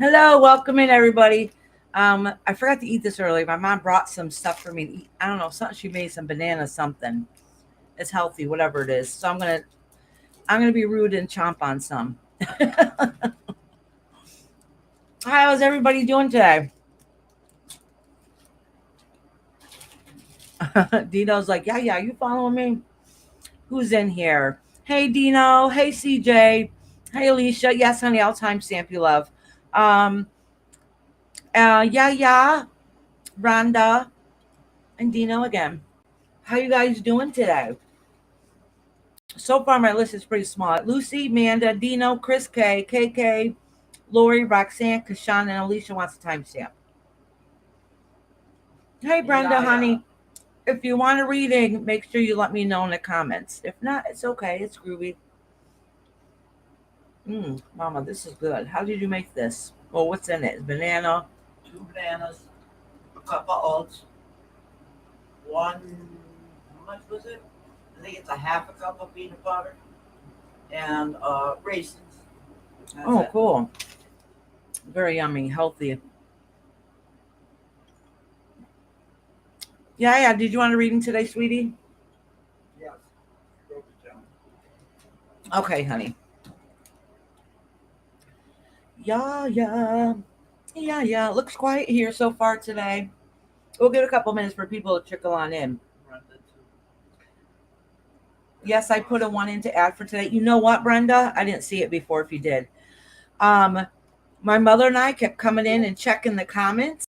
Hello, welcome in everybody. I forgot to eat this earlier. My mom brought some stuff for me to eat. I don't know, something she made some banana something. It's healthy, whatever it is. So I'm gonna be rude and chomp on some. How's everybody doing today? Dino's like, yeah, you following me? Who's in here? Hey Dino, hey CJ, hey Alicia. Yes, honey, I'll timestamp you love. Um, yeah, Rhonda and Dino again. How you guys doing today? So far, my list is pretty small. Lucy, Amanda, Dino, Chris K, KK, Lori, Roxanne, Kashan, and Alicia wants a timestamp. Hey, Brenda, honey, if you want a reading, make sure you let me know in the comments. If not, it's okay. It's groovy. Mama, this is good. How did you make this? Well, what's in it? Banana. Two bananas, a cup of oats, one, how much was it? I think it's a half a cup of peanut butter, and raisins. That's Oh, it. cool. Very yummy, healthy. Yeah. Did you want a reading today, sweetie? Yes, broke it down. Okay, honey. Yeah. Looks quiet here so far today. We'll give it a couple minutes for people to trickle on in. Brenda, too. Yes, I put a one in to add for today. You know what, Brenda? I didn't see it before if you did. Um, my mother and I kept coming in and checking the comments,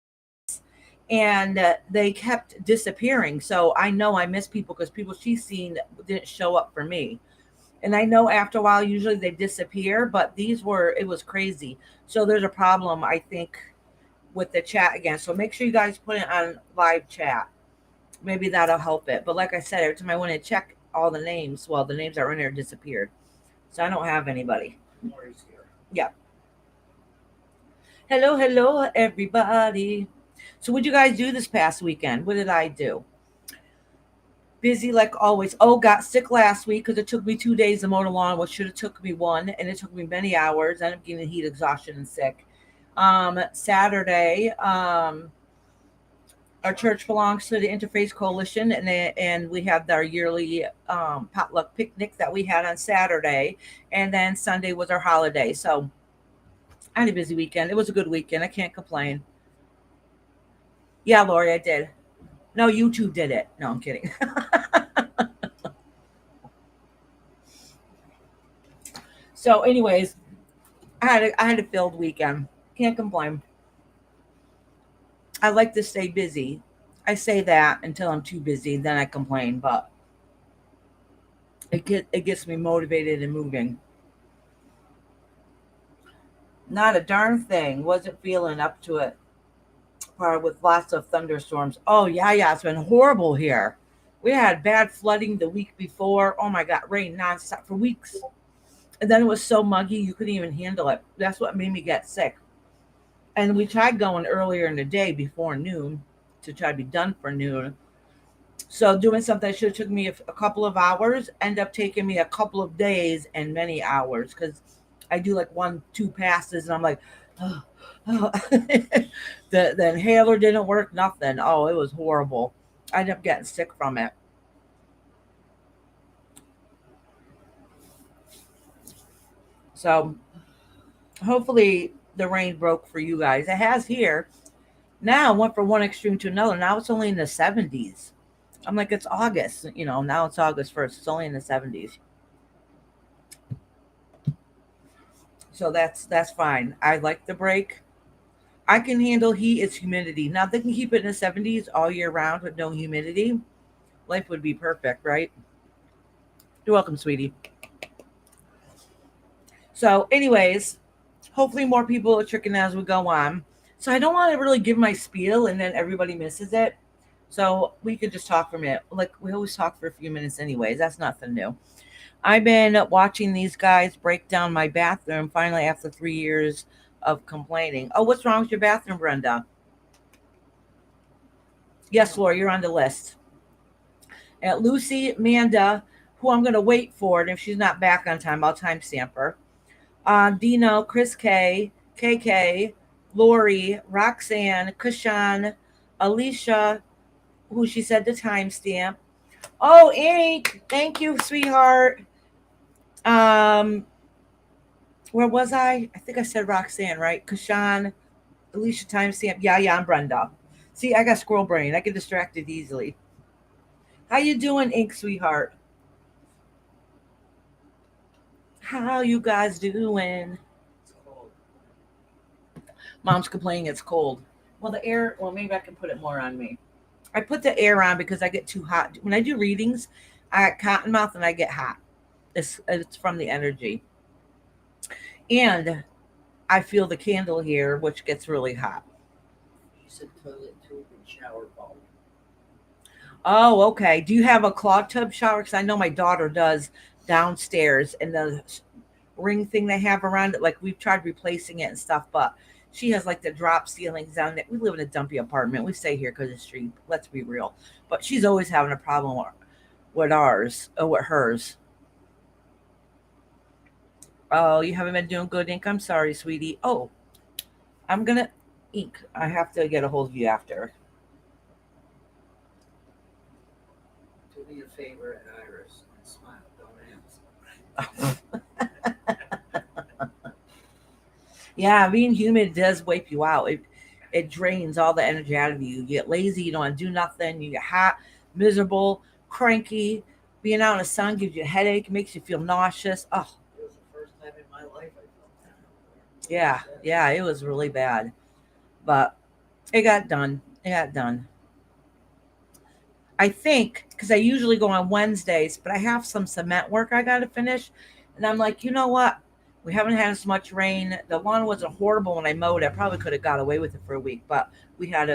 and they kept disappearing. So I know I miss people because people she's seen didn't show up for me. And I know after a while, usually they disappear, but it was crazy. So there's a problem, I think, with the chat again. So make sure you guys put it on live chat. Maybe that'll help it. But like I said, every time I went to check all the names, well, the names that were in there disappeared. So I don't have anybody. Lori's here. Yeah. Hello, everybody. So what did you guys do this past weekend? What did I do? Busy like always. Oh, got sick last week because it took me 2 days to mow the lawn, which should have took me one, and it took me many hours. I ended up getting heat exhaustion and sick. Saturday, our church belongs to the Interfaith Coalition, and we had our yearly potluck picnic that we had on Saturday, and then Sunday was our holiday. So I had a busy weekend. It was a good weekend. I can't complain. Yeah, Lori, I did. No, YouTube did it. No, I'm kidding. So, anyways, I had a filled weekend. Can't complain. I like to stay busy. I say that until I'm too busy, then I complain. But it gets me motivated and moving. Not a darn thing. Wasn't feeling up to it. Part with lots of thunderstorms. Oh yeah. It's been horrible here. We had bad flooding the week before. Oh my god, rain nonstop for weeks. And then it was so muggy you couldn't even handle it. That's what made me get sick. And we tried going earlier in the day before noon to try to be done for noon. So doing something that should have took me a couple of hours ended up taking me a couple of days and many hours because I do like 1, 2 passes and I'm like, oh, oh. The inhaler didn't work, nothing. Oh, it was horrible. I ended up getting sick from it. So hopefully the rain broke for you guys. It has here. Now it went from one extreme to another. Now it's only in the 70s. I'm like, it's August. Now it's August 1st. It's only in the 70s. So that's fine. I like the break. I can handle heat. It's humidity. Now they can keep it in the 70s all year round with no humidity. Life would be perfect, right? You're welcome, sweetie. So, anyways, hopefully more people are tricking as we go on. So I don't want to really give my spiel and then everybody misses it. So we could just talk for a minute. Like we always talk for a few minutes anyways. That's nothing new. I've been watching these guys break down my bathroom finally after 3 years of complaining. Oh, what's wrong with your bathroom, Brenda? Yes, Laura, you're on the list. And Lucy, Amanda, who I'm going to wait for, and if she's not back on time, I'll timestamp her. Dino, Chris K, KK, Lori, Roxanne, Kashan, Alicia, who she said the timestamp. Oh, Ink, thank you, sweetheart. Um, where was I? I think I said Roxanne, right? Kashan, Alicia timestamp. Yeah, yeah, I'm Brenda. See, I got squirrel brain. I get distracted easily. How you doing, Ink, sweetheart? How you guys doing? It's cold. Mom's complaining it's cold. Well, the air. Well, maybe I can put it more on me. I put the air on because I get too hot when I do readings. I got cotton mouth and I get hot. It's from the energy, and I feel the candle here, which gets really hot. You said toilet tube and shower ball. Oh, okay. Do you have a claw tub shower? Because I know my daughter does downstairs, and the ring thing they have around it. Like we've tried replacing it and stuff, but she has like the drop ceilings down there. We live in a dumpy apartment. We stay here because it's cheap. Let's be real. But she's always having a problem with ours or with hers. Oh, you haven't been doing good, Ink. I'm sorry, sweetie. Oh, I'm gonna Ink. I have to get a hold of you after. Do me a favor, Iris, and smile. Don't Yeah, being humid does wipe you out. It drains all the energy out of you. You get lazy. You don't want to do nothing. You get hot, miserable, cranky. Being out in the sun gives you a headache. Makes you feel nauseous. Oh, It was the first time in my life I felt that. Like you yeah, said. yeah. It was really bad, but it got done. It got done. I think because I usually go on Wednesdays, but I have some cement work I got to finish, and I'm like, you know what? We haven't had as much rain. The lawn wasn't horrible when I mowed. I probably could have got away with it for a week, but we had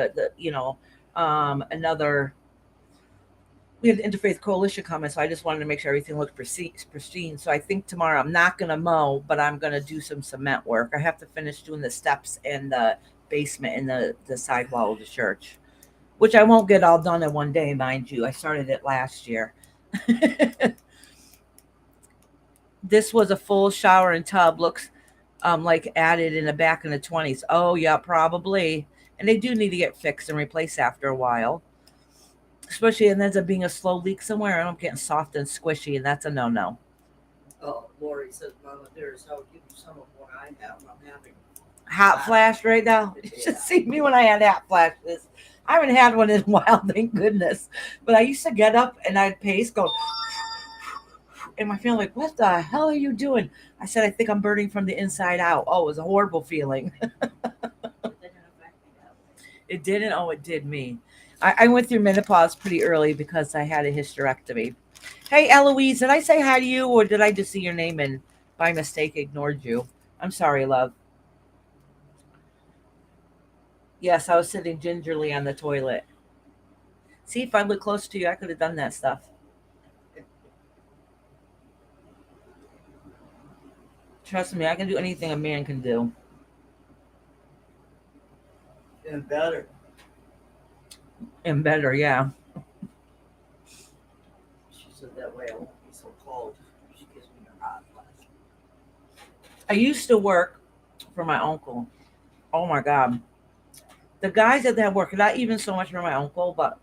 another. We had the interfaith coalition coming, so I just wanted to make sure everything looked pristine. So I think tomorrow I'm not gonna mow, but I'm gonna do some cement work. I have to finish doing the steps and the basement and the sidewall of the church, which I won't get all done in one day, mind you. I started it last year. This was a full shower and tub. Looks like added in the back in the 20s. Oh yeah, probably. And they do need to get fixed and replaced after a while. Especially and ends up being a slow leak somewhere and I'm getting soft and squishy, and that's a no. Oh, Lori says, Mama Dearest, I'll give you some of what I have. I'm having Hot flash right now. You should yeah. see me when I had hot flashes. I haven't had one in a while, thank goodness. But I used to get up and I'd pace, go, and my family like, "What the hell are you doing?" I said, "I think I'm burning from the inside out." Oh, it was a horrible feeling. It didn't affect me that way. It didn't. Oh, it did me. I went through menopause pretty early because I had a hysterectomy. Hey, Eloise, did I say hi to you, or did I just see your name and by mistake ignored you? I'm sorry, love. Yes, I was sitting gingerly on the toilet. See, if I looked close to you, I could have done that stuff. Trust me, I can do anything a man can do. And better. And better, yeah. She said that way I won't be so cold. She gives me a hot flash. I used to work for my uncle. Oh my God. The guys that had worked, not even so much for my uncle, but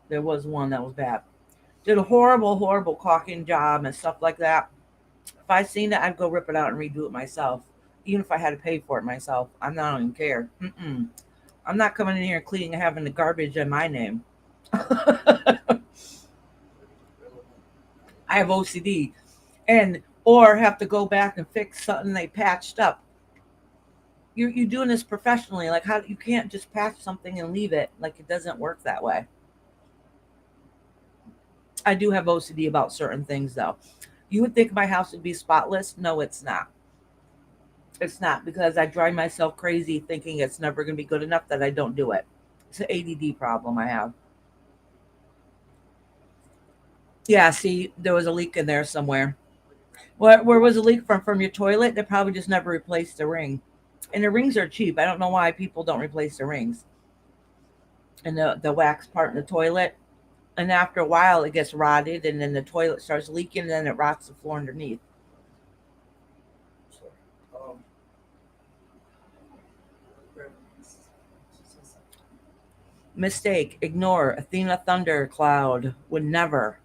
there was one that was bad. Did a horrible, horrible caulking job and stuff like that. If I seen it, I'd go rip it out and redo it myself, even if I had to pay for it myself. I'm not even care. Mm-mm. I'm not coming in here and cleaning and having the garbage in my name. I Really? have OCD, and or have to go back and fix something they patched up. You're doing this professionally. Like how you can't just patch something and leave it. Like it doesn't work that way. I do have OCD about certain things though. You would think my house would be spotless. No, it's not. It's not because I drive myself crazy thinking it's never going to be good enough that I don't do it. It's an ADD problem I have. Yeah, see, there was a leak in there somewhere. Where was the leak from? From your toilet? They probably just never replaced the ring. And the rings are cheap. I don't know why people don't replace the rings. And the wax part in the toilet. And after a while, it gets rotted, and then the toilet starts leaking, and then it rots the floor underneath. Sorry. Um, Grab Mistake. Ignore. Athena Thundercloud would never.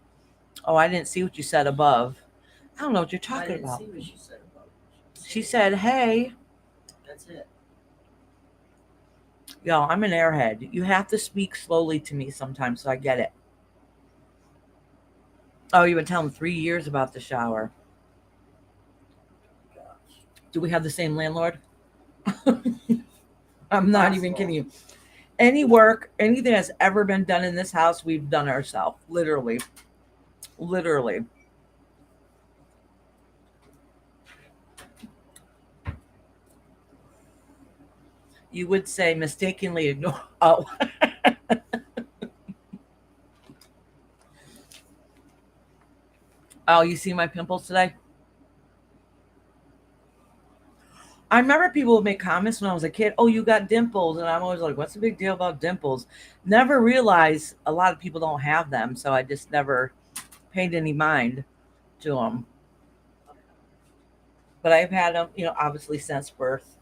Oh, I didn't see what you said above. I don't know what you're I talking didn't about. see what she said about it. She said, hey, That's it. yo, I'm an airhead. You have to speak slowly to me sometimes so I get it. Oh, you've been telling 3 years about the shower. Gosh. Do we have the same landlord? I'm not even Possible. kidding you. Any work, anything that's ever been done in this house, we've done ourselves. Literally. Literally. You would say mistakenly ignore. Oh, oh, you see my pimples today? I remember people would make comments when I was a kid. Oh, you got dimples, and I'm always like, "What's the big deal about dimples?" Never realized a lot of people don't have them, so I just never paid any mind to them. But I've had them, obviously since birth.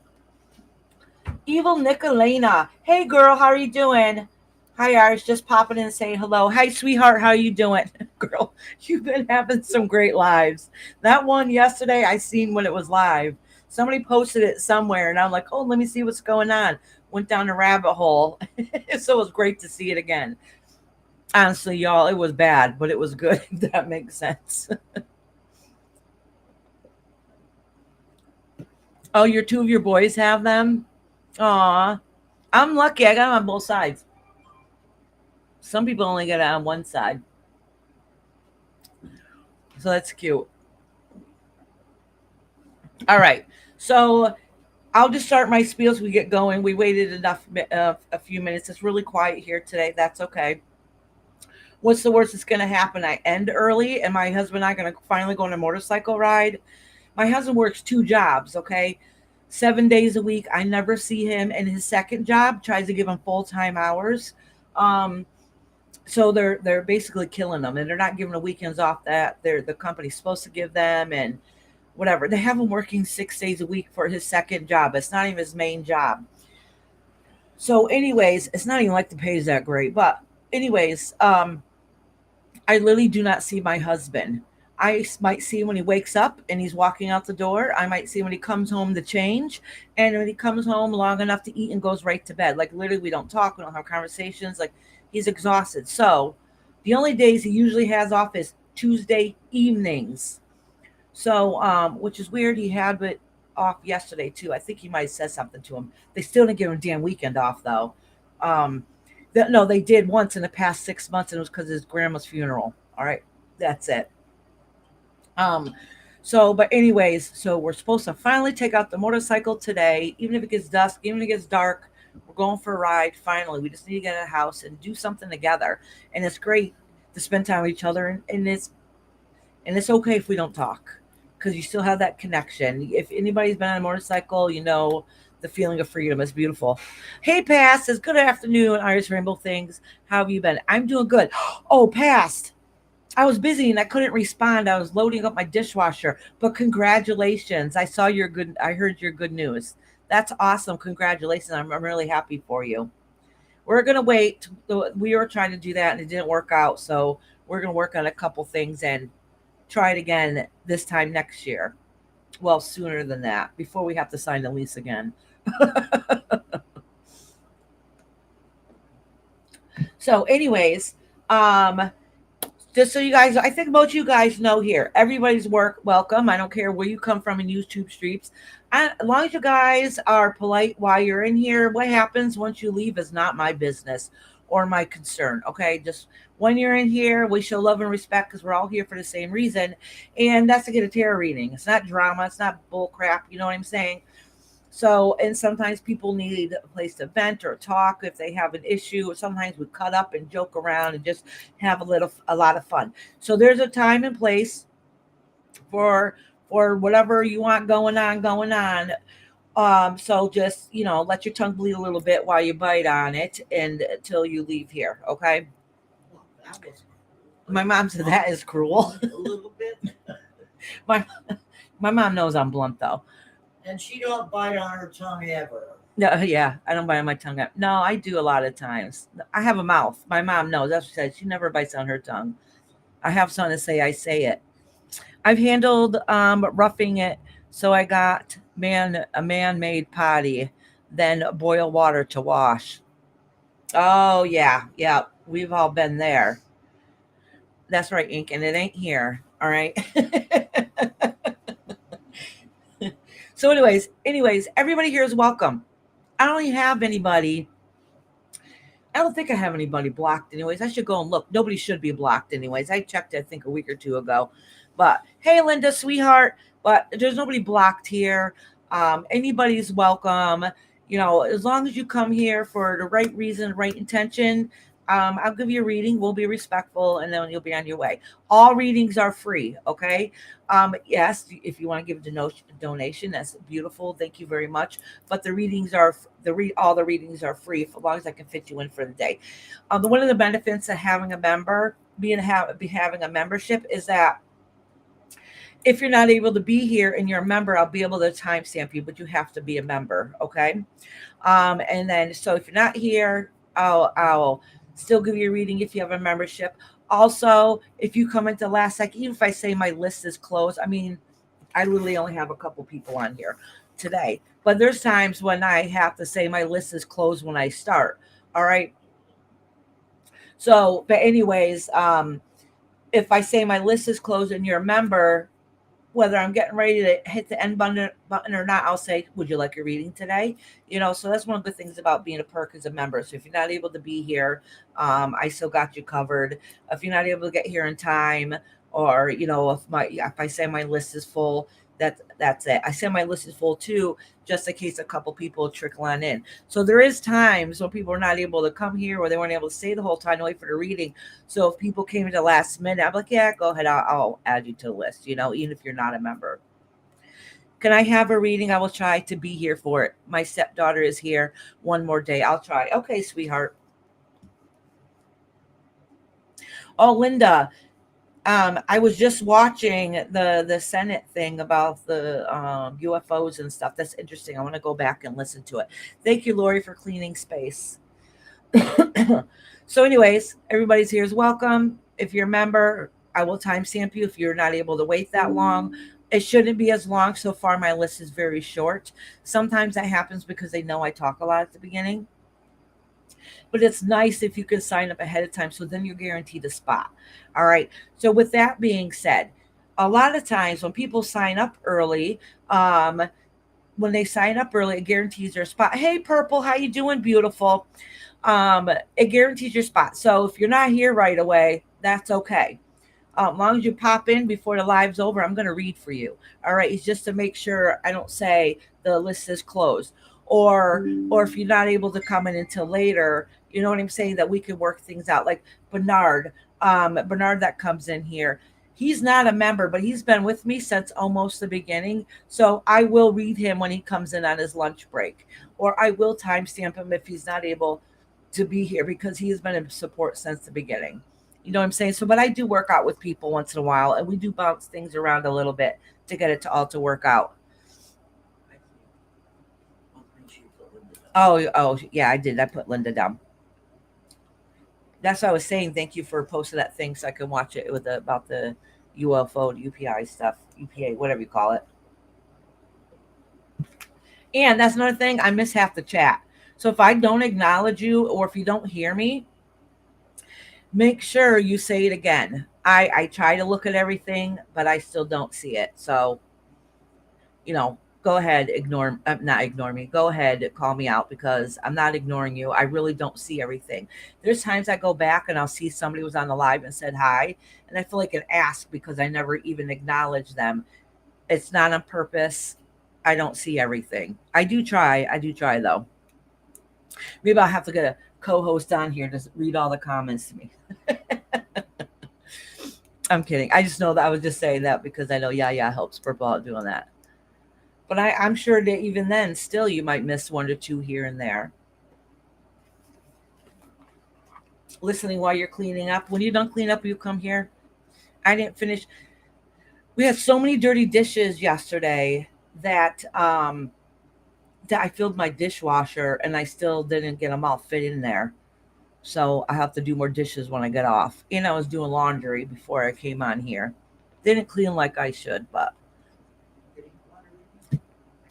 Evil Nicolena. Hey, girl, how are you doing? Hi, Irish. Just popping in and saying hello. Hi, sweetheart. How are you doing? Girl, you've been having some great lives. That one yesterday, I seen when it was live. Somebody posted it somewhere, and I'm like, oh, let me see what's going on. Went down a rabbit hole. So it was great to see it again. Honestly, y'all, it was bad, but it was good, if that makes sense. Oh, your two of your boys have them? Aw. I'm lucky. I got them on both sides. Some people only get it on one side. So that's cute. All right. So I'll just start my spiel as we get going. We waited enough, a few minutes. It's really quiet here today. That's okay. What's the worst that's going to happen? I end early, and my husband and I are going to finally go on a motorcycle ride. My husband works two jobs, okay? 7 days a week. I never see him. And his second job tries to give him full time hours. Um, so they're basically killing them, and they're not giving the weekends off that the company's supposed to give them, and whatever. They have him working 6 days a week for his second job. It's not even his main job. So, anyways, it's not even like the pay is that great. But, anyways, I literally do not see my husband. I might see him when he wakes up and he's walking out the door. I might see him when he comes home to change, and when he comes home long enough to eat and goes right to bed. Like literally, we don't talk, we don't have conversations. Like he's exhausted. So the only days he usually has off is Tuesday evenings. So, which is weird. He had it off yesterday too. I think he might have said something to him. They still didn't give him a damn weekend off though. Um, no, they did once in the past 6 months, and it was because of his grandma's funeral. All right, that's it. Um, but anyways, so we're supposed to finally take out the motorcycle today, even if it gets dusk, even if it gets dark. We're going for a ride. Finally, we just need to get in a house and do something together. And it's great to spend time with each other, and it's okay if we don't talk because you still have that connection. If anybody's been on a motorcycle, the feeling of freedom is beautiful. Hey, Past says, good afternoon, Iris Rainbow Things. How have you been? I'm doing good. Oh, Past. I was busy and I couldn't respond. I was loading up my dishwasher, but congratulations. I heard your good news. That's awesome. Congratulations. I'm really happy for you. We're going to wait. We were trying to do that and it didn't work out. So we're going to work on a couple things and try it again this time next year. Well, sooner than that, before we have to sign the lease again. So, anyways, um, just so you guys, I think most you guys know here, everybody's welcome. I don't care where you come from in YouTube streets. As long as you guys are polite while you're in here, what happens once you leave is not my business or my concern. Okay, just when you're in here, we show love and respect because we're all here for the same reason, and that's to get a tarot reading. It's not drama. It's not bull crap. You know what I'm saying? So, and sometimes people need a place to vent or talk if they have an issue. Sometimes we cut up and joke around and just have a lot of fun. So there's a time and place for whatever you want going on. So just let your tongue bleed a little bit while you bite on it and until you leave here. Okay. Well, that was My mom said that is cruel. a little bit. my my mom knows I'm blunt though. And she don't bite on her tongue ever. No, yeah, I don't bite on my tongue. No, I do a lot of times. I have a mouth. My mom knows. That's what she said. She never bites on her tongue. I have something to say. I say it. I've handled roughing it. So I got a man-made potty, then boil water to wash. Oh yeah, yeah. We've all been there. That's right, Ink, and it ain't here. All right. So, anyways, everybody here is welcome. I don't even have anybody. I don't think I have anybody blocked, anyways. I should go and look. Nobody should be blocked, anyways. I checked, I think, a week or two ago. But hey, Linda, sweetheart. But there's nobody blocked here. Anybody's welcome. As long as you come here for the right reason, right intention, I'll give you a reading. We'll be respectful, and then you'll be on your way. All readings are free, okay? Yes, if you want to give a donation, that's beautiful. Thank you very much. But the readings are all the readings are free as long as I can fit you in for the day. One of the benefits of having a member, having a membership, is that if you're not able to be here and you're a member, I'll be able to timestamp you, but you have to be a member, okay? And then so if you're not here, I'll still give you a reading if you have a membership. Also, if you come into last second, even if I say my list is closed, I mean, I literally only have a couple people on here today. But there's times when I have to say my list is closed when I start. All right. So, but anyways, if I say my list is closed and you're a member, whether I'm getting ready to hit the end button or not, I'll say, would you like a reading today? So that's one of the things about being a perk as a member. So if you're not able to be here, I still got you covered. If you're not able to get here in time, or if I say my list is full, that's it. I say my list is full too, just in case a couple people trickle on in. So there is times when people are not able to come here, or they weren't able to stay the whole time to wait for the reading. So if people came in the last minute, I'm like, yeah, go ahead. I'll add you to the list, even if you're not a member. Can I have a reading? I will try to be here for it. My stepdaughter is here one more day. I'll try. Okay, sweetheart. Oh, Linda, I was just watching the Senate thing about the UFOs and stuff. That's interesting. I want to go back and listen to it. Thank you, Lori, for cleaning space. So, anyways, everybody's here is welcome. If you're a member, I will timestamp you if you're not able to wait that long. It shouldn't be as long. So far, my list is very short. Sometimes that happens because they know I talk a lot at the beginning. But it's nice if you can sign up ahead of time, so then you're guaranteed a spot. All right. So, with that being said, a lot of times when people sign up early, um, when they sign up early, it guarantees their spot. Hey, Purple, how you doing? Beautiful. It guarantees your spot. So if you're not here right away, that's okay. As long as you pop in before the live's over, I'm going to read for you. All right, it's just to make sure I don't say the list is closed, or if you're not able to come in until later, you know what I'm saying, that we can work things out. Like Bernard, Bernard that comes in here. He's not a member, but he's been with me since almost the beginning. So I will read him when he comes in on his lunch break, or I will timestamp him if he's not able to be here because he has been in support since the beginning. You know what I'm saying? So, but I do work out with people once in a while, and we do bounce things around a little bit to get it to all to work out. Oh, yeah, I did. I put Linda down. That's what I was saying. Thank you for posting that thing so I can watch it with about the UFO, UPI stuff, UPA, whatever you call it. And that's another thing. I miss half the chat. So if I don't acknowledge you, or if you don't hear me, make sure you say it again. I try to look at everything, but I still don't see it. So, go ahead, not ignore me. Go ahead, call me out, because I'm not ignoring you. I really don't see everything. There's times I go back and I'll see somebody was on the live and said hi, and I feel like an ass because I never even acknowledged them. It's not on purpose. I don't see everything. I do try. I do try though. Maybe I'll have to get a co-host on here to read all the comments to me. I'm kidding. I just know that I was just saying that because I know yeah helps Purple out doing that. But I'm sure that even then, still you might miss one or two here and there. Listening while you're cleaning up. When you're done cleaning up, you come here. I didn't finish. We had so many dirty dishes yesterday that I filled my dishwasher and I still didn't get them all fit in there. So I have to do more dishes when I get off. And I was doing laundry before I came on here. Didn't clean like I should, but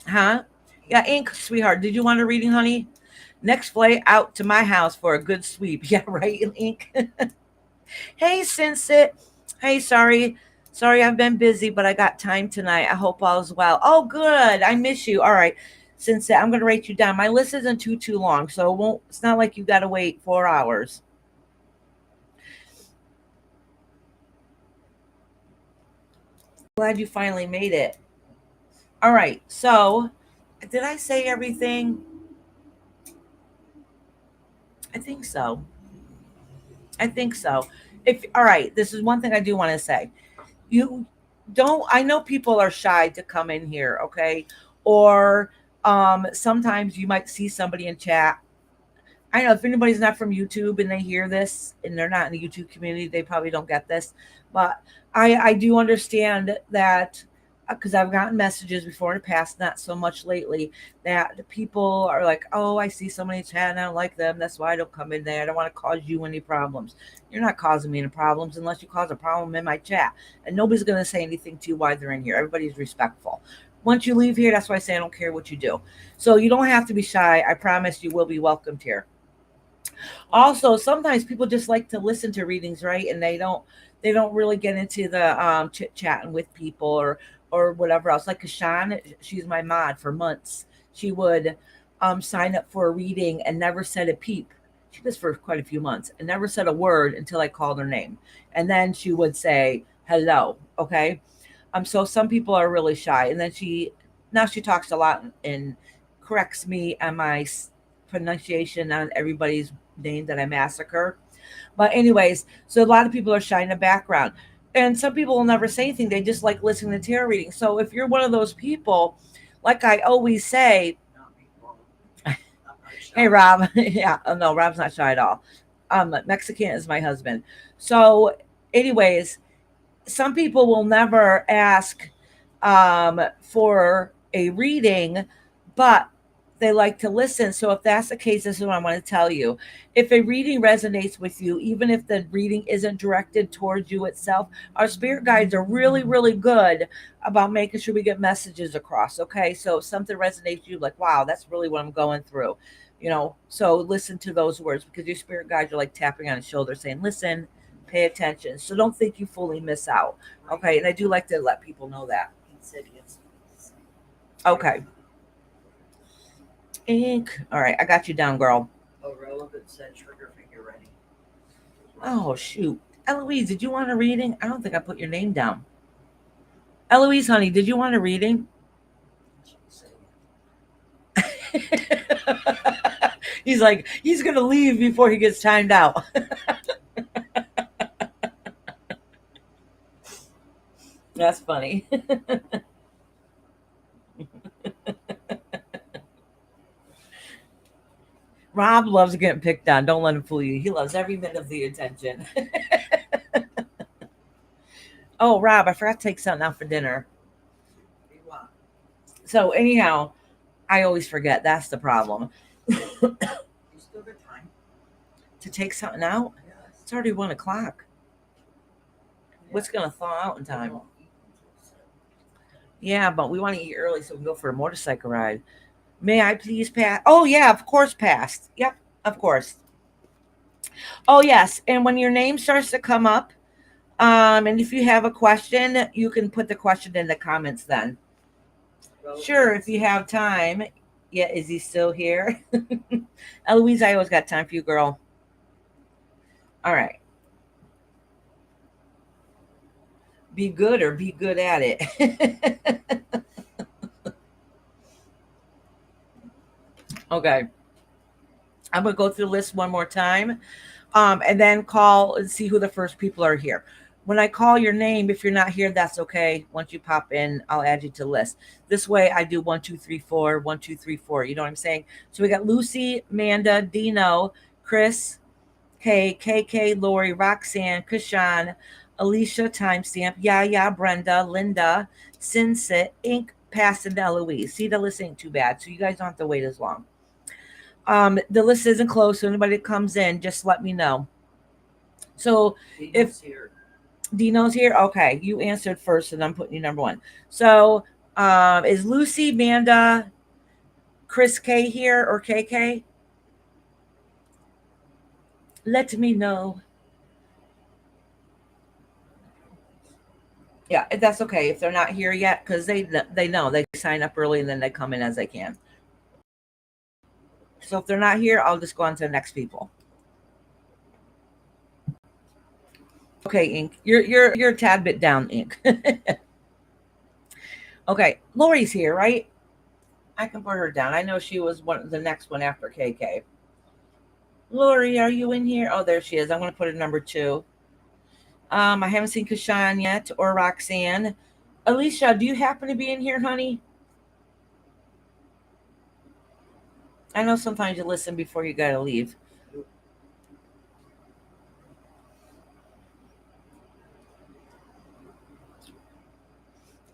huh? Yeah, ink, sweetheart. Did you want a reading, honey? Next flight out to my house for a good sweep. Yeah, right, ink. Hey, Sinsit. Hey, sorry, I've been busy, but I got time tonight. I hope all's well. Oh, good. I miss you. All right, Sinsit, I'm gonna write you down. My list isn't too long, so it won't. It's not like you got to wait 4 hours. Glad you finally made it. All right. So, did I say everything? I think so. I think so. If all right, this is one thing I do want to say. You don't. I know people are shy to come in here. Okay, or sometimes you might see somebody in chat. I know if anybody's not from YouTube and they hear this and they're not in the YouTube community, they probably don't get this. But I do understand that because I've gotten messages before in the past, not so much lately, that people are like, oh, I see somebody in chat and I don't like them. That's why I don't come in there. I don't want to cause you any problems. You're not causing me any problems unless you cause a problem in my chat. And nobody's going to say anything to you while they're in here. Everybody's respectful. Once you leave here, that's why I say I don't care what you do. So you don't have to be shy. I promise you will be welcomed here. Also, sometimes people just like to listen to readings, right? And they don't really get into the chit chatting with people or whatever else. Like Kashan, she's my mod for months. She would sign up for a reading and never said a peep. She did this for quite a few months and never said a word until I called her name. And then she would say hello. Okay. So some people are really shy. And then she talks a lot and corrects me on my pronunciation on everybody's name that I massacre. But anyways, so a lot of people are shy in the background. And some people will never say anything. They just like listening to tarot reading. So if you're one of those people, like I always say, hey Rob, yeah, oh, no, Rob's not shy at all. Mexican is my husband. So, anyways, some people will never ask for a reading, but they like to listen. So if that's the case, this is what I want to tell you. If a reading resonates with you, even if the reading isn't directed towards you itself, our spirit guides are really, really good about making sure we get messages across. Okay. So if something resonates with you, like, wow, that's really what I'm going through. So listen to those words because your spirit guides are like tapping on the shoulder saying, listen, pay attention. So don't think you fully miss out. Okay. And I do like to let people know that. Okay. Ink. All right. I got you down, girl. Irrelevant said trigger finger ready. Oh, shoot. Eloise, did you want a reading? I don't think I put your name down. Eloise, honey, did you want a reading? He's like, he's going to leave before he gets timed out. That's funny. Rob loves getting picked on. Don't let him fool you. He loves every minute of the attention. Oh, Rob, I forgot to take something out for dinner. So, anyhow, I always forget. That's the problem. You still got time. To take something out? Yes. It's already 1 o'clock. What's going to thaw out in time? Yeah, but we want to eat early so we can go for a motorcycle ride. May I please pass? Oh, yeah, of course, passed. Yep, of course. Oh, yes. And when your name starts to come up, and if you have a question, you can put the question in the comments then. Sure, if you have time. Yeah, is he still here? Eloise, I always got time for you, girl. All right. Be good or be good at it. Okay. I'm going to go through the list one more time and then call and see who the first people are here. When I call your name, if you're not here, that's okay. Once you pop in, I'll add you to the list. This way I do 1, 2, 3, 4, 1, 2, 3, 4. You know what I'm saying? So we got Lucy, Amanda, Dino, Chris, Kay, KK, Lori, Roxanne, Kashan, Alicia, timestamp, Yaya, Brenda, Linda, Sinsit, Ink, passed into Eloise. See, the list ain't too bad, so you guys don't have to wait as long. The list isn't closed, so anybody that comes in, just let me know. So Dino's here. Dino's here, okay, you answered first, and I'm putting you number one. So is Lucy, Manda, Chris K here or KK? Let me know. Yeah, that's okay if they're not here yet, because they know they sign up early and then they come in as they can. So if they're not here, I'll just go on to the next people. Okay, Ink. You're a tad bit down, Ink. Okay, Lori's here, right? I can put her down. I know she was the next one after KK. Lori, are you in here? Oh, there she is. I'm going to put her number 2. I haven't seen Kashan yet or Roxanne. Alicia, do you happen to be in here, honey? I know sometimes you listen before you got to leave.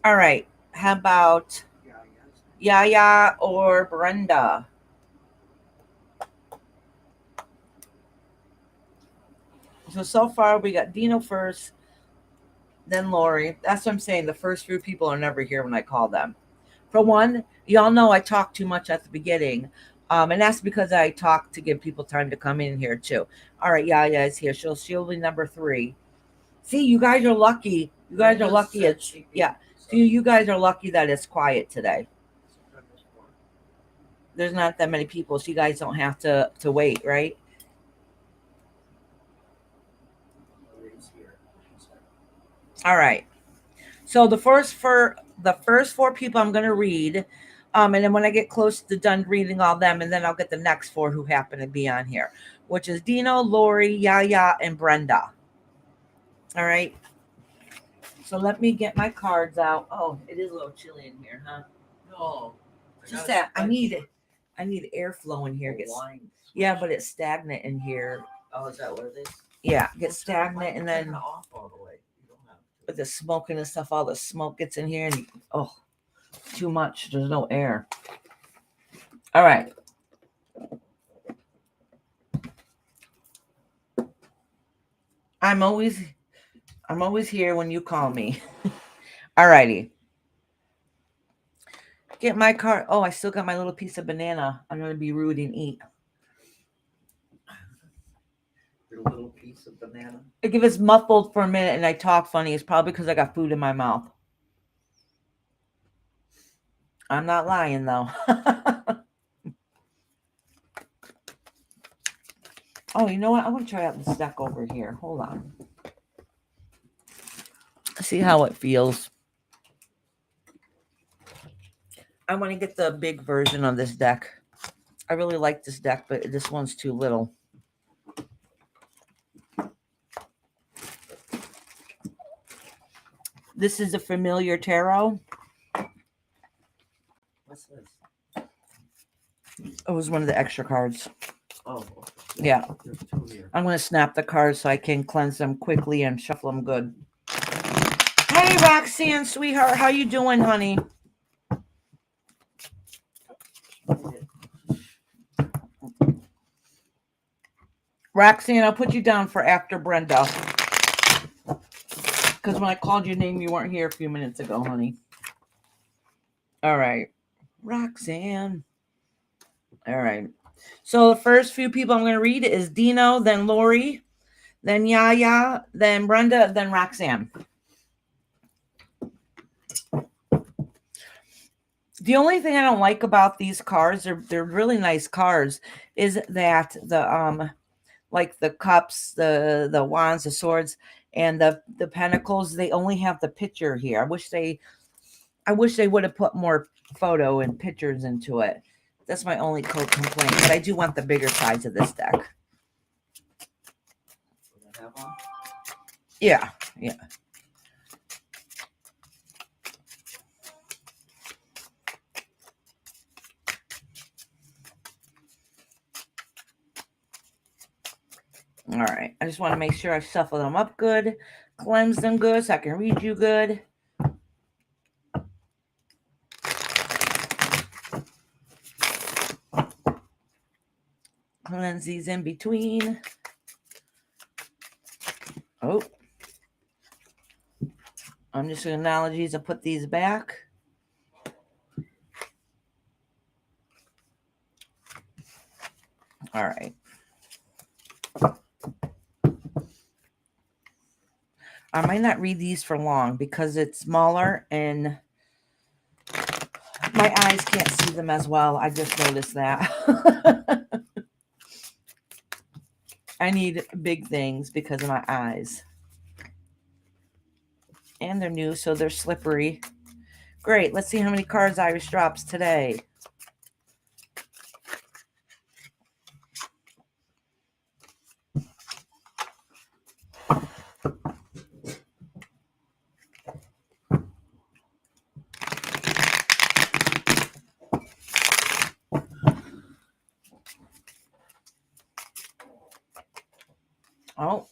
All right. How about Yaya or Brenda? So far we got Dino first, then Lori. That's what I'm saying. The first few people are never here when I call them. For one, y'all know I talk too much at the beginning. And that's because I talk to give people time to come in here too. All right, Yaya is here. She'll be number 3. See, you guys are lucky. You guys are lucky. You guys are lucky that it's quiet today. There's not that many people, so you guys don't have to wait, right? All right. So the first 4 people I'm going to read, and then when I get close to done reading all them, and then I'll get the next 4 who happen to be on here, which is Dino, Lori, Yaya, and Brenda. All right. So let me get my cards out. Oh, it is a little chilly in here, huh? No. Just that I need airflow in here. Yeah, but it's stagnant in here. Oh, is that what it is? Yeah, gets stagnant, and then off all the way. You don't have to. with the smoking and stuff, all the smoke gets in here, and too much. There's no air. All right. I'm always here when you call me. All righty. Get my card. Oh, I still got my little piece of banana. I'm gonna be rude and eat. Your little piece of banana. If it's muffled for a minute and I talk funny, it's probably because I got food in my mouth. I'm not lying though. Oh, you know what? I want to try out this deck over here. Hold on. See how it feels. I want to get the big version of this deck. I really like this deck, but this one's too little. This is a familiar tarot. What's this? It was one of the extra cards. Oh. Yeah. There's 2 here. I'm going to snap the cards so I can cleanse them quickly and shuffle them good. Hey, Roxanne, sweetheart. How you doing, honey? Roxanne, I'll put you down for after Brenda. Because when I called your name, you weren't here a few minutes ago, honey. All right. Roxanne. All right. So the first few people I'm going to read is Dino, then Lori, then Yaya, then Brenda, then Roxanne. The only thing I don't like about these cards, they're really nice cards, is that the like the cups, the wands, the swords, and the pentacles, they only have the picture here. I wish they would have put more photo and pictures into it. That's my only complaint. But I do want the bigger size of this deck. Yeah. All right. I just want to make sure I shuffle them up good, cleanse them good so I can read you good. cleanse these in between. Oh, I'm just going to acknowledge these and put these back. All right. I might not read these for long because it's smaller and my eyes can't see them as well. I just noticed that. I need big things because of my eyes. And they're new, so they're slippery. Great. Let's see how many cards Irish drops today. Oh,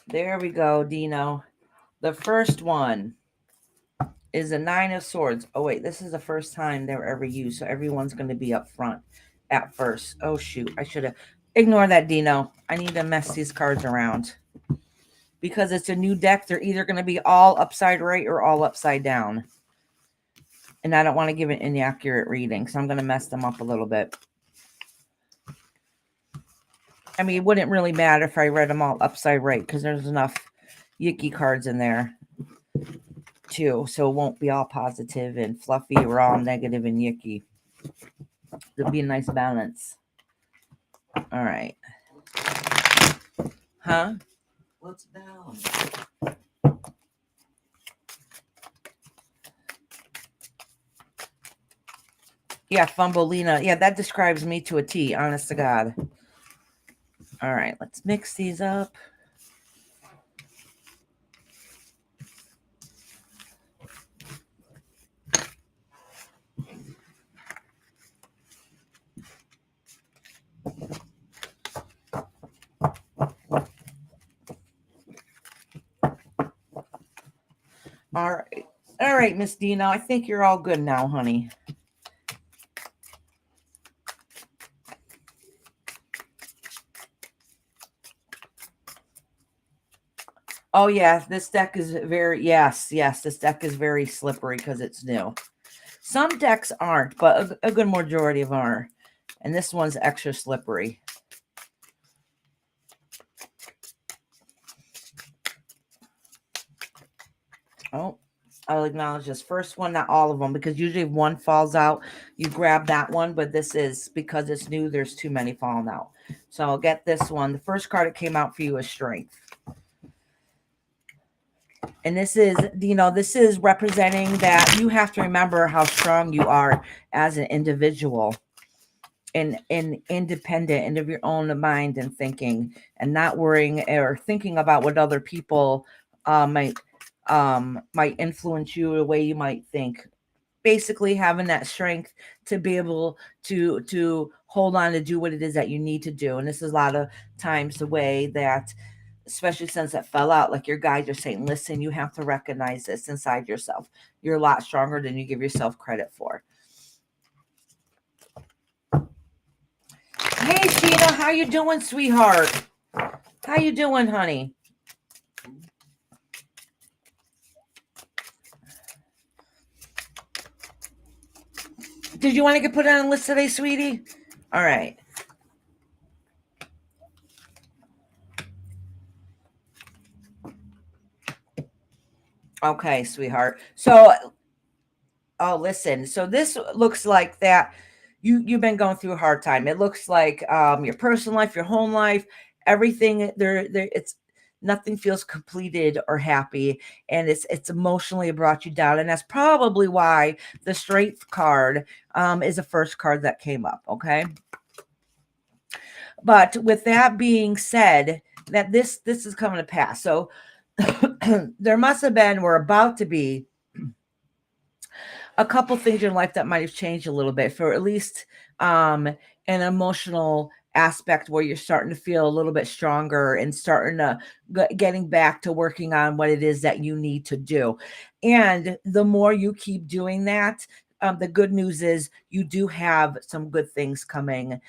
there we go, Dino. The first one is a 9 of Swords. Oh, wait, this is the first time they were ever used, so everyone's going to be up front at first. Oh, shoot. I should have... Ignore that, Dino. I need to mess these cards around. Because it's a new deck, they're either going to be all upside right or all upside down. And I don't want to give an inaccurate reading, so I'm going to mess them up a little bit. I mean, it wouldn't really matter if I read them all upside right, because there's enough yicky cards in there, too. So it won't be all positive and fluffy or all negative and yicky. It'll be a nice balance. All right. Huh? What's down? Yeah, Fumbleina. Yeah, that describes me to a T, honest to God. All right, let's mix these up. All right, Miss Dino. I think you're all good now, honey. Oh, yeah, this deck is very... Yes, this deck is very slippery because it's new. Some decks aren't, but a good majority of them are. And this one's extra slippery. Oh, I'll acknowledge this first one, not all of them, because usually if one falls out, you grab that one. But this is, because it's new, there's too many falling out. So I'll get this one. The first card that came out for you is Strength. And this is, this is representing that you have to remember how strong you are as an individual and independent and of your own mind and thinking, and not worrying or thinking about what other people might influence you the way you might think. Basically having that strength to be able to hold on to do what it is that you need to do. And this is a lot of times the way that, especially since it fell out, like your guides are saying, listen, you have to recognize this inside yourself. You're a lot stronger than you give yourself credit for. Hey, Sheena, how you doing, sweetheart? How you doing, honey? Did you want to get put on a list today, sweetie? All right. Okay, sweetheart. So, oh, listen. So this looks like that you've been going through a hard time. It looks like your personal life, your home life, everything there it's nothing feels completed or happy, and it's emotionally brought you down, and that's probably why the Strength card is the first card that came up. Okay. But with that being said, that this is coming to pass. So there must have been, we're about to be, a couple things in your life that might have changed a little bit, for at least an emotional aspect where you're starting to feel a little bit stronger and starting to getting back to working on what it is that you need to do. And the more you keep doing that, the good news is you do have some good things coming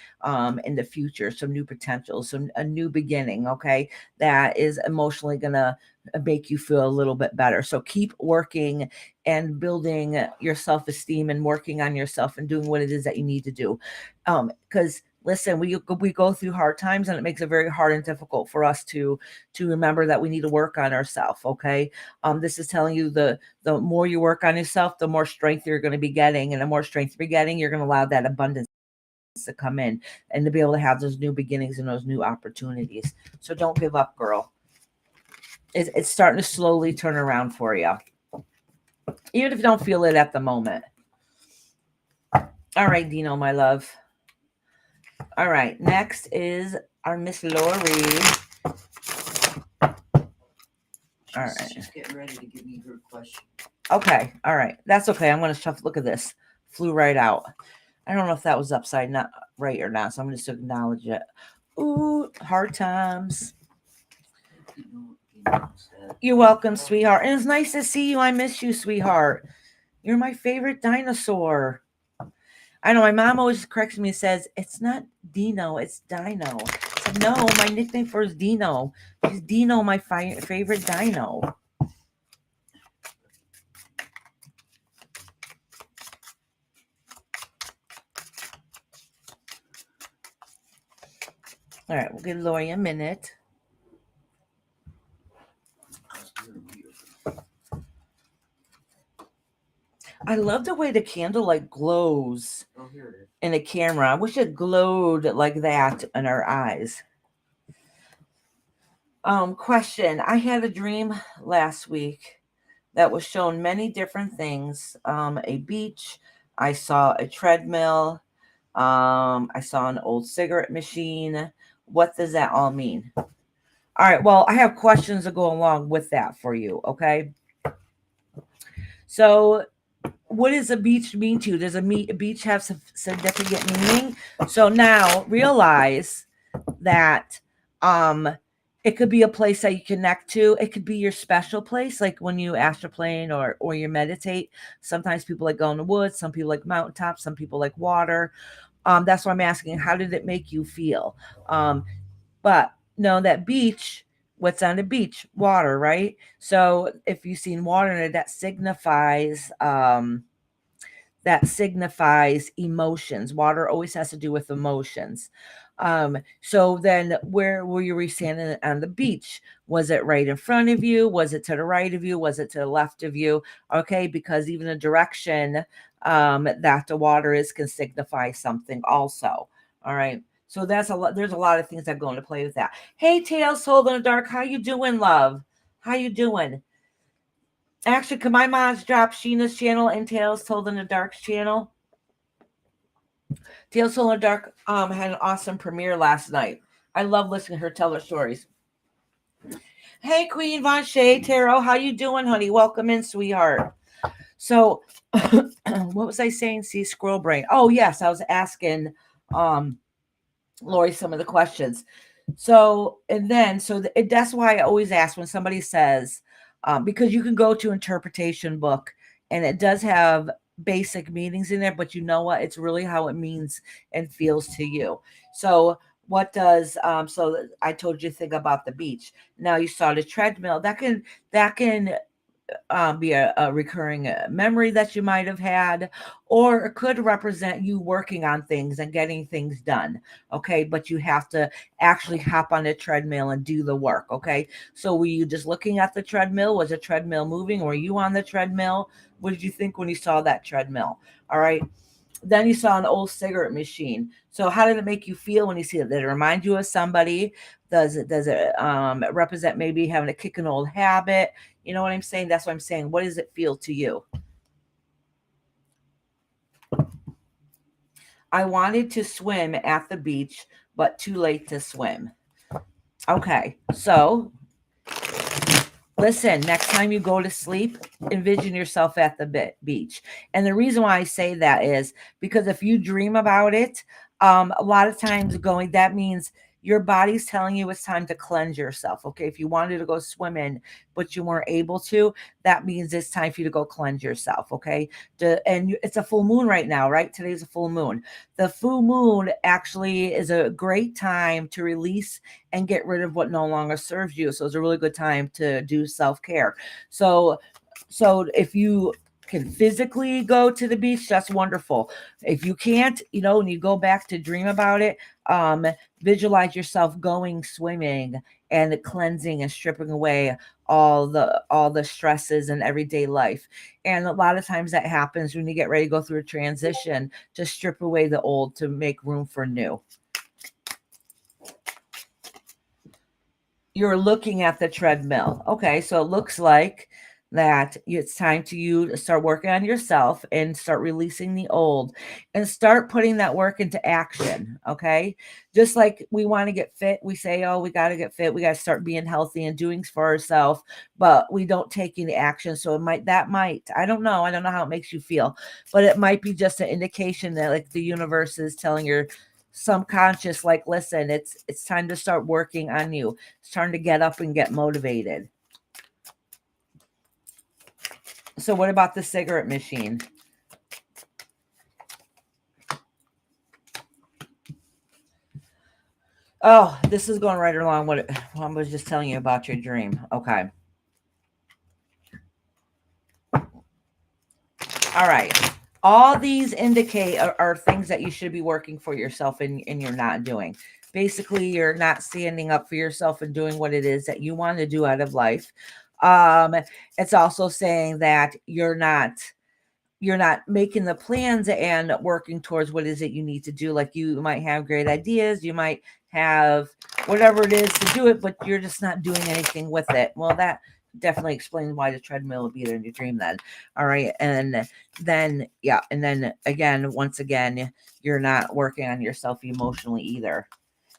in the future, some new potential, some a new beginning, okay, that is emotionally gonna make you feel a little bit better. So keep working and building your self-esteem and working on yourself and doing what it is that you need to do. Because listen, we go through hard times, and it makes it very hard and difficult for us to remember that we need to work on ourselves. Okay, this is telling you the more you work on yourself, the more strength you're going to be getting, and the more strength you're getting, you're going to allow that abundance to come in and to be able to have those new beginnings and those new opportunities. So don't give up, girl. It's starting to slowly turn around for you, even if you don't feel it at the moment. All right, Dino, my love. All right, next is our Miss Lori. All right. She's getting ready to give me her question. Okay. All right. That's okay. I'm going to shuffle. Look at this. Flew right out. I don't know if that was upside not right or not, so I'm going to acknowledge it. Ooh, hard times. You're welcome, sweetheart. And it's nice to see you. I miss you, sweetheart. You're my favorite dinosaur. I know my mom always corrects me and says, it's not Dino, it's Dino. I said, no, my nickname for is Dino. She's Dino, my favorite dino. All right, we'll give Lori a minute. I love the way the candlelight glows in the camera. I wish it glowed like that in our eyes. Question. I had a dream last week that was shown many different things. A beach. I saw a treadmill. I saw an old cigarette machine. What does that all mean? All right. Well, I have questions to go along with that for you. Okay. So, what does a beach mean to you? Does a beach have some significant meaning? So now realize that it could be a place that you connect to. It could be your special place, like when you astroplane or you meditate. Sometimes people like go in the woods, some people like mountaintops, some people like water. That's why I'm asking, how did it make you feel? But no, that beach, what's on the beach? Water, right? So if you've seen water, that signifies emotions. Water always has to do with emotions. So then where were you standing on the beach? Was it right in front of you? Was it to the right of you? Was it to the left of you? Okay, because even the direction that the water is can signify something also. All right. So that's a lot. There's a lot of things that go into play with that. Hey, Tails, Soul in the Dark, how you doing, love? How you doing? Actually, could my mods drop Sheena's channel and Tales Told in the Dark's channel? Tales Told in the Dark had an awesome premiere last night. I love listening to her tell her stories. Hey, Queen Von Shay Tarot, how you doing, honey? Welcome in, sweetheart. So, what was I saying? See, squirrel brain. Oh, yes, I was asking Lori some of the questions. So, and then, that's why I always ask when somebody says, because you can go to interpretation book and it does have basic meanings in there, but you know what? It's really how it means and feels to you. So, what does so I told you to think about the beach. Now you saw the treadmill. That can be a recurring memory that you might have had, or it could represent you working on things and getting things done. Okay, but you have to actually hop on the treadmill and do the work. Okay, so were you just looking at the treadmill? Was the treadmill moving? Were you on the treadmill? What did you think when you saw that treadmill? All right. Then you saw an old cigarette machine. So how did it make you feel when you see it? Did it remind you of somebody? Does it represent maybe having to kick an old habit? You know what I'm saying? That's what I'm saying. What does it feel to you? I wanted to swim at the beach, but too late to swim. Okay, so listen, next time you go to sleep, envision yourself at the beach. And the reason why I say that is because if you dream about it, a lot of times that means your body's telling you it's time to cleanse yourself. Okay. If you wanted to go swimming, but you weren't able to, that means it's time for you to go cleanse yourself. Okay. It's a full moon right now, right? Today's a full moon. The full moon actually is a great time to release and get rid of what no longer serves you. So it's a really good time to do self-care. So if you can physically go to the beach, that's wonderful. If you can't, when you go back to dream about it, visualize yourself going swimming and cleansing and stripping away all the stresses in everyday life. And a lot of times that happens when you get ready to go through a transition, to strip away the old to make room for new. You're looking at the treadmill. Okay, so it looks like that it's time to you to start working on yourself and start releasing the old and start putting that work into action. Okay, just like we want to get fit, we say, oh, we got to get fit, we got to start being healthy and doing for ourselves, but we don't take any action. So I don't know how it makes you feel, but it might be just an indication that like the universe is telling your subconscious, like, listen, it's time to start working on you. It's time to get up and get motivated. So what about the cigarette machine? Oh, this is going right along what I was just telling you about your dream. Okay. All right. All these indicate are things that you should be working for yourself and you're not doing. Basically, you're not standing up for yourself and doing what it is that you want to do out of life. It's also saying that you're not making the plans and working towards what is it you need to do. Like, you might have great ideas, you might have whatever it is to do it, but you're just not doing anything with it. Well, that definitely explains why the treadmill will be there in your dream then. All right. And then again, once again, you're not working on yourself emotionally either.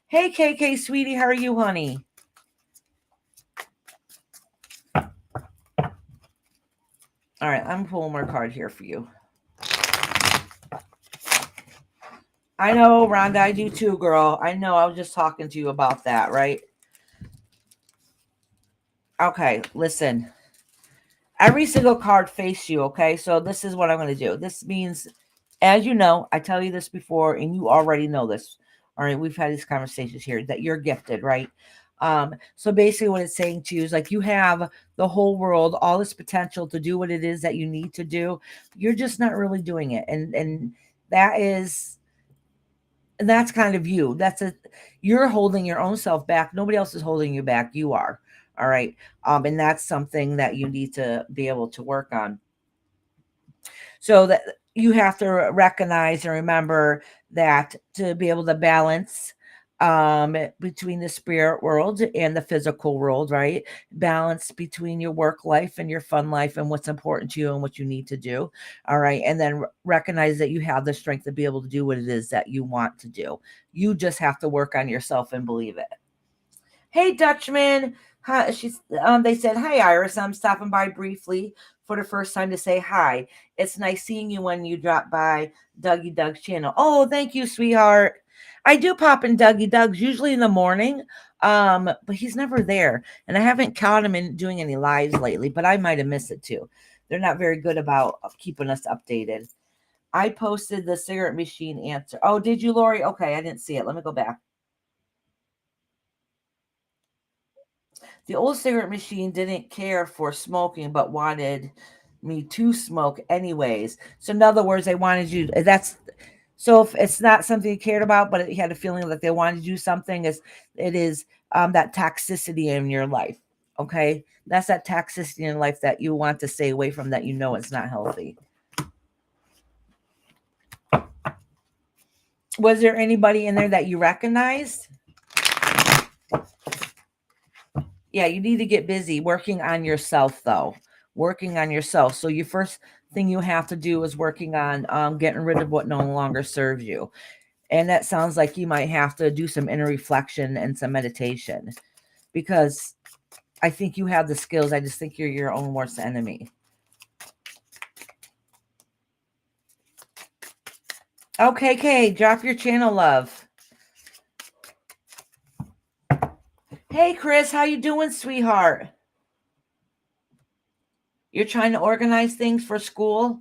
Hey, KK, sweetie, how are you, honey? All right, I'm pulling more card here for you. I know, Rhonda, I do too, girl. I know, I was just talking to you about that, right? Okay, listen. Every single card face you, okay? So this is what I'm going to do. This means, as you know, I tell you this before, and you already know this. All right, we've had these conversations here, that you're gifted, right? So basically what it's saying to you is like, you have the whole world, all this potential to do what it is that you need to do. You're just not really doing it. And that's kind of you. You're holding your own self back. Nobody else is holding you back. You are. All right. And that's something that you need to be able to work on. So that you have to recognize and remember that to be able to balance between the spirit world and the physical world, right? Balance between your work life and your fun life and what's important to you and what you need to do. All right. And then recognize that you have the strength to be able to do what it is that you want to do. You just have to work on yourself and believe it. Hey, Dutchman. Hi, they said, hi, Iris. I'm stopping by briefly for the first time to say hi. It's nice seeing you when you drop by Dougie Doug's channel. Oh, thank you, sweetheart. I do pop in Dougie Doug's usually in the morning, but he's never there. And I haven't caught him in doing any lives lately, but I might have missed it too. They're not very good about keeping us updated. I posted the cigarette machine answer. Oh, did you, Lori? Okay, I didn't see it. Let me go back. The old cigarette machine didn't care for smoking, but wanted me to smoke anyways. So in other words, they wanted you. So if it's not something you cared about, but you had a feeling that they wanted to do something, it is that toxicity in your life. Okay, that's that toxicity in life that you want to stay away from. That you know it's not healthy. Was there anybody in there that you recognized? Yeah, you need to get busy working on yourself, though. Working on yourself. So your first thing you have to do is working on getting rid of what no longer serves you. And that sounds like you might have to do some inner reflection and some meditation, because I think you have the skills. I just think you're your own worst enemy. Okay, Kay, drop your channel, love. Hey, Chris, how you doing, sweetheart? You're trying to organize things for school?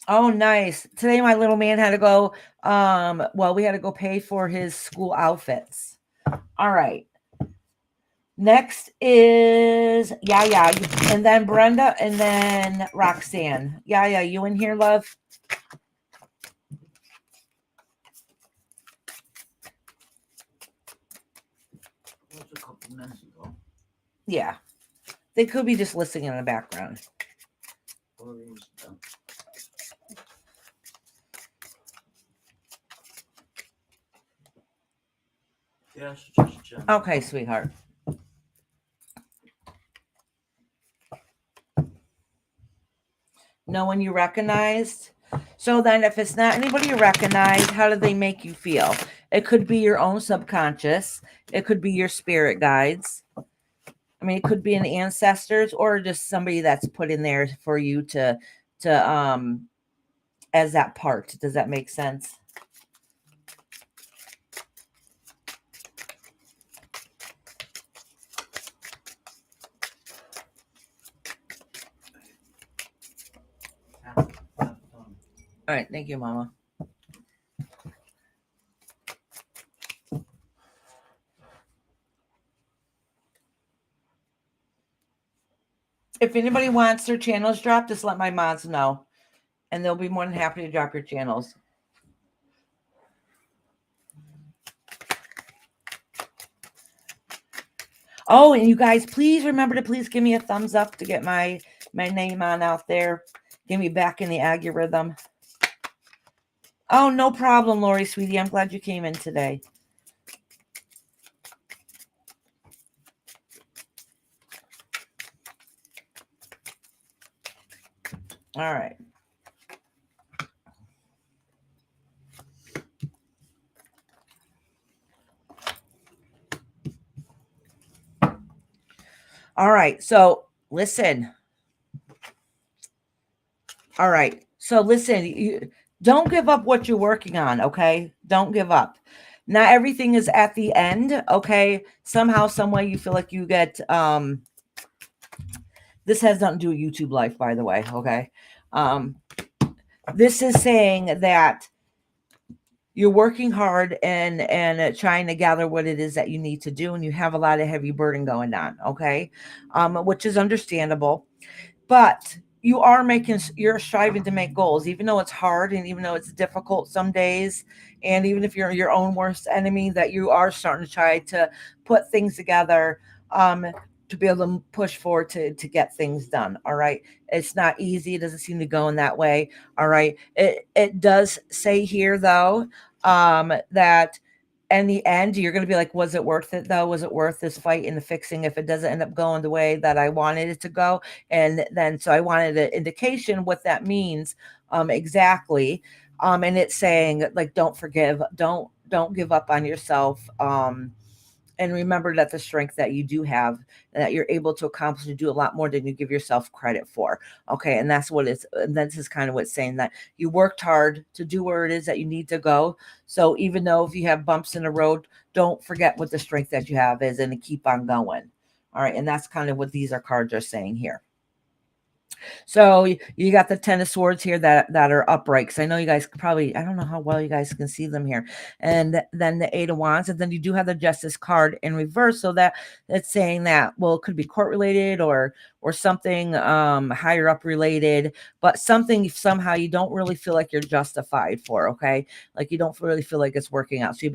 Oh, nice. Today my little man had to go well, we had to go pay for his school outfits. All right. Next is yeah, and then Brenda, and then Roxanne. Yeah, you in here, love? That was a couple minutes ago. Yeah. They could be just listening in the background. Lori's done. Yes, just checking. Okay, sweetheart. No one you recognized? So then, if it's not anybody you recognize, how do they make you feel? It could be your own subconscious, it could be your spirit guides. I mean, it could be an ancestors or just somebody that's put in there for you to as that part. Does that make sense? All right, thank you, Mama. If anybody wants their channels dropped, just let my mods know, and they'll be more than happy to drop your channels. Oh, and you guys, please remember to please give me a thumbs up to get my name on out there. Get me back in the algorithm. Oh, no problem, Lori, sweetie. I'm glad you came in today. All right. All right. So listen. All right. So listen, don't give up what you're working on, okay? Don't give up. Not everything is at the end, okay? Somehow, some way you feel like you get this has nothing to do with YouTube life, by the way, okay? This is saying that you're working hard and trying to gather what it is that you need to do, and you have a lot of heavy burden going on, okay? Which is understandable. But you're striving to make goals, even though it's hard and even though it's difficult some days, and even if you're your own worst enemy, that you are starting to try to put things together, to be able to push forward to get things done. All right. It's not easy. It doesn't seem to go in that way. All right. It does say here though, that in the end, you're going to be like, was it worth it though? Was it worth this fight and the fixing if it doesn't end up going the way that I wanted it to go? And then, so I wanted an indication what that means, exactly. And it's saying like, don't forgive, don't give up on yourself. And remember that the strength that you do have, that you're able to accomplish and do a lot more than you give yourself credit for. Okay. And that's what it's, and this is kind of what's saying, that you worked hard to do where it is that you need to go. So even though if you have bumps in the road, don't forget what the strength that you have is and to keep on going. All right. And that's kind of what these cards are saying here. So you got the Ten of Swords here that are upright. Because I know you guys probably, I don't know how well you guys can see them here. And then the Eight of Wands. And then you do have the Justice card in reverse. So that's saying that, well, it could be court related or something higher up related, but something somehow you don't really feel like you're justified for, okay? Like you don't really feel like it's working out. So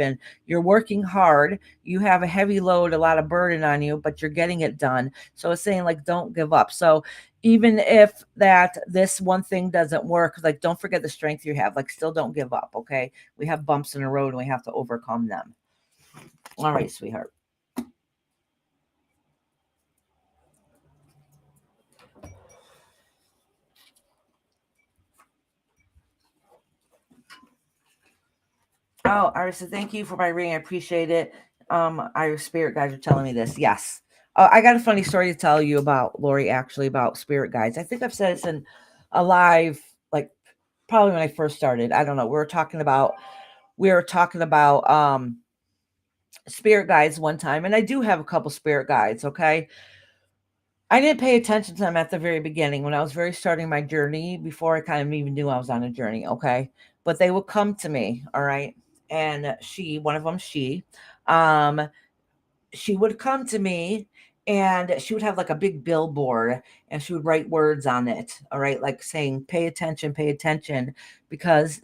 you're working hard. You have a heavy load, a lot of burden on you, but you're getting it done. So it's saying like, don't give up. So even if that this one thing doesn't work, like don't forget the strength you have, like still don't give up. Okay. We have bumps in the road and we have to overcome them. All right, sweetheart. Oh, Iris, thank you for my ring. I appreciate it. Our spirit guides are telling me this. Yes. I got a funny story to tell you about, Lori, actually, about spirit guides. I think I've said this in a live, like probably when I first started. I don't know. We were talking about spirit guides one time, and I do have a couple spirit guides, okay? I didn't pay attention to them at the very beginning when I was very starting my journey before I kind of even knew I was on a journey, okay? But they would come to me, all right? And one of them, um, she would come to me and she would have like a big billboard and she would write words on it, all right? Like saying, pay attention, because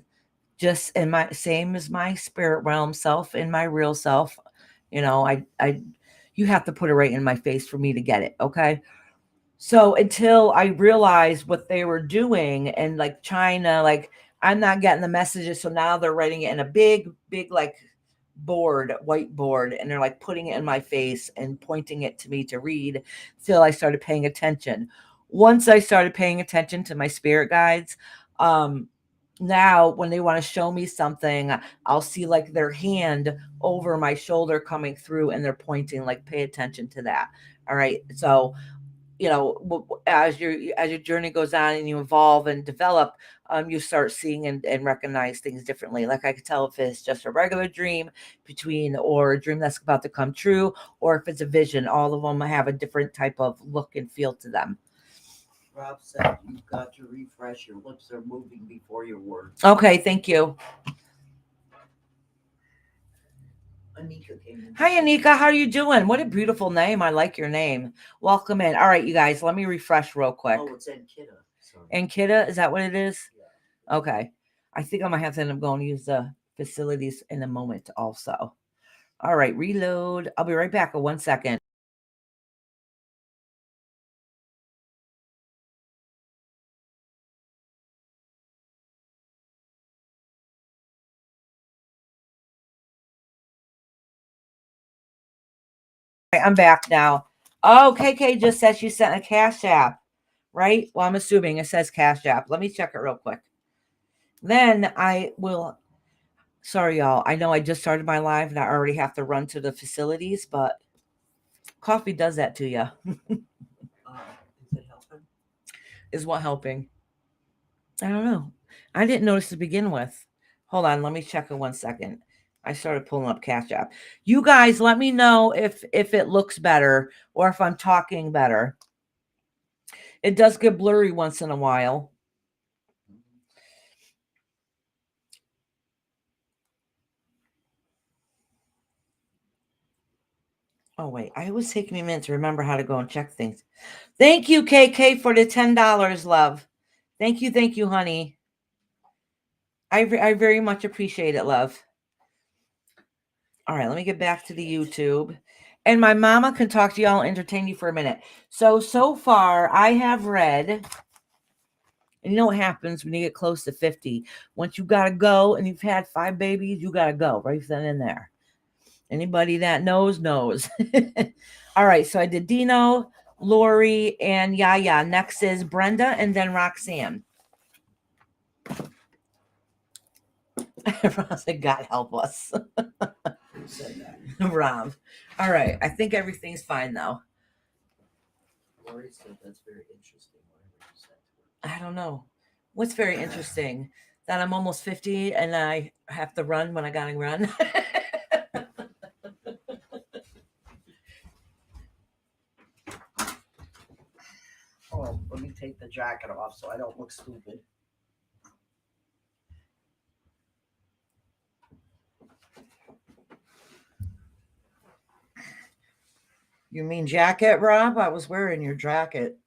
just in my same as my spirit realm self and my real self, you have to put it right in my face for me to get it, okay? So until I realized what they were doing and like China, like I'm not getting the messages. So now they're writing it in a big like whiteboard, and they're like putting it in my face and pointing it to me to read till I started paying attention. Once I started paying attention to my spirit guides, um, now when they want to show me something, I'll see like their hand over my shoulder coming through and they're pointing like pay attention to that. All right. So as your journey goes on and you evolve and develop, you start seeing and recognize things differently. Like I could tell if it's just a regular dream or a dream that's about to come true, or if it's a vision. All of them have a different type of look and feel to them. Rob said you've got to refresh. Your lips are moving before your words. Okay, thank you. Anika came in. Hi, Anika. How are you doing? What a beautiful name. I like your name. Welcome in. All right, you guys, let me refresh real quick. Oh, it's Ankita. Sorry. Ankita, is that what it is? Yeah. Okay. I think I might have to end up going to use the facilities in a moment also. All right, reload. I'll be right back in 1 second. All right, I'm back now. Oh, KK just said she sent a Cash App, right? Well, I'm assuming it says Cash App. Let me check it real quick. Then I will. Sorry, y'all. I know I just started my live and I already have to run to the facilities, but coffee does that to you. Is it helping? Is what helping? I don't know. I didn't notice to begin with. Hold on, let me check in 1 second. I started pulling up Cash App. You guys, let me know if it looks better or if I'm talking better. It does get blurry once in a while. Oh wait, I was taking me a minute to remember how to go and check things. Thank you, KK, for the $10, love. Thank you, honey. I very much appreciate it, love. All right, let me get back to the YouTube. And my mama can talk to y'all and entertain you for a minute. So far, I have read, and you know what happens when you get close to 50? Once you got to go and you've had 5 babies, you got to go right then and there. Anybody that knows. All right, so I did Dino, Lori, and Yaya. Next is Brenda and then Roxanne. Rob said, God help us. Who said that? Rob. All right, I think everything's fine though. Lori said that's very interesting. Whatever you said to her. I don't know. What's very interesting? That I'm almost 50 and I have to run when I gotta run. Oh, let me take the jacket off so I don't look stupid. You mean jacket, Rob? I was wearing your jacket.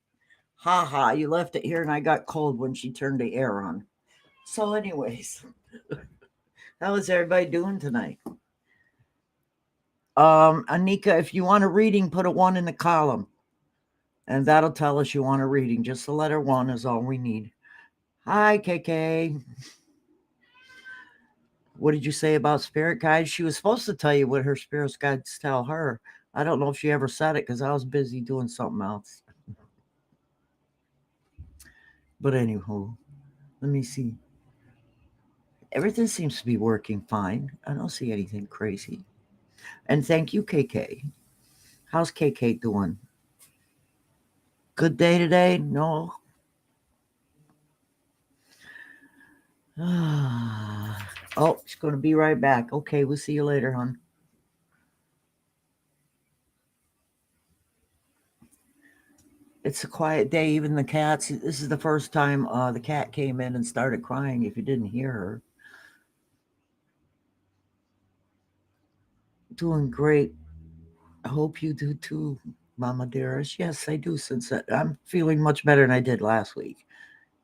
Ha ha, you left it here and I got cold when she turned the air on. So, anyways, how is everybody doing tonight? Anika, if you want a reading, put a 1 in the column. And that'll tell us you want a reading. Just the letter 1 is all we need. Hi, KK. What did you say about spirit guides? She was supposed to tell you what her spirit guides tell her. I don't know if she ever said it because I was busy doing something else. But anywho, let me see. Everything seems to be working fine. I don't see anything crazy. And thank you, KK. How's KK doing? Good day today? No. Oh, she's going to be right back. Okay, we'll see you later, hon. It's a quiet day. Even the cats. This is the first time the cat came in and started crying. If you didn't hear her, doing great. I hope you do too, Mama dearest. Yes, I do. Since I'm feeling much better than I did last week.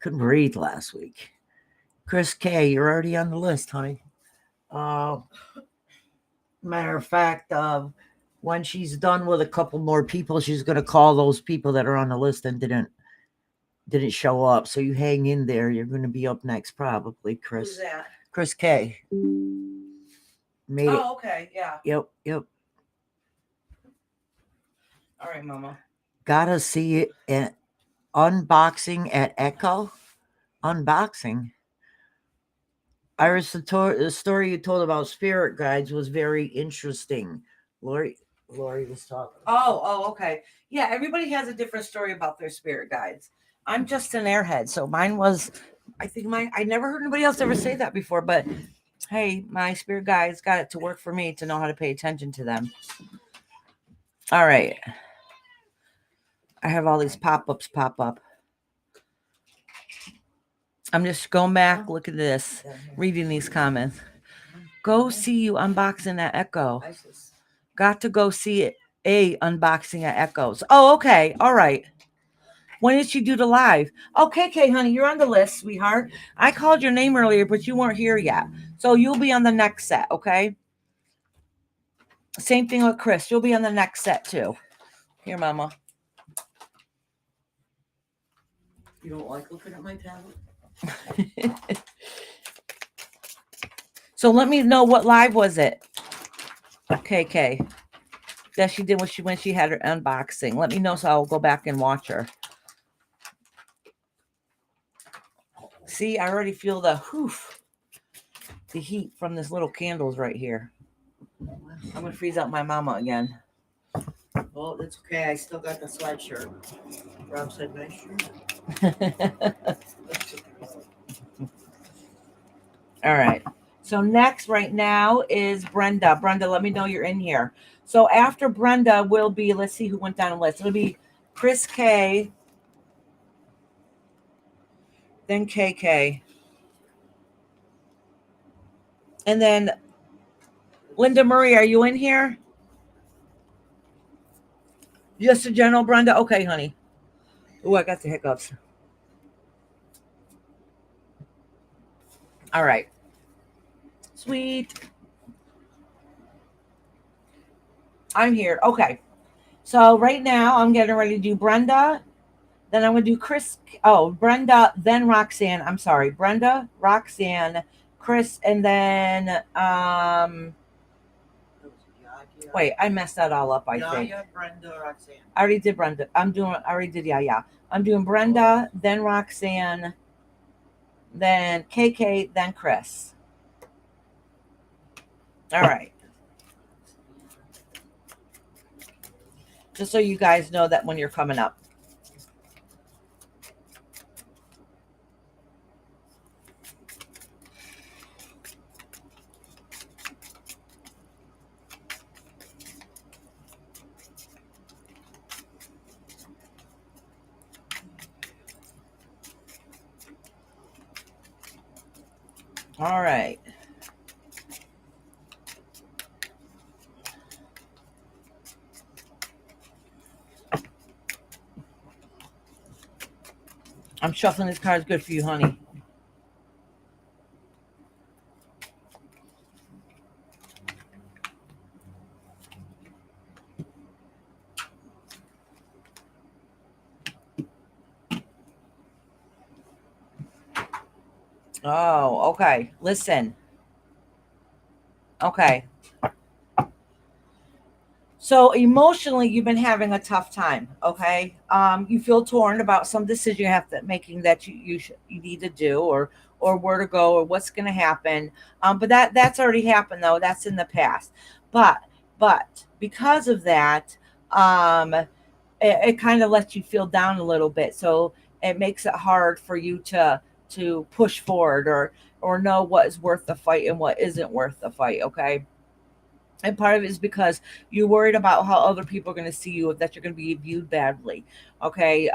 Couldn't breathe last week. Chris K, you're already on the list, honey. Uh, Matter of fact, when she's done with a couple more people, she's gonna call those people that are on the list and didn't show up. So you hang in there. You're gonna be up next, probably, Chris. Who's that? Chris K. Made it. Oh, okay, yeah. Yep. All right, Mama. Gotta see it at unboxing at Echo. Unboxing. Iris, the story you told about spirit guides was very interesting. Lori was talking. Oh, okay. Yeah, everybody has a different story about their spirit guides. I'm just an airhead, so mine was. I think I never heard anybody else ever say that before, but hey, my spirit guides got it to work for me to know how to pay attention to them. All right. I have all these pop-ups pop up. I'm just going back, look at this, reading these comments. Go see you unboxing at Echo. Got to go see it. Unboxing at Echoes. Oh, okay. All right. When did she do the live? Oh, KK, honey, you're on the list, sweetheart. I called your name earlier, but you weren't here yet. So you'll be on the next set, okay? Same thing with Chris. You'll be on the next set, too. Here, Mama. You don't like looking at my tablet? So let me know, what live was it? KK. That she did when she had her unboxing. Let me know so I'll go back and watch her. See, I already feel the heat from this little candles right here. I'm gonna freeze out my mama again. Well, it's okay. I still got the sweatshirt. Rob said nice shirt. All right. So next right now is Brenda. Brenda, let me know you're in here. So after Brenda will be, let's see who went down the list. It'll be Chris K, then KK. And then Linda Marie, are you in here? Just a general, Brenda? Okay, honey. Oh, I got the hiccups. All right. Sweet. I'm here. Okay. So right now I'm getting ready to do Brenda. Then I'm going to do Chris. Oh, Brenda, then Roxanne. I'm sorry. Brenda, Roxanne, Chris, and then wait, I messed that all up, I think. Brenda, Roxanne. I already did Brenda. I already did Yaya. I'm doing Brenda, then Roxanne, then KK, then Chris. All right. Just so you guys know that when you're coming up. All right. I'm shuffling this card. Good for you, honey. Oh, okay. Listen. Okay. So emotionally, you've been having a tough time. Okay. You feel torn about some decision you have to making that you need to do, or where to go, or what's going to happen. But that's already happened though. That's in the past. But because of that, it kind of lets you feel down a little bit. So it makes it hard for you to push forward or know what is worth the fight and what isn't worth the fight. Okay. And part of it is because you're worried about how other people are going to see you, that you're going to be viewed badly. Okay.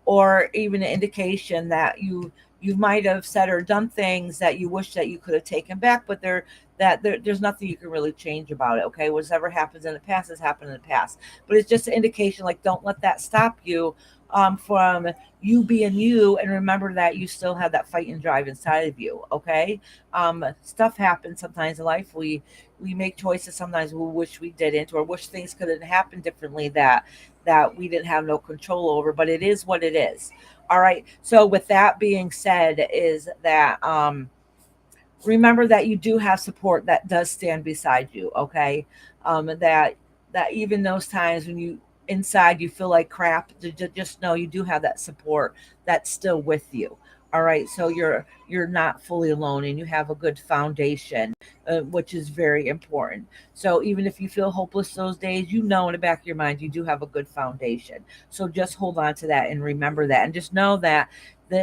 Or even an indication that you might have said or done things that you wish that you could have taken back, but there's nothing you can really change about it. Okay, whatever happens in the past has happened in the past, but it's just an indication. Like, don't let that stop you from you being you, and remember that you still have that fight and drive inside of you. Okay. Stuff happens sometimes in life. We make choices sometimes we wish we didn't, or wish things could have happened differently, that we didn't have no control over, but it is what it is. All right. So with that being said, is that remember that you do have support that does stand beside you. Okay. That even those times when you inside you feel like crap, just know you do have that support that's still with you. All right. So you're not fully alone, and you have a good foundation, which is very important. So even if you feel hopeless those days, you know in the back of your mind you do have a good foundation. So just hold on to that and remember that, and just know that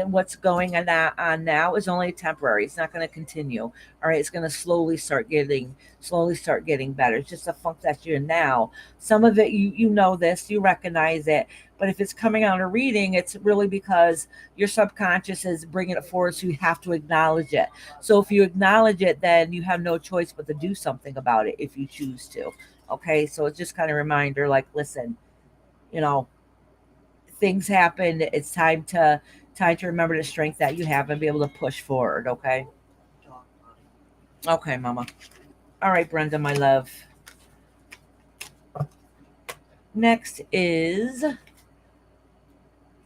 what's going on now is only temporary. It's not going to continue. All right, it's going to slowly start getting better. It's just a funk that you're in now. Some of it, you know this, you recognize it, but if it's coming out of reading, it's really because your subconscious is bringing it forward, so you have to acknowledge it. So if you acknowledge it, then you have no choice but to do something about it if you choose to. Okay, so it's just kind of a reminder, like, listen, you know, things happen. It's time to remember the strength that you have and be able to push forward. Okay. Talk, honey. Okay, Mama. All right, Brenda, my love. Next is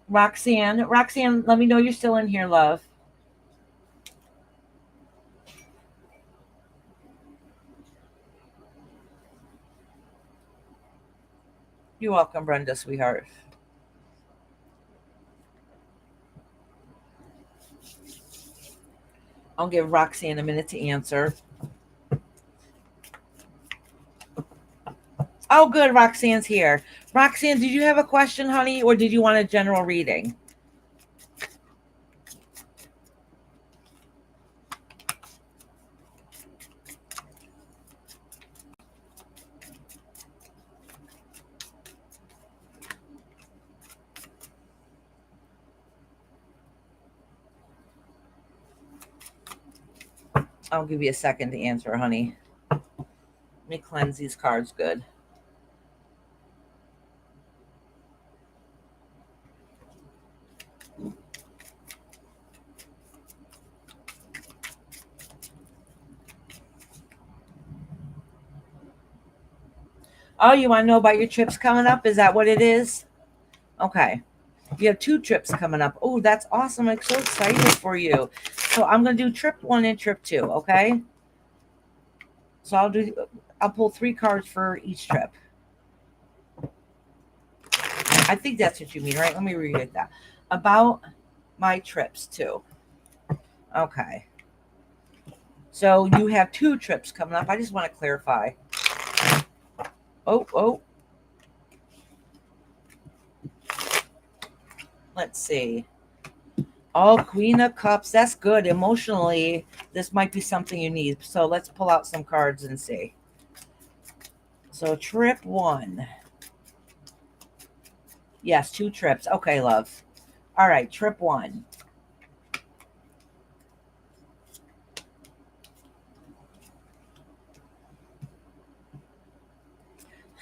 Roxanne. Roxanne, let me know you're still in here, love. You're welcome, Brenda, sweetheart. I'll give Roxanne a minute to answer. Oh, good. Roxanne's here. Roxanne, did you have a question, honey, or did you want a general reading? I'll give you a second to answer, honey. Let me cleanse these cards good. Oh, you want to know about your trips coming up? Is that what it is? Okay. You have 2 trips coming up. Oh, that's awesome. I'm so excited for you. So I'm going to do trip 1 and trip 2. Okay. So I'll pull 3 cards for each trip. I think that's what you mean, right? Let me read that. About my trips too. Okay. So you have 2 trips coming up. I just want to clarify. Oh. Let's see. Oh, Queen of Cups. That's good. Emotionally, this might be something you need. So let's pull out some cards and see. So trip 1. Yes, 2 trips. Okay, love. All right, trip 1.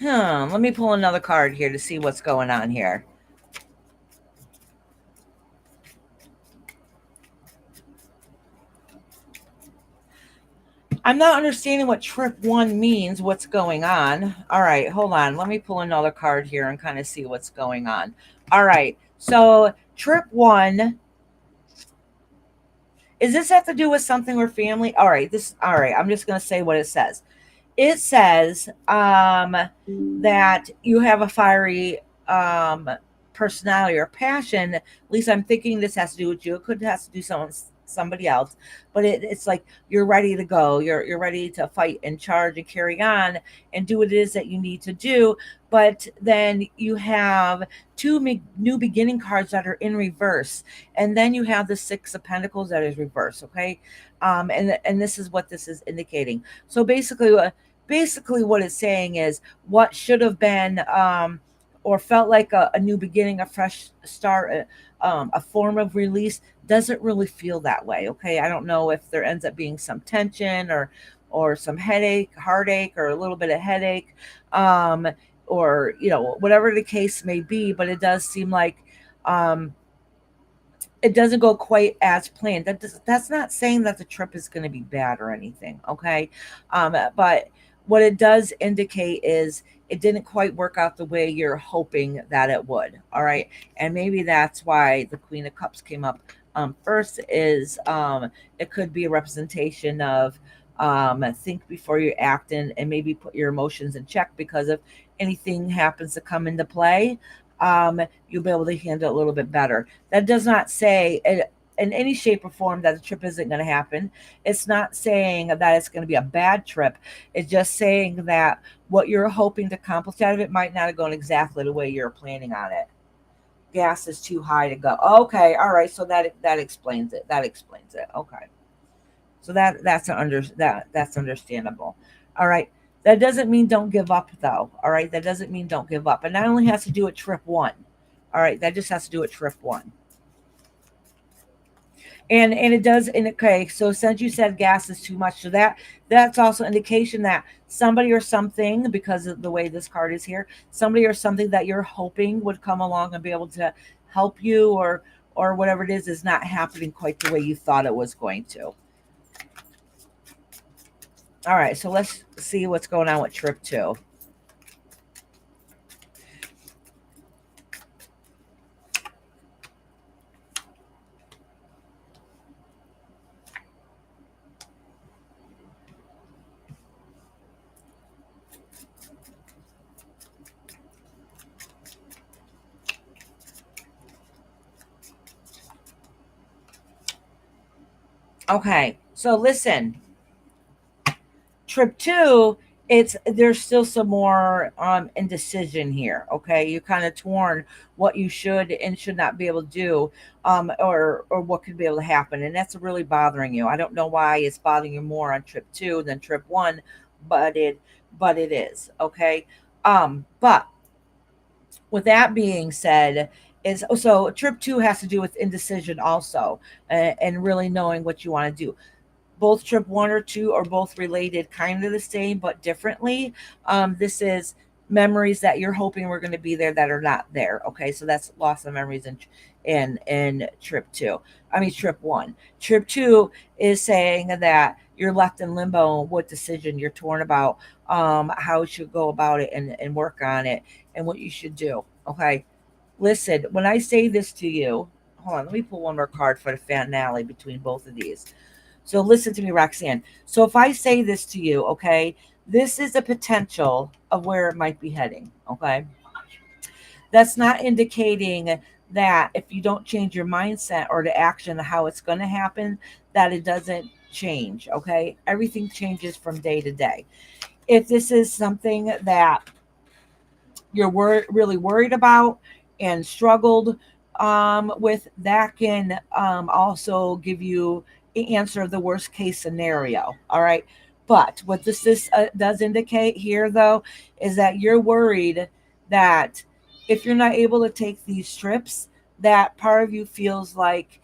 Let me pull another card here to see what's going on here. I'm not understanding what trip 1 means, what's going on. All right, hold on. Let me pull another card here and kind of see what's going on. All right, so trip 1. Is this have to do with something with family? All right, I'm just gonna say what it says. It says that you have a fiery um, personality or passion. At least I'm thinking this has to do with you. It could have to do somebody else, but it's like you're ready to go. You're ready to fight and charge and carry on and do what it is that you need to do. But then you have 2 new beginning cards that are in reverse, and then you have the 6 of Pentacles that is reversed. Okay, and this is what this is indicating. So basically, basically what it's saying is what should have been or felt like a new beginning, a fresh start, a form of release doesn't really feel that way. Okay, I don't know if there ends up being some tension or some headache, heartache, or a little bit of headache, um, or whatever the case may be. But it does seem like um, it doesn't go quite as planned. That's not saying that the trip is going to be bad or anything, okay? But what it does indicate is it didn't quite work out the way you're hoping that it would, all right? And maybe that's why the Queen of Cups came up first. Is it could be a representation of think before you act, and maybe put your emotions in check, because if anything happens to come into play, you'll be able to handle it a little bit better. That does not say in any shape or form that the trip isn't going to happen. It's not saying that it's going to be a bad trip. It's just saying that what you're hoping to accomplish out of it might not have gone exactly the way you're planning on it. Gas is too high to go. Okay, all right. So that explains it. That explains it. Okay. So that's understandable. All right. That doesn't mean don't give up though. All right. That doesn't mean don't give up. And that only has to do with trip one. All right. That just has to do with trip one. And it does in okay. So since you said gas is too much, so that's also indication that somebody or something, because of the way this card is here, somebody or something that you're hoping would come along and be able to help you, or whatever it is not happening quite the way you thought it was going to. All right, so let's see what's going on with trip two. Okay, so listen, trip two, it's there's still some more indecision here. Okay, you're kind of torn what you should and should not be able to do, or what could be able to happen, and that's really bothering you. I don't know why it's bothering you more on trip two than trip one, but it is okay. But with that being said, is so trip two has to do with indecision also, and really knowing what you want to do. Both trip one or two are both related, kind of the same but differently. This is memories that you're hoping were going to be there that are not there. Okay, so that's loss of memories in trip two. I mean trip one. Trip two is saying that you're left in limbo. What decision you're torn about, how you should go about it, and work on it, and what you should do. Okay, listen. When I say this to you, hold on. Let me pull one more card for the finale between both of these. So listen to me, Roxanne. So if I say this to you, okay, this is a potential of where it might be heading, okay? That's not indicating that if you don't change your mindset or the action, how it's going to happen, that it doesn't change, okay? Everything changes from day to day. If this is something that you're really worried about and struggled with, that can also give you the answer of the worst case scenario. All right. But what this does indicate here, though, is that you're worried that if you're not able to take these trips, that part of you feels like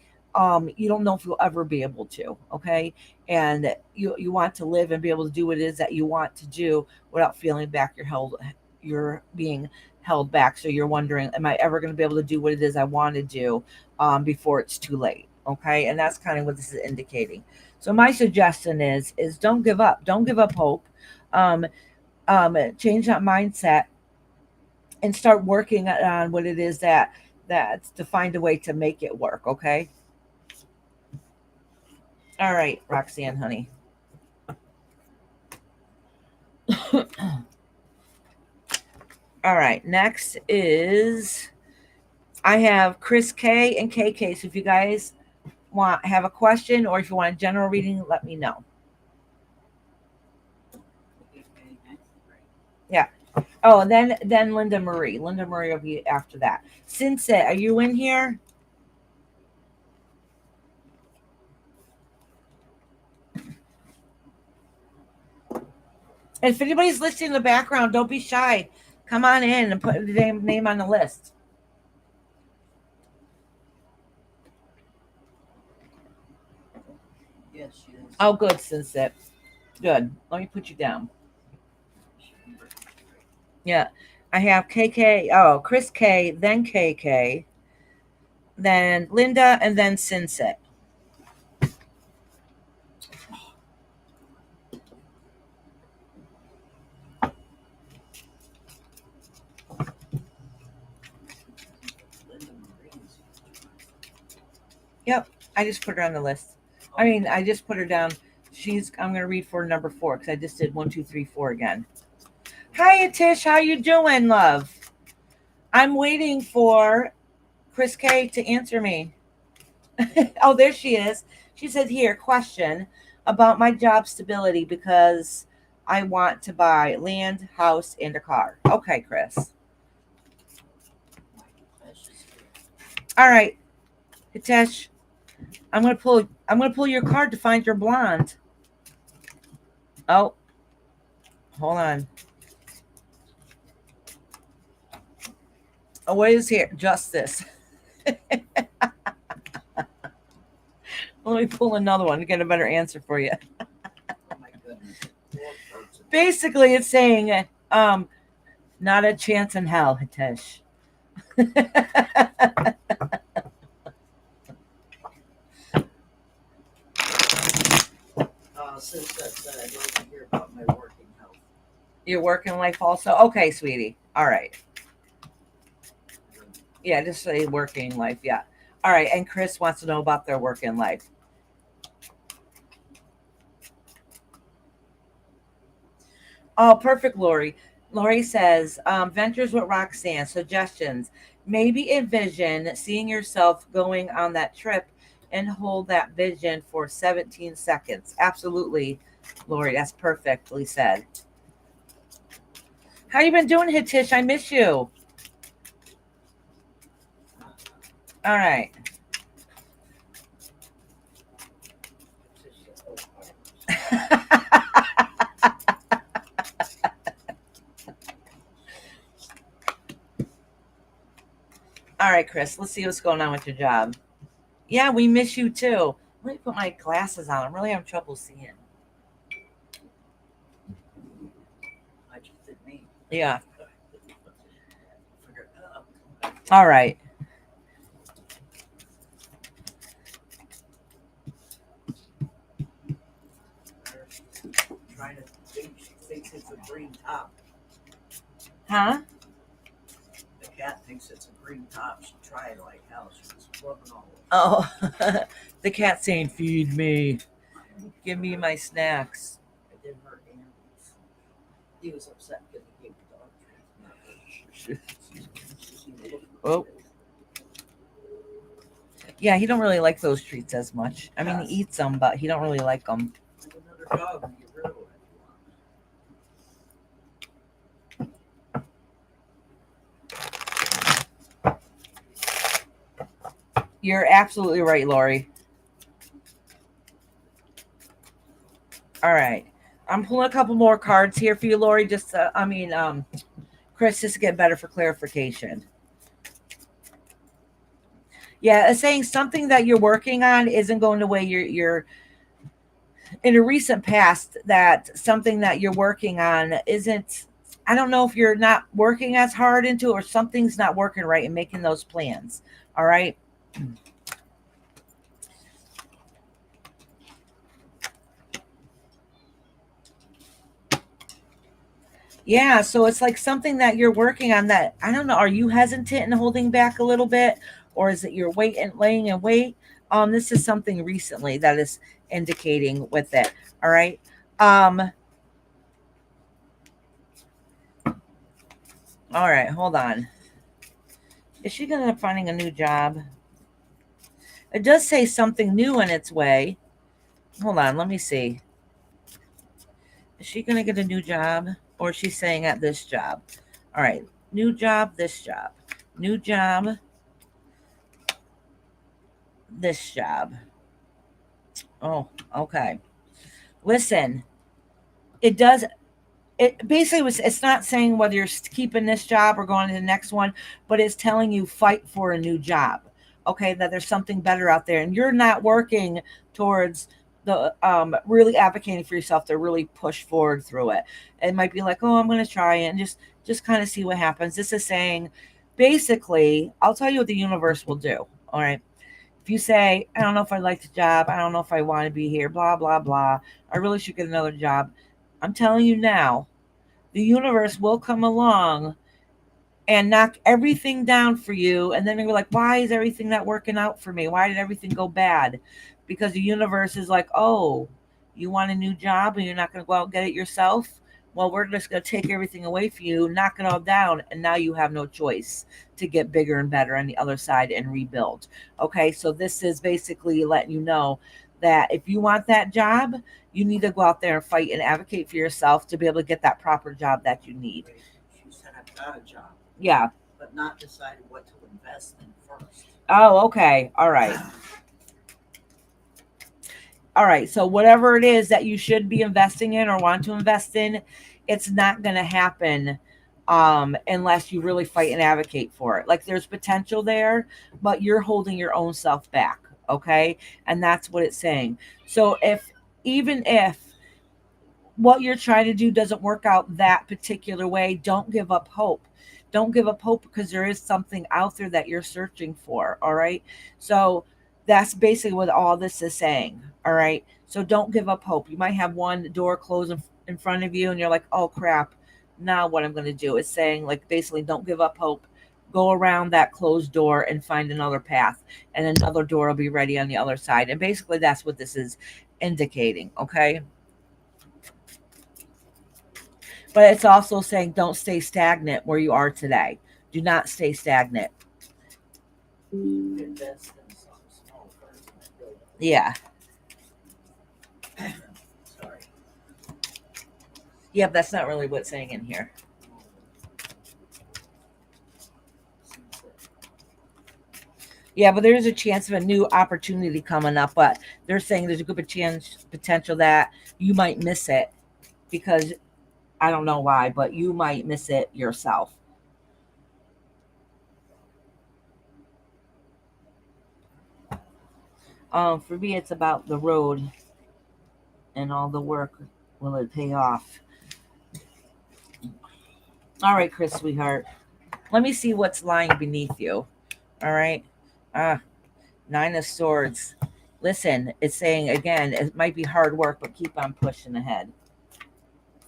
you don't know if you'll ever be able to. Okay. And you want to live and be able to do what it is that you want to do without feeling back you're being held back. So you're wondering, am I ever going to be able to do what it is I want to do before it's too late? Okay, and that's kind of what this is indicating. So my suggestion is don't give up. Don't give up hope. Um, Change that mindset and start working on what it is that's to find a way to make it work. Okay. All right, Roxanne, honey. All right. Next is I have Chris K and KK. So if you guys have a question or if you want a general reading, let me know. Yeah. Oh, and then Linda Marie. Linda Marie will be after that. Since are you in here? If anybody's listening in the background, don't be shy. Come on in and put the name on the list. Yes, she is. Oh, good, Sunset. Good. Let me put you down. Yeah. I have KK. Oh, Chris K, then KK, then Linda, and then Sunset. Linda Marie's. Yep. I just put her on the list. I mean, I just put her down. I'm gonna read for number 4 because I just did 1, 2, 3, 4 again. Hi, Tish. How you doing, love? I'm waiting for Chris K to answer me. Oh, there she is. She said, "Here, question about my job stability because I want to buy land, house, and a car." Okay, Chris. All right, Hitesh. I'm gonna pull your card to find your blonde. Oh, hold on. Oh, what is here? Justice. Let me pull another one to get a better answer for you. Oh my goodness. Basically, it's saying, not a chance in hell, Hitesh. Since that said, I'd like to hear about my working health. Your working life also? Okay, sweetie. All right. Yeah, just say working life. Yeah. All right. And Chris wants to know about their working life. Oh, perfect, Lori. Lori says, ventures with Roxanne, suggestions. Maybe envision seeing yourself going on that trip and hold that vision for 17 seconds. Absolutely, Lori. That's perfectly said. How you been doing, Hitish? I miss you. All right. All right, Chris. Let's see what's going on with your job. Yeah, we miss you too. Let me put my glasses on. I'm really having trouble seeing. I just did me. Yeah. Figure it out. All right. Trying to think, she thinks it's a green top. Huh? The cat thinks it's a green top. She tried like hell. She was rubbing all over. Oh, the cat saying, "Feed me, give me my snacks." I did her animals. He was upset because he gave the dog treats. Oh, yeah, he don't really like those treats as much. I mean, he eats them, but he don't really like them. Another dog and get rid of it if you want. You're absolutely right, Lori. All right, I'm pulling a couple more cards here for you, Lori. Just, Chris, just to get better for clarification. Yeah, it's saying something that you're working on isn't going the way you're in a recent past, that something that you're working on isn't, I don't know if you're not working as hard into it or something's not working right in making those plans. All right. Yeah, so it's like something that you're working on that, I don't know, are you hesitant and holding back a little bit, or is it you're waiting, laying in wait? This is something recently that is indicating with it. All right. Um, all right, hold on. Is she gonna end up finding a new job? It does say something new in its way. Hold on, let me see. Is she gonna get a new job? Or is she saying at this job? All right, new job, this job. New job, this job. Oh, okay. Listen, it does it basically was, it's not saying whether you're keeping this job or going to the next one, but it's telling you fight for a new job. Okay, that there's something better out there, and you're not working towards the really advocating for yourself to really push forward through it. It might be like, oh, I'm going to try it and just kind of see what happens. This is saying, basically, I'll tell you what the universe will do. All right. If you say, I don't know if I like the job, I don't know if I want to be here, blah, blah, blah, I really should get another job. I'm telling you now, the universe will come along and knock everything down for you. And then you're like, why is everything not working out for me? Why did everything go bad? Because the universe is like, oh, you want a new job and you're not going to go out and get it yourself? Well, we're just going to take everything away from you, knock it all down, and now you have no choice to get bigger and better on the other side and rebuild. Okay, so this is basically letting you know that if you want that job, you need to go out there and fight and advocate for yourself to be able to get that proper job that you need. She said, I've got a job, Yeah. but not decided what to invest in first. Oh, okay. All right. All right. So whatever it is that you should be investing in or want to invest in, it's not going to happen unless you really fight and advocate for it. Like there's potential there, but you're holding your own self back. Okay. And that's what it's saying. So even if what you're trying to do doesn't work out that particular way, don't give up hope. Don't give up hope because there is something out there that you're searching for. All right. So that's basically what all this is saying. All right. So don't give up hope. You might have one door closed in front of you and you're like, oh crap, now what I'm going to do. It's saying, like, basically, don't give up hope. Go around that closed door and find another path, and another door will be ready on the other side. And basically, that's what this is indicating. Okay. But it's also saying don't stay stagnant where you are today. Do not stay stagnant. Invest in something small first and then build up. Yeah. Sorry. Yeah, but that's not really what's saying in here. Yeah, but there's a chance of a new opportunity coming up, but they're saying there's a good chance potential that you might miss it because I don't know why, but you might miss it yourself. For me, it's about the road and all the work. Will it pay off? All right, Chris, sweetheart. Let me see what's lying beneath you. All right. Ah, Nine of Swords. Listen, it's saying again, it might be hard work, but keep on pushing ahead.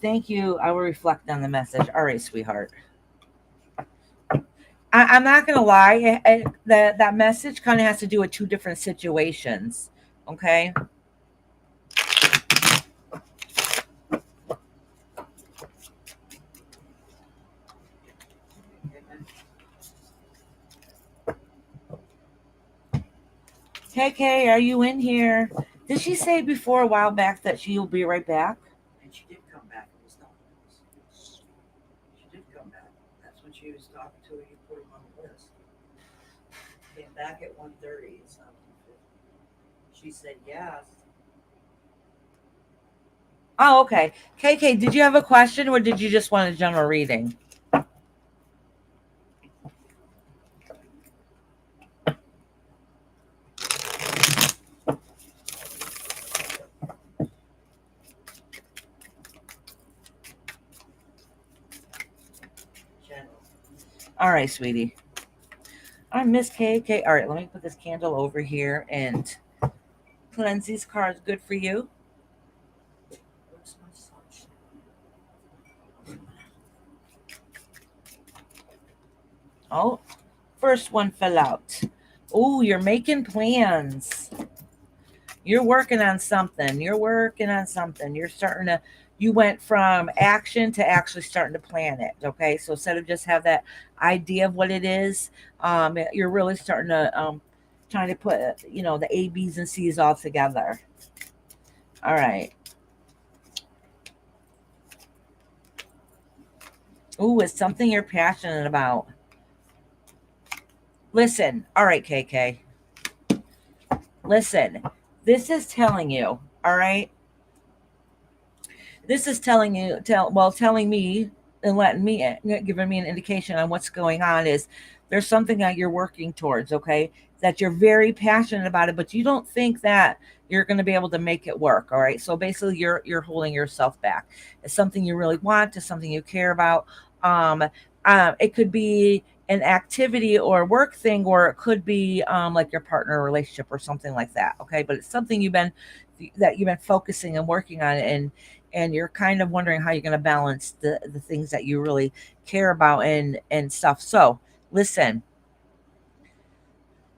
Thank you. I will reflect on the message. All right, sweetheart. I'm not gonna lie. That message kind of has to do with two different situations. Okay. Hey, Kay, are you in here? Did she say before a while back that she'll be right back? And she did come back. It was not. She did come back. That's when she was talking to her. You put him on the list. Came back at 1:30. It's not 2:50. She said yes. Oh, okay. KK, did you have a question or did you just want a general reading? General. All right, sweetie. I'm Miss KK. All right, let me put this candle over here and cleanse these cards. Good for you. Where's my sunshine? Oh, first one fell out. Oh, you're making plans. You're working on something. You're working on something. You're starting to, you went from action to actually starting to plan it. Okay. So instead of just have that idea of what it is, you're really starting to, trying to put, the A, B's, and C's all together. All right. Ooh, it's something you're passionate about. Listen. All right, KK. Listen, this is telling you, all right? This is telling me and giving me an indication on what's going on is there's something that you're working towards, okay? That you're very passionate about it, but you don't think that you're going to be able to make it work, all right? So basically you're holding yourself back. It's something you really want, it's something you care about. Um, it could be an activity or work thing, or it could be like your partner relationship or something like that, okay? But it's something you've been focusing and working on, and you're kind of wondering how you're going to balance the things that you really care about and stuff. So listen,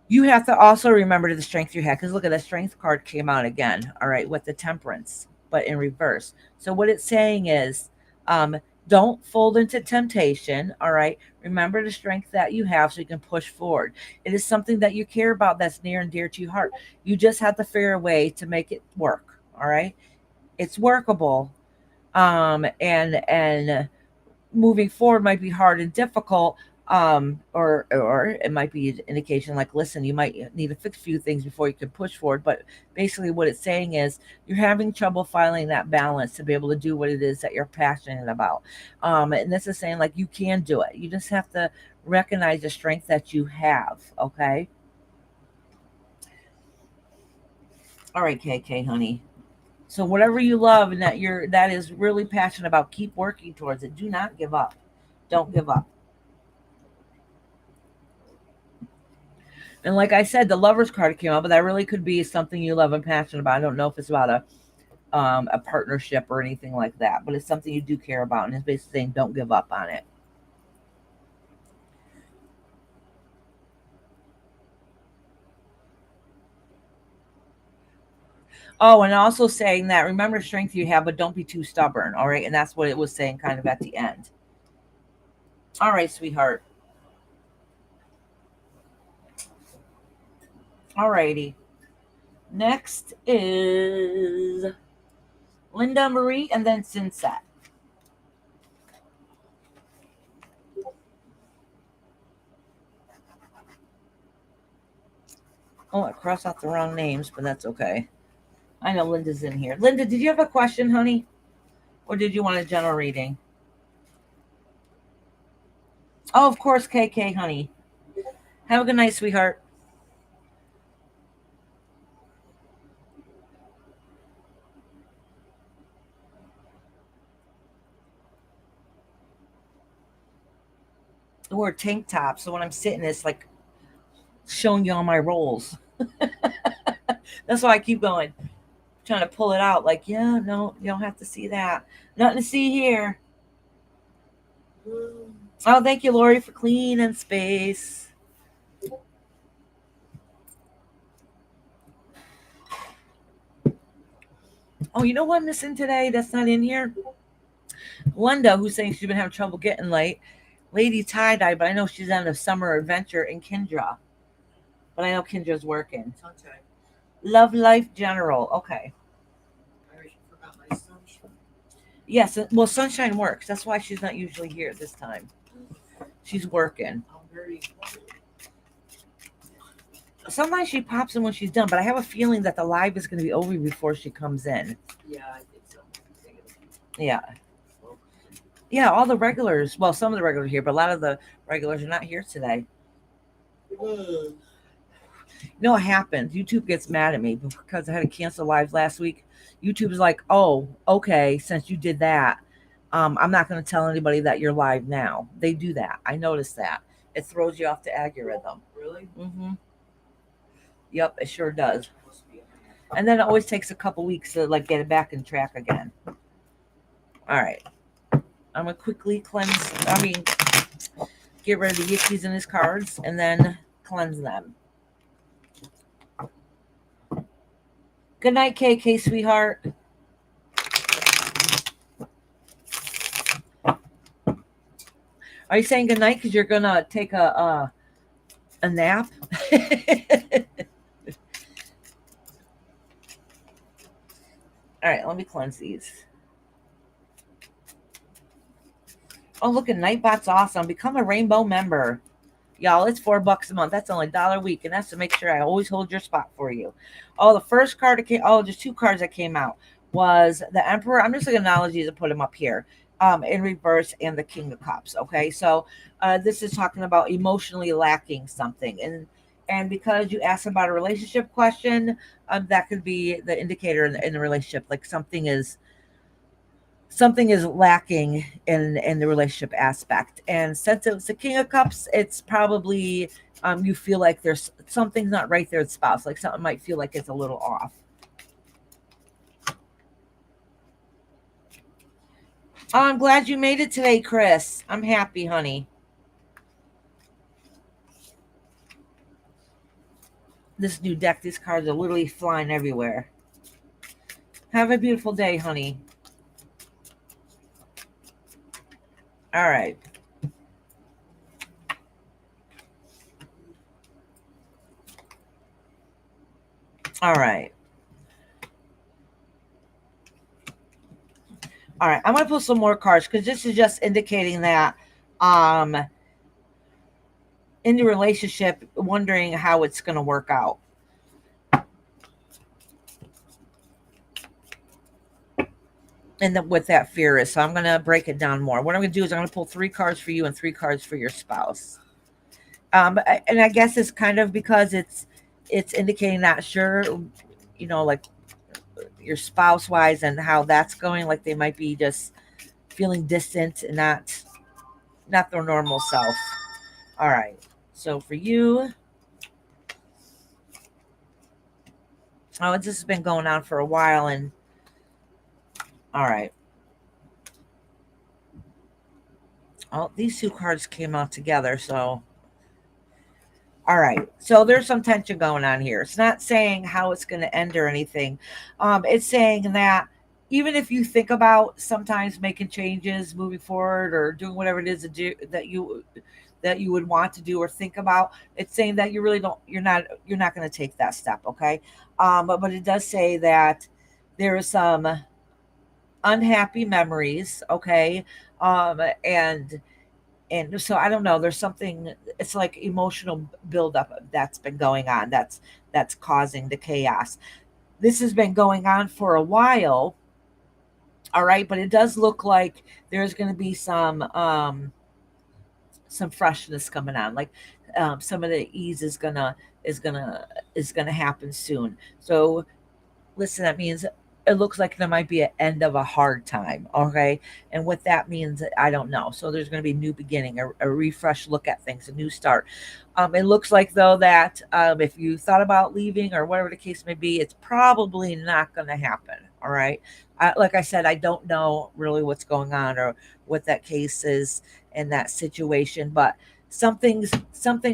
you have to also remember the strength you had, because look at the strength card came out again, all right, with the temperance but in reverse. So what it's saying is, um don't fold into temptation, all right? Remember the strength that you have so you can push forward. It is something that you care about, that's near and dear to your heart. You just have to figure a way to make it work, all right? It's workable. And moving forward might be hard and difficult. Or it might be an indication like, listen, you might need to fix a few things before you can push forward. But basically what it's saying is you're having trouble finding that balance to be able to do what it is that you're passionate about. And this is saying like you can do it, you just have to recognize the strength that you have, okay? All right, KK honey. So whatever you love and that is really passionate about, keep working towards it. Do not give up. Don't give up. And like I said, the lovers card came out, but that really could be something you love and passionate about. I don't know if it's about a partnership or anything like that, but it's something you do care about, and it's basically saying don't give up on it. Oh, and also saying that remember the strength you have, but don't be too stubborn. All right, and that's what it was saying kind of at the end. All right, sweetheart. All righty. Next is Linda Marie, and then Sinset. Oh, I crossed out the wrong names, but that's okay. I know Linda's in here. Linda, did you have a question, honey? Or did you want a general reading? Oh, of course, KK, honey. Have a good night, sweetheart. Or tank top. So when I'm sitting, it's like showing you all my rolls. That's why I keep going, trying to pull it out. Like, yeah, no, you don't have to see that. Nothing to see here. Oh, thank you, Lori, for cleaning space. Oh, you know what I'm missing today that's not in here? Linda, who's saying she's been having trouble getting late. Lady Tie Dye, but I know she's on a summer adventure in Kendra. But I know Kendra's working. Sunshine. Love Life General. Okay. I already forgot my sunshine. Yes. Well, Sunshine works. That's why she's not usually here at this time. She's working. I'm very. Sometimes she pops in when she's done, but I have a feeling that the live is going to be over before she comes in. Yeah, I think so. Yeah. Yeah, all the regulars. Well, some of the regulars are here, but a lot of the regulars are not here today. You know what happened? YouTube gets mad at me because I had to cancel lives last week. YouTube's like, oh, okay, since you did that, I'm not going to tell anybody that you're live now. They do that. I noticed that. It throws you off the algorithm. Really? Mm-hmm. Yep, it sure does. Must be. And then it always takes a couple weeks to like get it back in track again. All right. I'm going to quickly get rid of the yickies in his cards and then cleanse them. Good night, KK, sweetheart. Are you saying good night because you're gonna take a nap? All right, let me cleanse these. Oh, look at Nightbot's awesome. Become a rainbow member. Y'all, it's $4 a month. That's only $1 a week, and that's to make sure I always hold your spot for you. Oh, the first card that came. Oh, just two cards that came out. was the Emperor. I'm just going to analogy to put him up here, in reverse, and the King of Cups. Okay, so this is talking about emotionally lacking something, and because you asked about a relationship question, that could be the indicator in the relationship, like something is lacking in the relationship aspect. And since it was the King of Cups, it's probably you feel like there's something's not right there with spouse, like something might feel like it's a little off. Oh, I'm glad you made it today, Chris. I'm happy, honey. This new deck, these cards are literally flying everywhere. Have a beautiful day, honey. All right. All right. All right. I'm going to pull some more cards because this is just indicating that um in the relationship, wondering how it's going to work out. And what that fear is. So I'm going to break it down more. What I'm going to do is I'm going to pull 3 cards for you and 3 cards for your spouse. And I guess it's kind of because it's indicating not sure, like your spouse wise and how that's going. Like they might be just feeling distant and not their normal self. All right. So for you, this has been going on for a while, and all right. Oh, these 2 cards came out together, so all right. So there's some tension going on here. It's not saying how it's going to end or anything. It's saying that even if you think about sometimes making changes, moving forward, or doing whatever it is that you would want to do or think about, it's saying that you really don't. You're not going to take that step. Okay. But it does say that there is some unhappy memories. Okay. And so I don't know, there's something, it's like emotional buildup that's been going on, that's causing the chaos. This has been going on for a while. All right, but it does look like there's going to be some freshness coming on, like some of the ease is gonna happen soon. So listen, that means it looks like there might be an end of a hard time. Okay. And what that means, I don't know. So there's going to be a new beginning, a refresh look at things, a new start. It looks like, though, that if you thought about leaving or whatever the case may be, it's probably not going to happen. All right. Like I said, I don't know really what's going on or what that case is in that situation, but something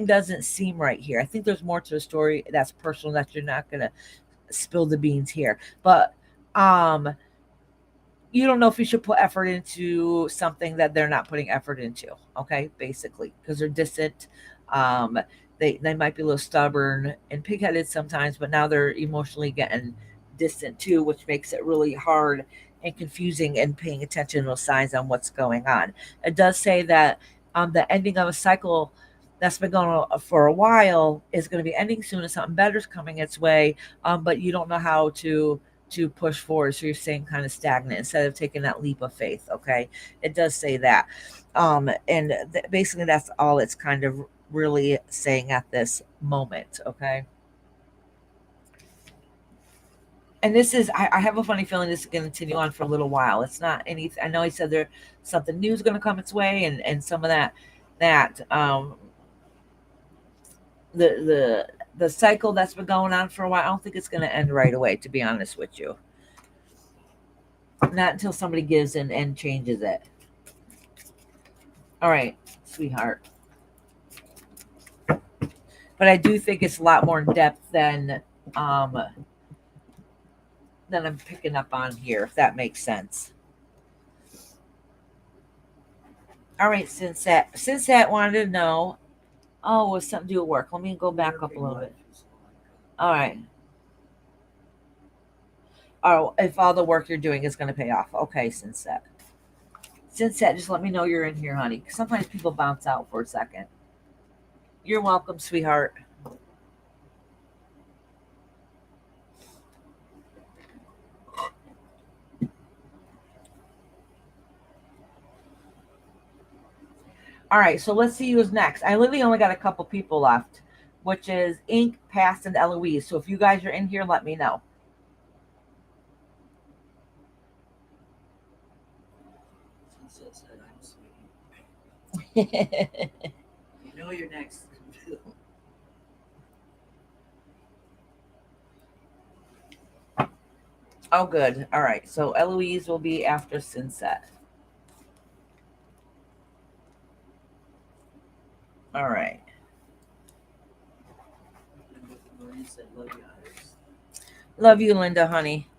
doesn't seem right here. I think there's more to the story that's personal that you're not going to spill the beans here. But um you don't know if you should put effort into something that they're not putting effort into. Okay, basically, because they're distant. um they might be a little stubborn and pigheaded sometimes, but now they're emotionally getting distant too, which makes it really hard and confusing and paying attention to those signs on what's going on. It does say that the ending of a cycle that's been going on for a while is going to be ending soon, and something better is coming its way. But you don't know how to push forward, so you're staying kind of stagnant instead of taking that leap of faith. Okay, it does say that. And basically that's all it's kind of really saying at this moment. Okay. And this is, I have a funny feeling this is going to continue on for a little while. It's not anything. I know he said there something new is going to come its way, and some of that the cycle that's been going on for a while. I don't think it's going to end right away, to be honest with you. Not until somebody gives and changes it. All right, sweetheart. But I do think it's a lot more in depth um than I'm picking up on here, if that makes sense. All right, since that wanted to know. Oh, it was something to do with work. Let me go back up a little bit. All right. Oh, if all the work you're doing is going to pay off. Okay, since that. Since that, just let me know you're in here, honey. 'Cause sometimes people bounce out for a second. You're welcome, sweetheart. All right, so let's see who's next. I literally only got a couple people left, which is Ink, Past, and Eloise. So if you guys are in here, let me know. Sunset said I'm sweetie. You know you're next. Oh, good. All right, so Eloise will be after Sunset. All right. Maureen said love you, Iris. Love you, Linda, honey.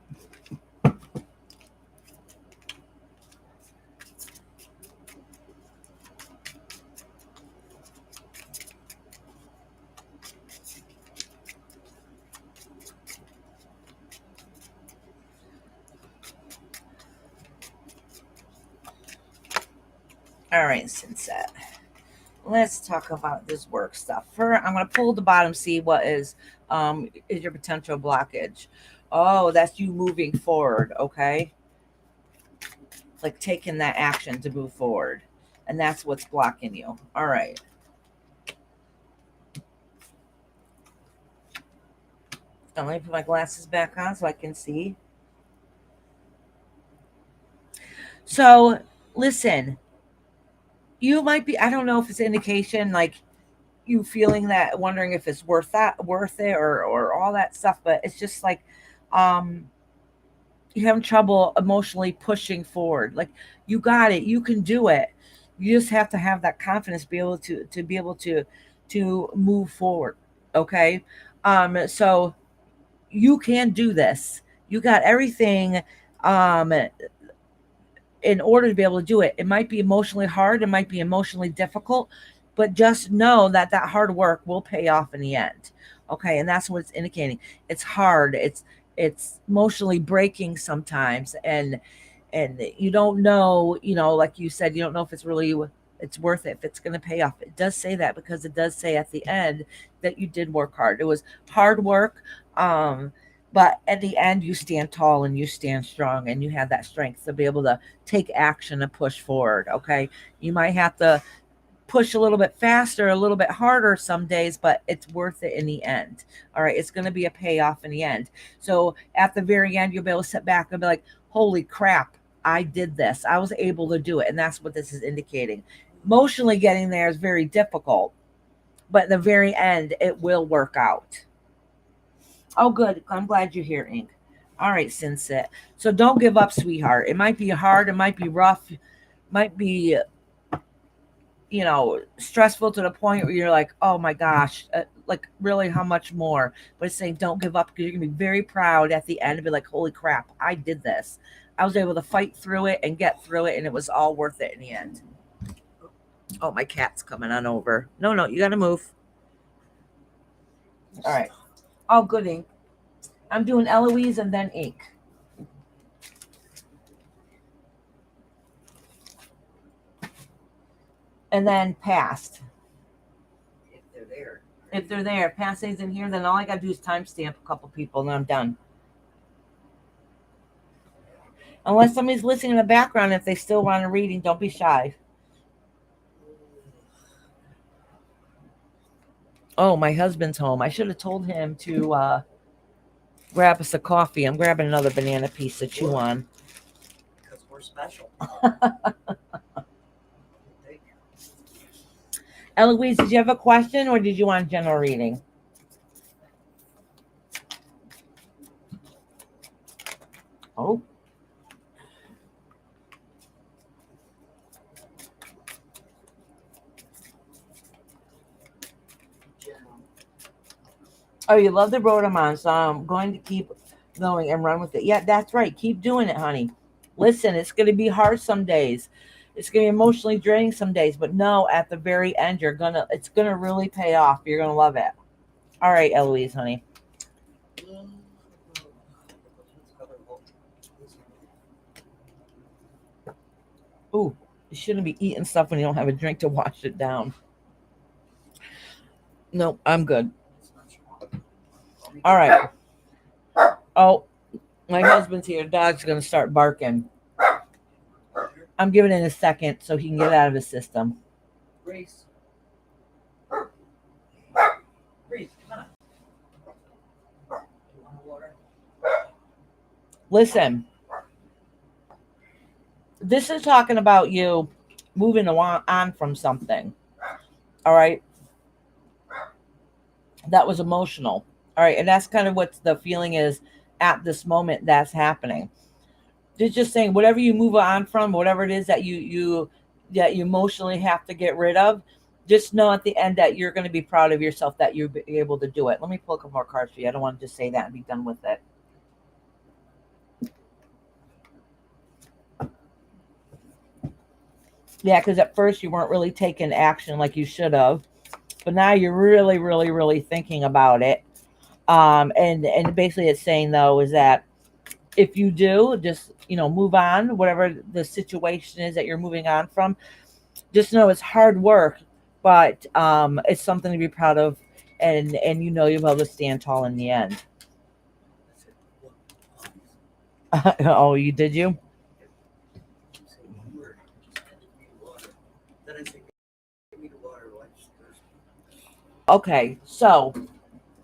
All right, Sunset. Let's talk about this work stuff. First, I'm going to pull the bottom, see what is your potential blockage. Oh, that's you moving forward, okay? Like taking that action to move forward. And that's what's blocking you. All right. Let me put my glasses back on so I can see. So, listen, you might be, I don't know if it's indication like you feeling that, wondering if it's worth it, or all that stuff, but it's just like, um, you're having trouble emotionally pushing forward. Like, you got it, you can do it. You just have to have that confidence, be able to be able to move forward. Okay. So you can do this. You got everything um in order to be able to do it. It might be emotionally hard, it might be emotionally difficult, but just know that that hard work will pay off in the end. Okay, and that's what it's indicating. It's hard. It's emotionally breaking sometimes, and you don't know, like you said, you don't know if it's worth it, if it's going to pay off. It does say that because it does say at the end that you did work hard. It was hard work. Um, but at the end, you stand tall and you stand strong, and you have that strength to be able to take action and push forward. Okay. You might have to push a little bit faster, a little bit harder some days, but it's worth it in the end. All right. It's going to be a payoff in the end. So at the very end, you'll be able to sit back and be like, holy crap, I did this. I was able to do it. And that's what this is indicating. Emotionally getting there is very difficult, but in the very end, it will work out. Oh, good. I'm glad you're here, Ink. All right, Sinset. So don't give up, sweetheart. It might be hard. It might be rough. Might be, stressful to the point where you're like, oh my gosh, like really, how much more? But it's saying don't give up, because you're gonna be very proud at the end and be like, holy crap, I did this. I was able to fight through it and get through it, and it was all worth it in the end. Oh, my cat's coming on over. No, no, you gotta move. All right. Oh, good, Ink. I'm doing Eloise and then Ink. And then Past. If they're there. If they're there, Past is in here, then all I gotta do is timestamp a couple people and I'm done. Unless somebody's listening in the background, if they still want a reading, don't be shy. Oh, my husband's home. I should have told him to grab us a coffee. I'm grabbing another banana piece to chew on. Because we're special. Eloise, did you have a question or did you want a general reading? Oh. Oh, you love the Rotomon, so I'm going to keep going and run with it. Yeah, that's right. Keep doing it, honey. Listen, it's going to be hard some days. It's going to be emotionally draining some days, but no, at the very end, it's going to really pay off. You're going to love it. All right, Eloise, honey. Ooh, you shouldn't be eating stuff when you don't have a drink to wash it down. No, I'm good. All right. Oh, my husband's here. Dog's going to start barking. I'm giving it a second so he can get out of his system. Reese. Reese, come on. You want water? Listen, this is talking about you moving on from something. All right. That was emotional. All right. And that's kind of what the feeling is at this moment that's happening. It's just saying whatever you move on from, whatever it is that you emotionally have to get rid of, just know at the end that you're going to be proud of yourself that you're able to do it. Let me pull a couple more cards for you. I don't want to just say that and be done with it. Yeah, because at first you weren't really taking action like you should have, but now you're really, really, really thinking about it. And basically it's saying though is that if you do just move on, whatever the situation is that you're moving on from, just know it's hard work, but it's something to be proud of, and you'll be able to stand tall in the end. Oh, you did you? Then I said, give me the water. Okay, so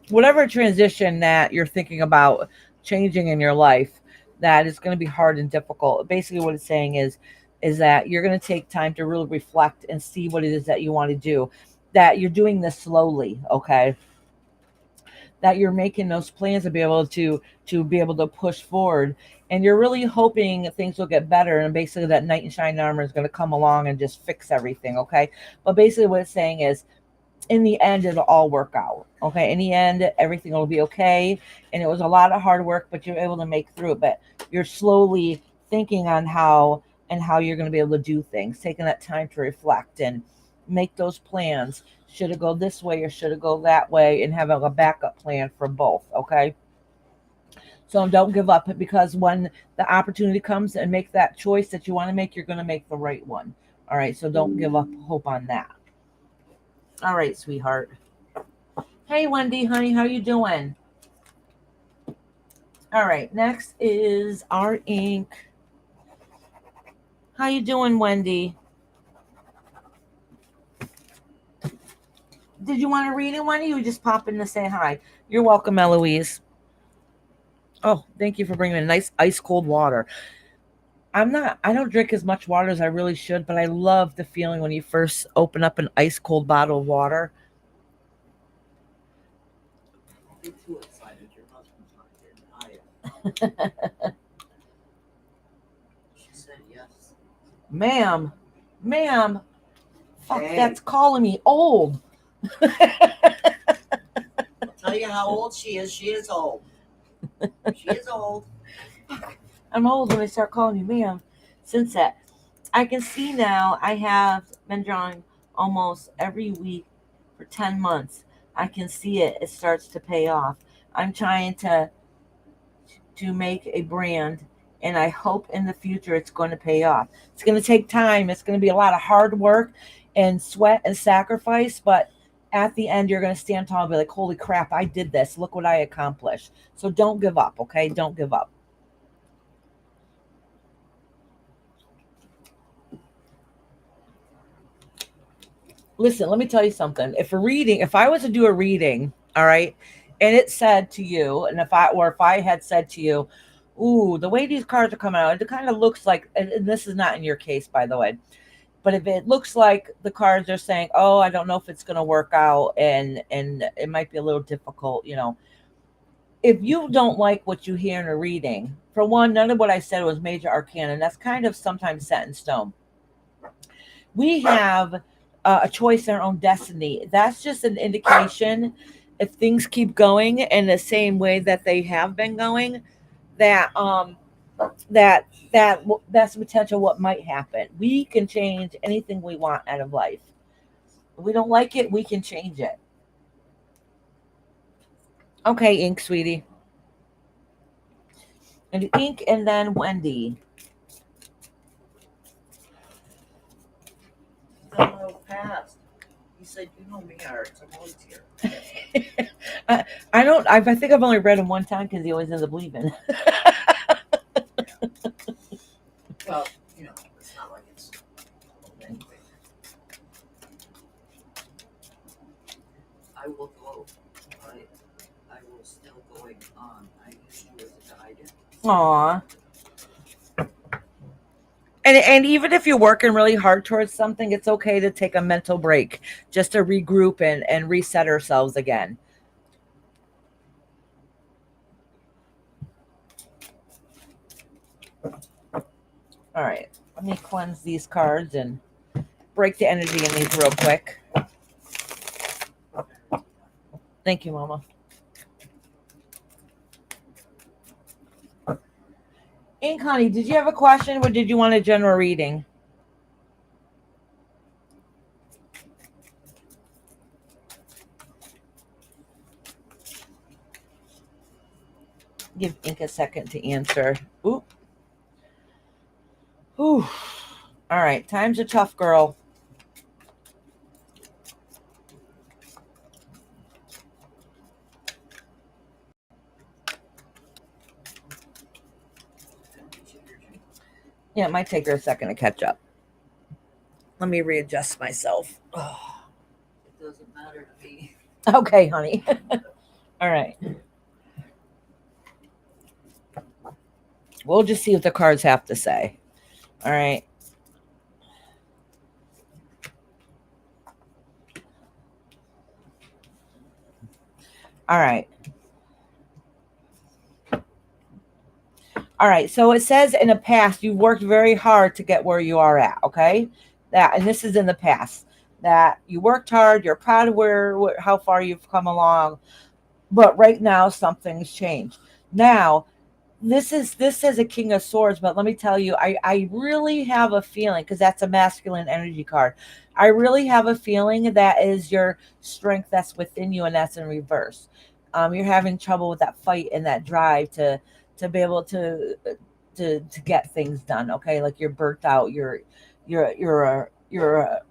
whatever transition that you're thinking about changing in your life that is going to be hard and difficult, basically what it's saying is that you're going to take time to really reflect and see what it is that you want to do, that you're doing this slowly, okay, that you're making those plans to be able to push forward, and you're really hoping things will get better, and basically that knight in shining armor is going to come along and just fix everything, okay. But basically what it's saying is in the end it'll all work out, okay. In the end everything will be okay, and it was a lot of hard work, but you're able to make through it. But you're slowly thinking on how you're going to be able to do things, taking that time to reflect and make those plans. Should it go this way or should it go that way, and have a backup plan for both, okay. So don't give up, because when the opportunity comes and make that choice that you want to make, you're going to make the right one. All right, so don't give up hope on that. All right, sweetheart. Hey, Wendy, honey, how you doing? All right, next is our ink. How you doing, Wendy? Did you want to read it, Wendy? You just pop in to say hi. You're welcome, Eloise. Oh, thank you for bringing me nice ice cold water. I don't drink as much water as I really should, but I love the feeling when you first open up an ice cold bottle of water. You're too excited. Your husband's not here. She said yes. Ma'am, ma'am, fuck, Hey. that's calling me old. I'll tell you how old she is. She is old. She is old. I'm old when I start calling you ma'am. Since that, I can see now I have been drawing almost every week for 10 months. I can see it. It starts to pay off. I'm trying to make a brand, and I hope in the future it's going to pay off. It's going to take time. It's going to be a lot of hard work and sweat and sacrifice, but at the end you're going to stand tall and be like, holy crap, I did this. Look what I accomplished. So don't give up, okay? Don't give up. Listen, let me tell you something. If I was to do a reading, all right, and it said to you, and if I had said to you, ooh, the way these cards are coming out, it kind of looks like, and this is not in your case, by the way, but if it looks like the cards are saying, oh, I don't know if it's going to work out, and it might be a little difficult, if you don't like what you hear in a reading, for one, none of what I said was major arcana, and that's kind of sometimes set in stone. We have a choice in our own destiny. That's just an indication, if things keep going in the same way that they have been going, that that's the potential what might happen. We can change anything we want out of life. If we don't like it, we can change it. Okay, Ink, sweetie. And Ink, and then Wendy. Don't know past. He said, you know me, Art. I'm always here. I don't. I think I've only read him one time because he always ends up leaving. Well, it's not like it's anyway. I will go. I will still going on. I use you as a guide. Aw. And even if you're working really hard towards something, it's okay to take a mental break just to regroup and reset ourselves again. All right. Let me cleanse these cards and break the energy in these real quick. Thank you, Mama. Ink Honey, did you have a question or did you want a general reading? Give Ink a second to answer. Oop. Ooh. All right. Time's a tough girl. Yeah, it might take her a second to catch up. Let me readjust myself. Oh. It doesn't matter to me. Okay, honey. All right. We'll just see what the cards have to say. All right. All right. All right. So it says in the past, you worked very hard to get where you are at. Okay. And this is in the past, that you worked hard. You're proud of how far you've come along. But right now, something's changed. Now, this says a king of swords, but let me tell you, I really have a feeling, because that's a masculine energy card. I really have a feeling that is your strength that's within you, and that's in reverse. You're having trouble with that fight and that drive to be able to get things done. Okay, like you're burnt out. You're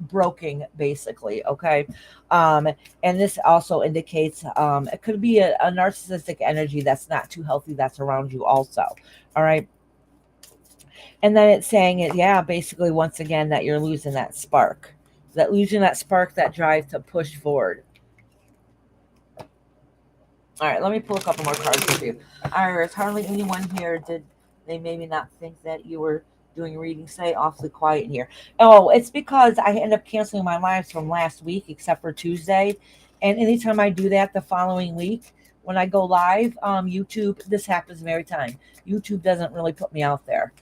broken, basically. Okay. um and this also indicates it could be a narcissistic energy that's not too healthy that's around you also. All right. And then it's saying it, yeah, basically, once again, that you're losing that spark, that drive to push forward. All right, let me pull a couple more cards for you. Iris, hardly anyone here did they maybe not think that you were doing readings today. Awfully quiet in here. Oh, it's because I end up canceling my lives from last week, except for Tuesday. And anytime I do that the following week, when I go live, YouTube, this happens every time. YouTube doesn't really put me out there.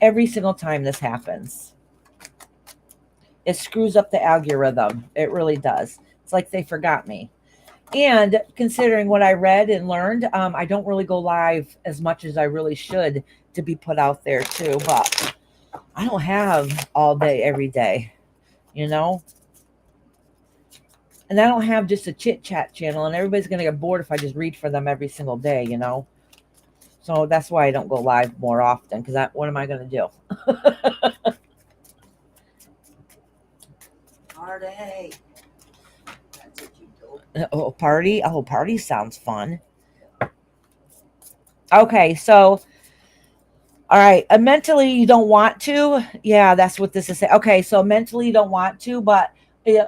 Every single time this happens, it screws up the algorithm. It really does. It's like they forgot me. And considering what I read and learned, I don't really go live as much as I really should to be put out there too. But I don't have all day every day, you know? And I don't have just a chit chat channel, and everybody's going to get bored if I just read for them every single day, you know? So that's why I don't go live more often, because what am I going to do? Party. That's what you do. Oh, party? Oh, party sounds fun. Okay, so all right, mentally you don't want to. Yeah, that's what this is saying. Okay, so mentally you don't want to, but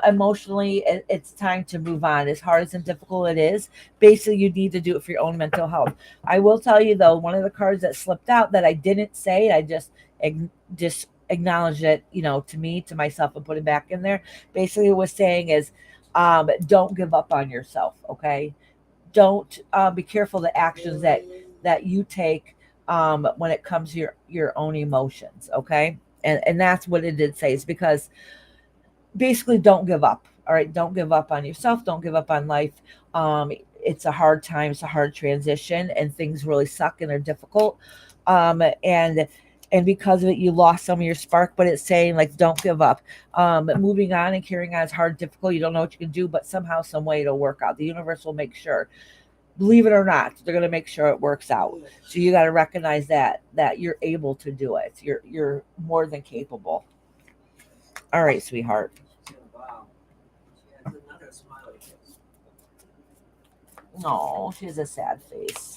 emotionally it's time to move on. As hard and difficult it is, basically you need to do it for your own mental health. I will tell you though, one of the cards that slipped out that I didn't say, I just acknowledged it, to me, to myself, and put it back in there. Basically, what was saying is, don't give up on yourself. Okay, don't be careful the actions that you take when it comes to your own emotions. Okay, and that's what it did say, is because basically don't give up. All right, don't give up on yourself, don't give up on life. It's a hard time, it's a hard transition, and things really suck and they're difficult. And because of it you lost some of your spark, but it's saying, like, don't give up. Moving on and carrying on is hard, difficult, you don't know what you can do, but somehow, some way it'll work out. The universe will make sure. Believe it or not, they're going to make sure it works out. So you got to recognize that you're able to do it. You're more than capable. All right, sweetheart. Wow. She has another smiley face. No, she has a sad face.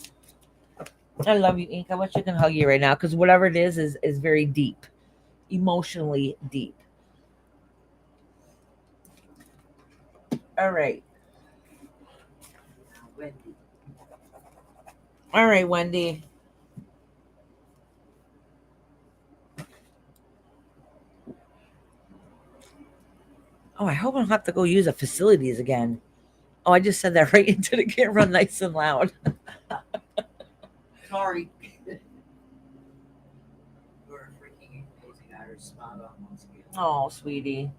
I love you, Ink. I wish I can hug you right now, because whatever it is very deep, emotionally deep. All right. Wendy. All right, Wendy. Oh, I hope I don't have to go use the facilities again. Oh, I just said that right into the camera, nice and loud. Sorry. You're freaking amazing. I was spot on once again. Oh, sweetie.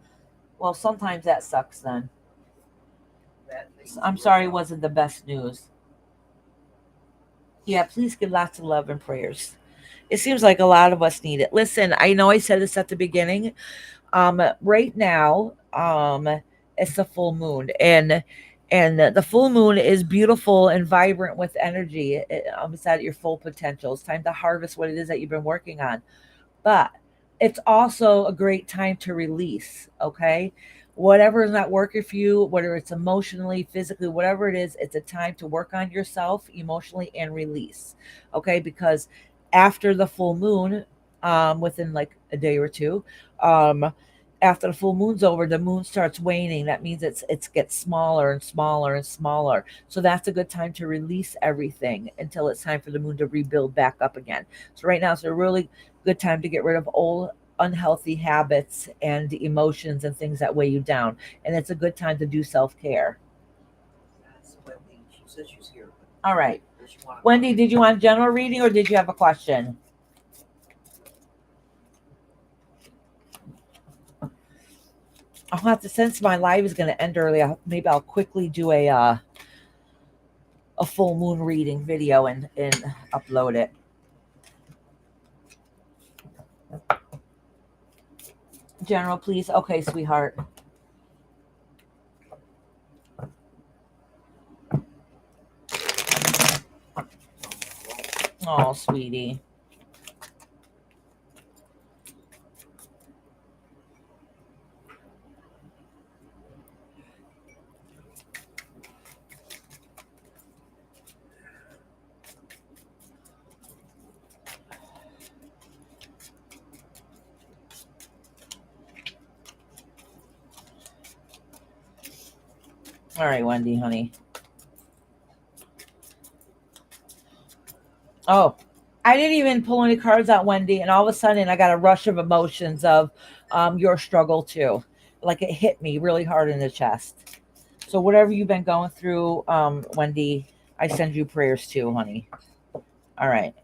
Well, sometimes that sucks then. That thing I'm work sorry it out. wasn't the best news. Yeah, please give lots of love and prayers. It seems like a lot of us need it. Listen, I know I said this at the beginning. Right now, it's the full moon, and the full moon is beautiful and vibrant with energy. It's at your full potential. It's time to harvest what it is that you've been working on. But it's also a great time to release, okay? Whatever is not working for you, whether it's emotionally, physically, whatever it is, it's a time to work on yourself emotionally and release, okay? Because after the full moon, within like a day or two, um, after the full moon's over, the moon starts waning. That means it gets smaller and smaller and smaller. So that's a good time to release everything until it's time for the moon to rebuild back up again. So right now it's a really good time to get rid of old unhealthy habits and emotions and things that weigh you down. And it's a good time to do self-care. That's Wendy. She says she's here. All right. Does she want to Wendy, did you want general reading or did you have a question? I'll have to, since my live is going to end early, maybe I'll quickly do a full moon reading video and upload it. General, please. Okay, sweetheart. Oh, sweetie. All right, Wendy, honey. Oh, I didn't even pull any cards out, Wendy, and all of a sudden I got a rush of emotions of your struggle too. Like it hit me really hard in the chest. So whatever you've been going through, Wendy, I send you prayers too, honey. All right.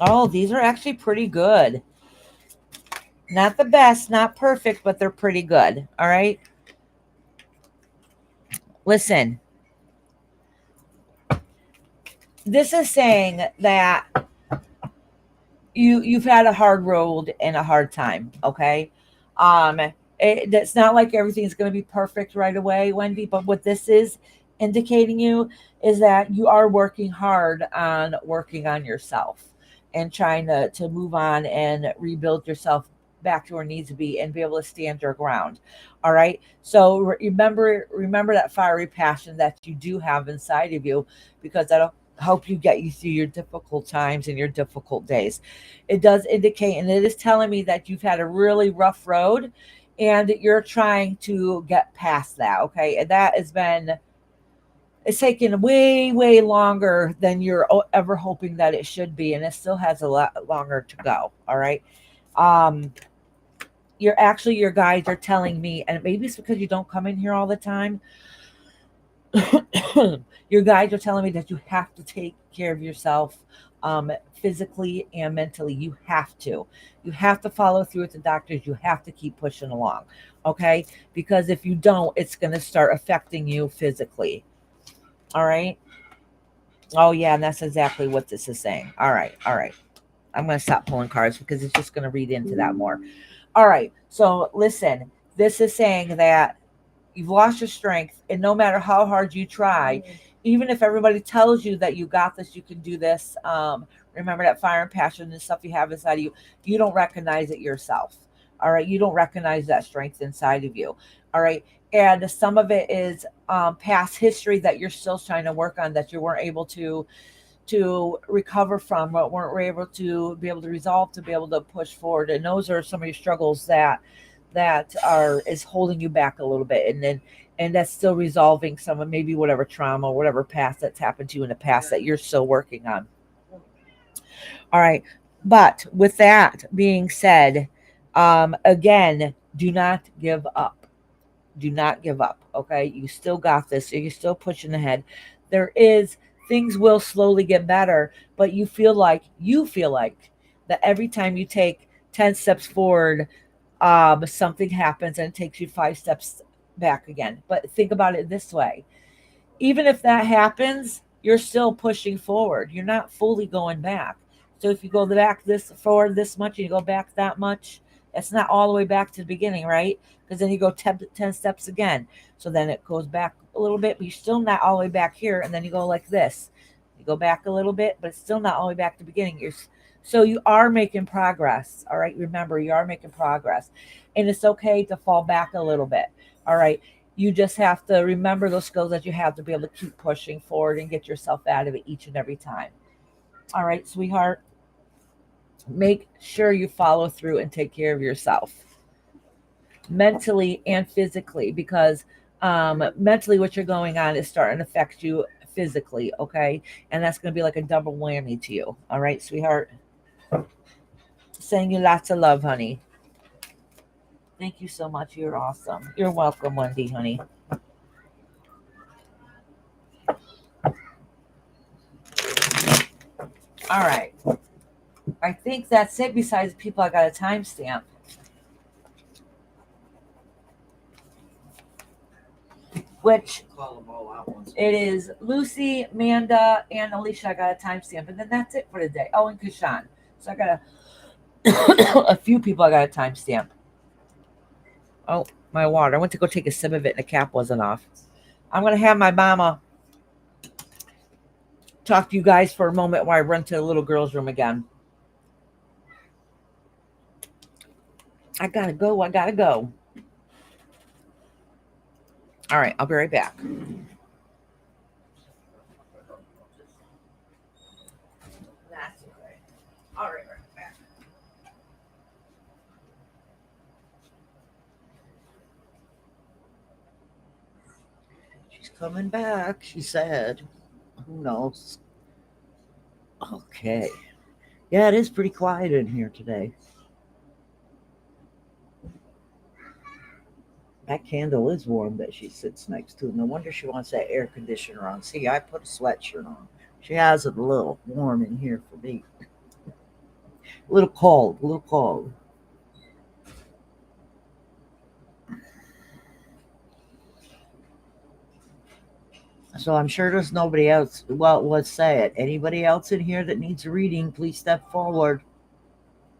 Oh, these are actually pretty good. Not the best, not perfect, but they're pretty good. All right. Listen, this is saying that you've had a hard road and a hard time, okay? It's not like everything's going to be perfect right away, Wendy, but what this is indicating you is that you are working on yourself and trying to move on and rebuild yourself back to where it needs to be and be able to stand your ground. All right. So remember that fiery passion that you do have inside of you, because that'll help you get you through your difficult times and your difficult days. It does indicate, and it is telling me that you've had a really rough road and you're trying to get past that. Okay. And that has been, it's taken way, way longer than you're ever hoping that it should be. And it still has a lot longer to go. All right. Um, your guides are telling me, and maybe it's because you don't come in here all the time. Your guides are telling me that you have to take care of yourself, physically and mentally. You have to. You have to follow through with the doctors. You have to keep pushing along. Okay. Because if you don't, it's going to start affecting you physically. All right. Oh, yeah. And that's exactly what this is saying. All right. All right. I'm going to stop pulling cards because it's just going to read into that more. All right. So listen, this is saying that you've lost your strength, and no matter how hard you try, even if everybody tells you that you got this, you can do this. Remember that fire and passion and stuff you have inside of you. You don't recognize it yourself. All right. You don't recognize that strength inside of you. All right. And some of it is past history that you're still trying to work on, that you weren't able to to recover from, what weren't able to be able to resolve, to be able to push forward. And those are some of your struggles that are is holding you back a little bit, and that's still resolving some of maybe whatever trauma, whatever past that's happened to you in the past that you're still working on. All right. But with that being said, again, do not give up. Do not give up. Okay. You still got this. You're still pushing ahead. There is, things will slowly get better, but you feel like that every time you take 10 steps forward, something happens and it takes you 5 steps back again. But think about it this way: even if that happens, you're still pushing forward. You're not fully going back. So if you go back this forward this much and you go back that much, it's not all the way back to the beginning, right? Because then you go 10 steps again. So then it goes back a little bit, but you're still not all the way back here. And then you go like this. You go back a little bit, but it's still not all the way back to the beginning. So you are making progress. All right. Remember, you are making progress. And it's okay to fall back a little bit. All right. You just have to remember those skills that you have to be able to keep pushing forward and get yourself out of it each and every time. All right, sweetheart, make sure you follow through and take care of yourself mentally and physically, because mentally what you're going on is starting to affect you physically. Okay, and that's going to be like a double whammy to you. All right, sweetheart, sending you lots of love, honey. Thank you so much. You're awesome. You're welcome, Wendy, honey. All right, I think that's it. Besides people, I got a timestamp, which Call them all out once. it is Lucy, Amanda, and Alicia. I got a timestamp, and then that's it for today. Oh, and Kashan. So I got a few people. I got a timestamp. Oh, my water. I went to go take a sip of it, and the cap wasn't off. I'm gonna have my mama talk to you guys for a moment while I run to the little girl's room again. I gotta go. I gotta go. All right, I'll be right back. That's okay. All right back. She's coming back, she said. Who knows? Okay. Yeah, it is pretty quiet in here today. That candle is warm that she sits next to. No wonder she wants that air conditioner on. See, I put a sweatshirt on. She has it a little warm in here for me. A little cold, a little cold. So I'm sure there's nobody else. Well, let's say it. Anybody else in here that needs a reading, please step forward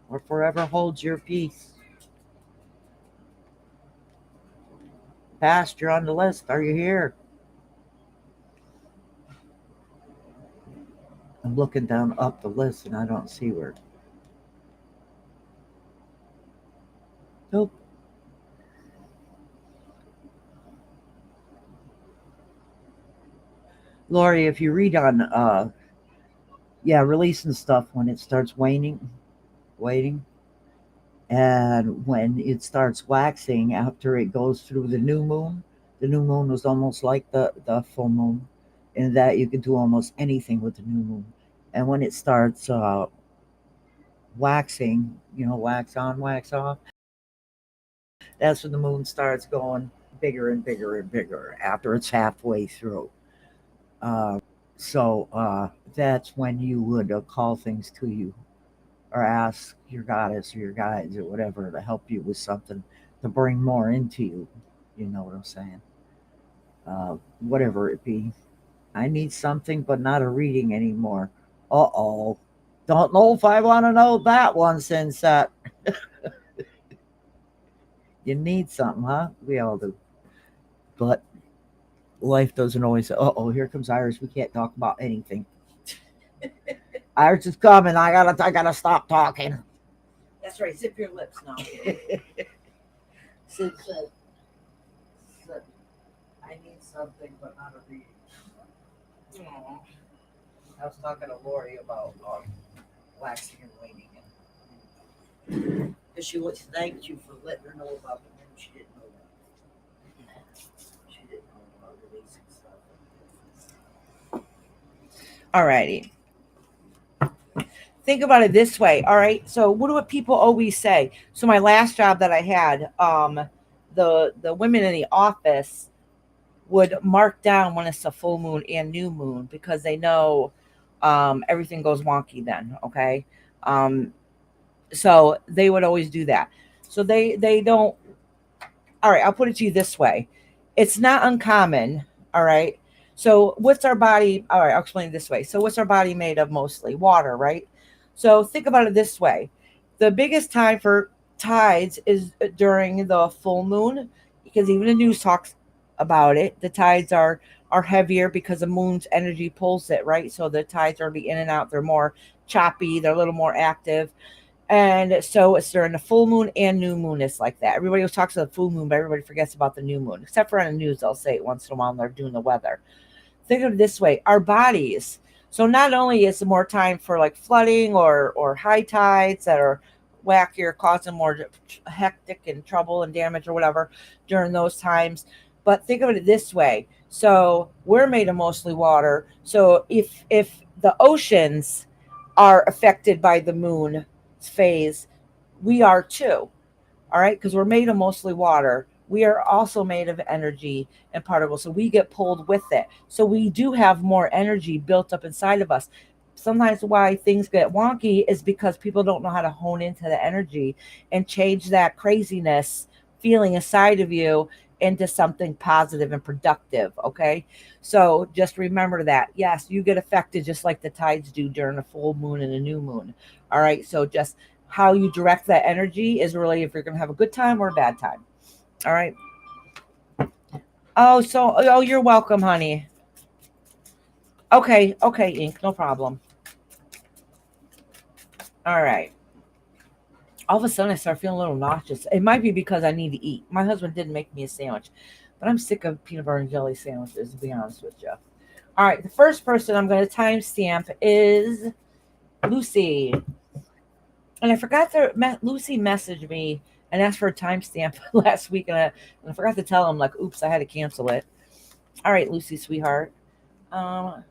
or forever hold your peace. Past, you're on the list. Are you here? I'm looking down up the list and I don't see where. Nope. Lori, if you read on yeah, releasing stuff when it starts waning, waiting, and when it starts waxing after it goes through the new moon was almost like the full moon, in that you can do almost anything with the new moon. And when it starts waxing, wax on, wax off, that's when the moon starts going bigger and bigger and bigger after it's halfway through. So that's when you would call things to you or ask your goddess or your guides or whatever to help you with something to bring more into you. You know what I'm saying? Whatever it be. I need something, but not a reading anymore. Uh oh. Don't know if I want to know that one since you need something, huh? We all do. But life doesn't always. Uh oh, here comes Iris. We can't talk about anything. Iris is coming. I gotta stop talking. That's right. Zip your lips now. Sit. I need something, but not a reading. Aw. I was talking to Lori about waxing and waning, because she thanked you for letting her know about the moon. She didn't know that. She didn't know about releasing stuff. Alrighty. Think about it this way. All right. So what do people always say? So my last job that I had, the women in the office would mark down when it's a full moon and new moon because they know everything goes wonky then. Okay. So they would always do that. So they don't. All right. I'll put it to you this way. It's not uncommon. All right. So what's our body? All right. I'll explain it this way. So what's our body made of mostly? Water, right? So think about it this way. The biggest time for tides is during the full moon because even the news talks about it. The tides are heavier because the moon's energy pulls it, right? So the tides are be in and out. They're more choppy, they're a little more active. And so it's during the full moon and new moon. It's like that. Everybody always talks about the full moon, but everybody forgets about the new moon. Except for on the news, they'll say it once in a while when they're doing the weather. Think of it this way: our bodies. So not only is it more time for like flooding or high tides that are wackier, causing more hectic and trouble and damage or whatever during those times, but think of it this way: so we're made of mostly water. So if the oceans are affected by the moon phase, we are too. All right, because we're made of mostly water. We are also made of energy and particles, so we get pulled with it. So we do have more energy built up inside of us. Sometimes why things get wonky is because people don't know how to hone into the energy and change that craziness feeling inside of you into something positive and productive. Okay, so just remember that. Yes, you get affected just like the tides do during a full moon and a new moon. All right, so just how you direct that energy is really if you're going to have a good time or a bad time. All right. Oh, you're welcome, honey. Okay, Ink, no problem. All right. All of a sudden, I start feeling a little nauseous. It might be because I need to eat. My husband did make me a sandwich, but I'm sick of peanut butter and jelly sandwiches, to be honest with you. All right, the first person I'm going to timestamp is Lucy. And I forgot to, Lucy messaged me and asked for a timestamp last week, and I forgot to tell him, like, oops, I had to cancel it. All right, Lucy, sweetheart. Um,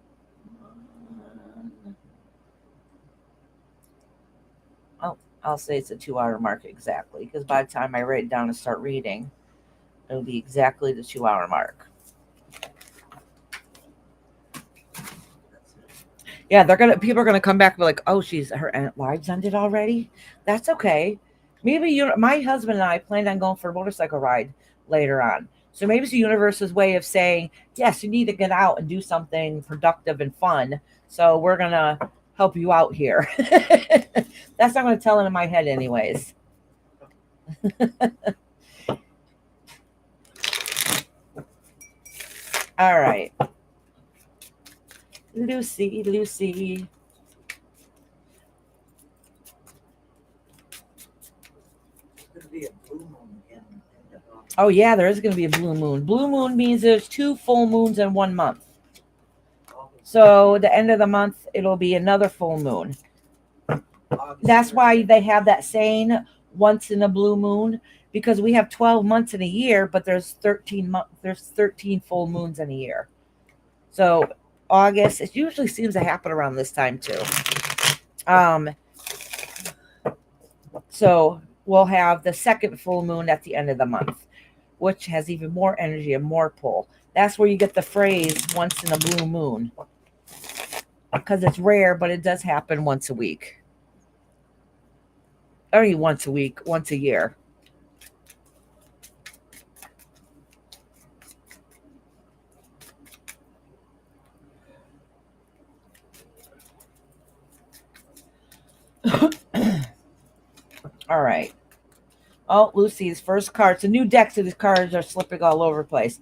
I'll say it's a 2 hour mark exactly, because by the time I write it down and start reading, it'll be exactly the 2 hour mark. Yeah, people are gonna come back and be like, oh, her lives ended already. That's okay. Maybe my husband and I planned on going for a motorcycle ride later on. So maybe it's the universe's way of saying, yes, you need to get out and do something productive and fun. So we're gonna help you out here. That's not gonna tell it in my head anyways. All right. Lucy. It's going to be a blue moon again. Oh yeah, there is going to be a blue moon. Blue moon means there's 2 full moons in 1 month. So the end of the month, it'll be another full moon. That's why they have that saying, once in a blue moon, because we have 12 months in a year, but there's 13 full moons in a year. So August, it usually seems to happen around this time too. So we'll have the second full moon at the end of the month, which has even more energy and more pull. That's where you get the phrase once in a blue moon, because it's rare, but it does happen once a week. Only once a week, once a year. All right. Oh, Lucy's first card. It's a new deck, so these cards are slipping all over the place.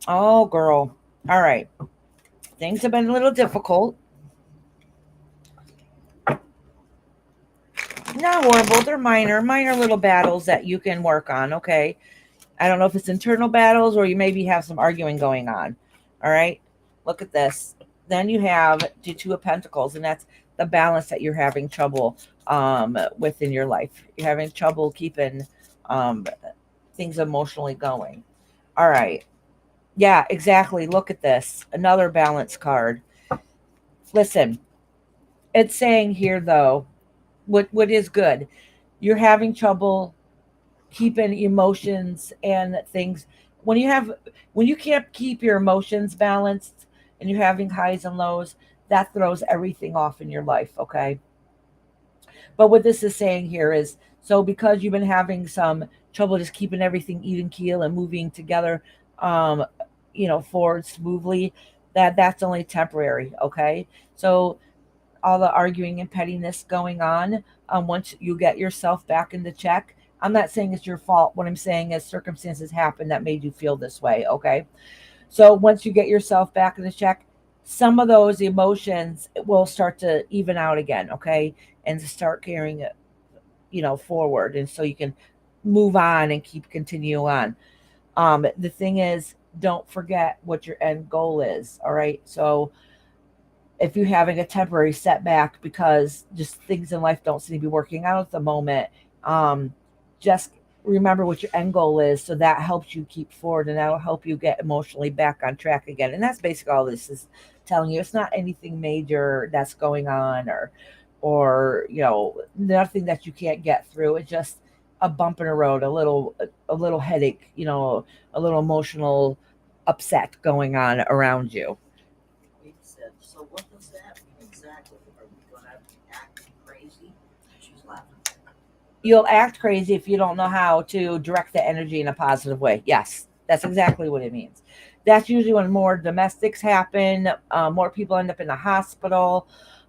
Oh, girl. All right. Things have been a little difficult. Not horrible. They're minor little battles that you can work on, okay? I don't know if it's internal battles or you maybe have some arguing going on. All right? Look at this. Then you have the Two of Pentacles, and that's the balance that you're having trouble within your life. You're having trouble keeping um, things emotionally going. All right. Yeah, exactly. Look at this. Another balance card. Listen, it's saying here though, what is good. You're having trouble keeping emotions and things when you have when you can't keep your emotions balanced and you're having highs and lows, that throws everything off in your life, okay? But what this is saying here is, so because you've been having some trouble just keeping everything even keel and moving together, um, forward smoothly, that's only temporary, okay? So all the arguing and pettiness going on, once you get yourself back into check, I'm not saying it's your fault. What I'm saying is circumstances happen that made you feel this way, okay? So once you get yourself back into check, some of those emotions will start to even out again, okay? And to start carrying it, forward. And so you can move on and keep continue on. The thing is, don't forget what your end goal is, all right? So if you're having a temporary setback because just things in life don't seem to be working out at the moment, um, just remember what your end goal is, so that helps you keep forward and that'll help you get emotionally back on track again. And that's basically all this is telling you. It's not anything major that's going on, or nothing that you can't get through. It's just a bump in the road, a little headache, a little emotional upset going on around you. He said, so what does that mean exactly? Are we going to act crazy? She's laughing. You'll act crazy if you don't know how to direct the energy in a positive way. Yes, that's exactly what it means. That's usually when more domestics happen, more people end up in the hospital.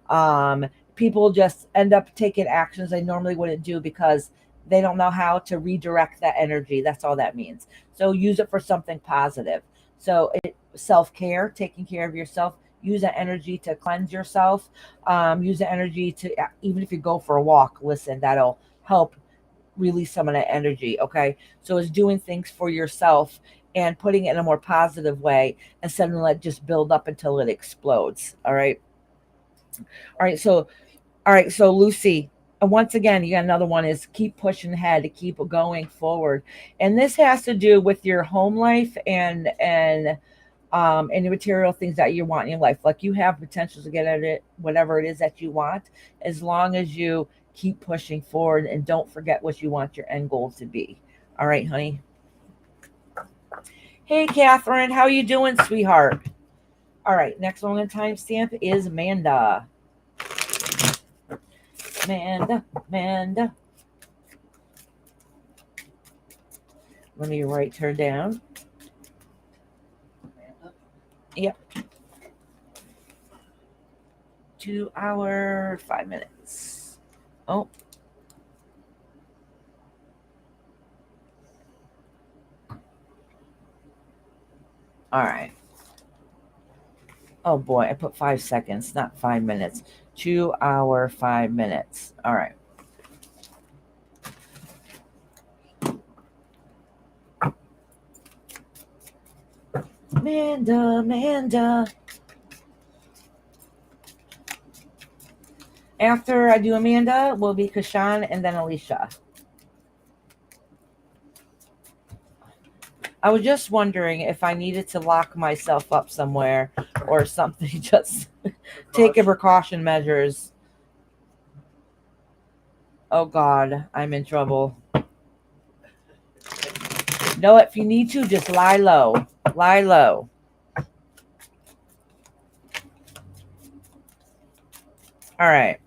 Um, People just end up taking actions they normally wouldn't do because they don't know how to redirect that energy. That's all that means. So use it for something positive. So self care, taking care of yourself. Use that energy to cleanse yourself. Use the energy to, even if you go for a walk, listen, that'll help release some of that energy. Okay. So it's doing things for yourself and putting it in a more positive way instead of let it just build up until it explodes. All right. All right. So, all right. So, Lucy, once again, you got another one is keep pushing ahead to keep going forward. And this has to do with your home life and any material things that you want in your life. Like you have potential to get at it, whatever it is that you want, as long as you keep pushing forward and don't forget what you want your end goal to be. All right, honey. Hey, Catherine, how you doing, sweetheart? All right, next one on the timestamp is Amanda. Amanda. Let me write her down. Amanda? Yep, 2 hour 5 minutes. Oh, all right. Oh boy, I put 5 seconds, not 5 minutes. 2 hour 5 minutes. All right. Amanda. After I do Amanda, will be Kashan and then Alicia. I was just wondering if I needed to lock myself up somewhere or something, just taking precaution measures. Oh God, I'm in trouble. No, if you need to, just lie low. Lie low. All right.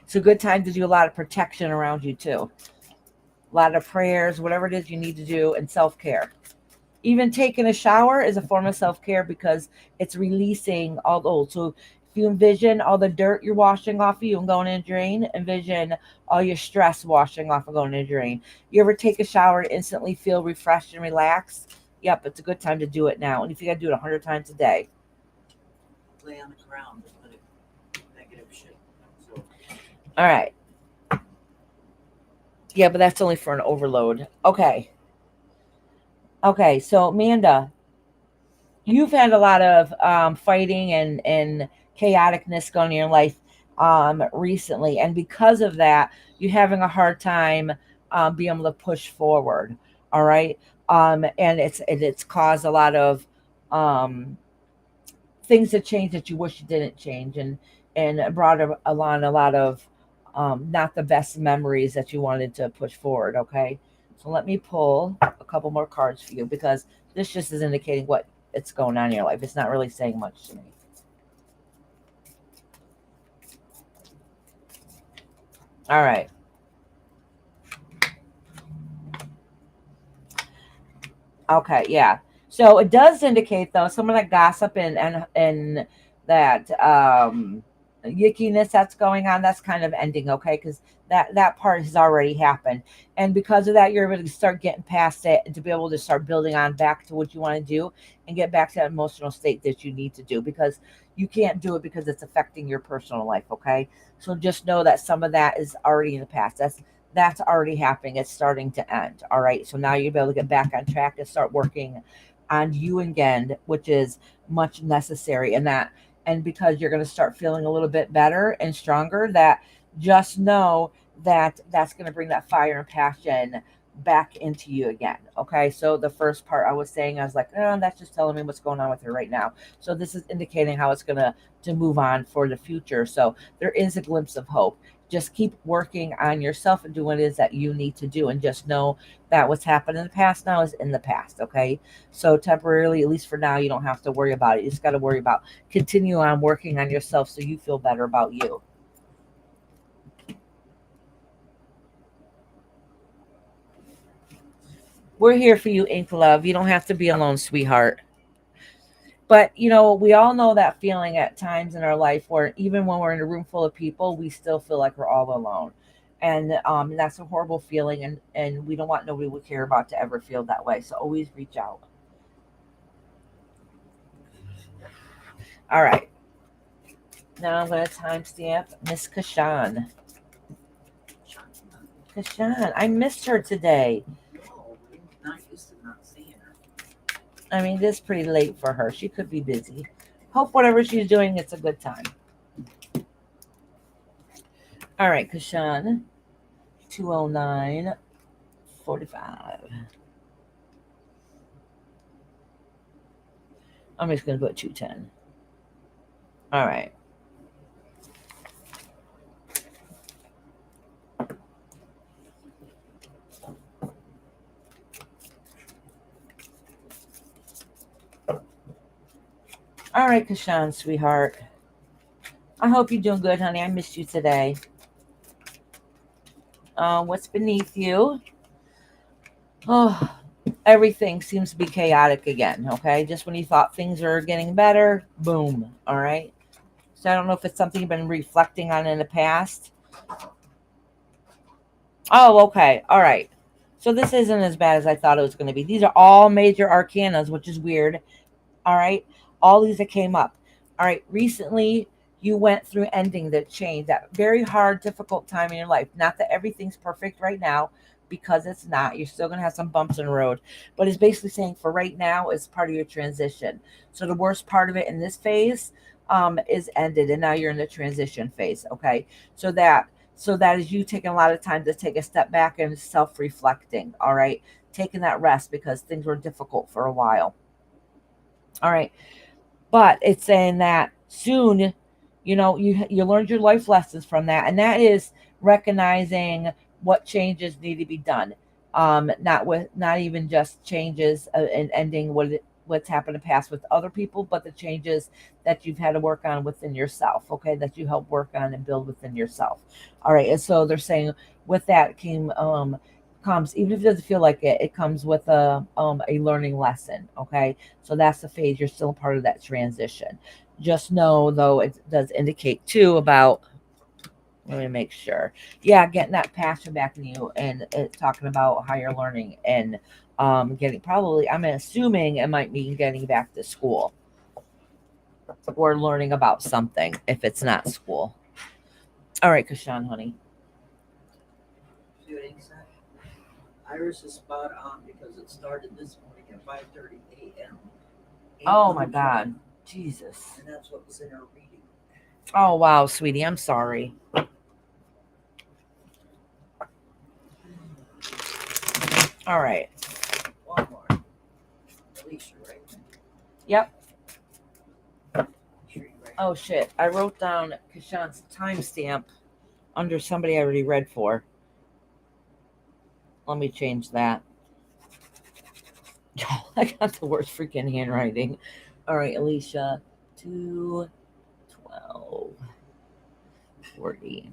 It's a good time to do a lot of protection around you too. A lot of prayers, whatever it is you need to do, and self care. Even taking a shower is a form of self care because it's releasing all the old. So if you envision all the dirt you're washing off of you and going in a drain, envision all your stress washing off and going in a drain. You ever take a shower and instantly feel refreshed and relaxed? Yep, it's a good time to do it now. And if you got to do it 100 times a day. lay on the ground and let it negative shit absorb. All right. Yeah, but that's only for an overload. Okay. Okay. So, Amanda, you've had a lot of fighting and chaoticness going in your life recently, and because of that, you're having a hard time being able to push forward. All right, and it's caused a lot of um, things to change that you wish you didn't change, and brought along a lot of not the best memories that you wanted to push forward. Okay, so let me pull a couple more cards for you because this just is indicating what it's going on in your life. It's not really saying much to me. All right. Okay, yeah. So it does indicate though some of that gossip and that yickiness that's going on, that's kind of ending, okay? Because that part has already happened, and because of that, you're able to start getting past it and to be able to start building on back to what you want to do and get back to that emotional state that you need to do because you can't do it because it's affecting your personal life, okay? So just know that some of that is already in the past. That's already happening. It's starting to end. All right. So now you'll be able to get back on track and start working on you again, which is much necessary. And because you're going to start feeling a little bit better and stronger, that just know that that's going to bring that fire and passion back into you again. Okay. So the first part I was saying, I was like, oh, that's just telling me what's going on with her right now. So this is indicating how it's going to move on for the future. So there is a glimpse of hope. Just keep working on yourself and do what it is that you need to do, and just know that what's happened in the past now is in the past. Okay, so temporarily, at least for now, you don't have to worry about it. You just got to worry about continue on working on yourself so you feel better about you. We're here for you, Ink Love. You don't have to be alone, sweetheart. But we all know that feeling at times in our life where even when we're in a room full of people, we still feel like we're all alone. And that's a horrible feeling, and we don't want nobody we care about to ever feel that way. So always reach out. All right. Now I'm going to timestamp Miss Kashan. Kashan, I missed her today. No, we're not used to not seeing her. I mean, this is pretty late for her. She could be busy. Hope whatever she's doing, it's a good time. All right, Kashan. 209:45. I'm just going to put 210. All right. All right, Kashan, sweetheart. I hope you're doing good, honey. I missed you today. What's beneath you? Oh, everything seems to be chaotic again. Okay, just when you thought things are getting better, boom. All right. So I don't know if it's something you've been reflecting on in the past. Oh, okay. All right. So this isn't as bad as I thought it was going to be. These are all major arcanas, which is weird. All right. All these that came up. All right. Recently, you went through ending that change, that very hard, difficult time in your life. Not that everything's perfect right now, because it's not. You're still going to have some bumps in the road. But it's basically saying for right now, it's part of your transition. So the worst part of it in this phase is ended. And now you're in the transition phase. Okay. So that is you taking a lot of time to take a step back and self-reflecting. All right. Taking that rest because things were difficult for a while. All right. But it's saying that soon, you learned your life lessons from that, and that is recognizing what changes need to be done. Not even just changes and ending what's happened in the past with other people, but the changes that you've had to work on within yourself. Okay, that you help work on and build within yourself. All right, and so they're saying with that comes, even if it doesn't feel like it comes with a learning lesson. Okay, so that's the phase. You're still part of that transition. Just know, though, it does indicate too about. Let me make sure. Yeah, getting that passion back in you, and it's talking about how you're learning and getting. Probably, I'm assuming it might mean getting back to school. or learning about something if it's not school. All right, Kashan, honey. See what he said? Iris is spot on because it started this morning at 5:30 a.m. Oh my God. Jesus. And that's what was in her reading. Oh, wow, sweetie. I'm sorry. All right. One more. Alicia, right? Yep. Sure, right. Oh, shit. I wrote down Kashan's timestamp under somebody I already read for. Let me change that. I got the worst freaking handwriting. All right, Alicia. 2/12/40.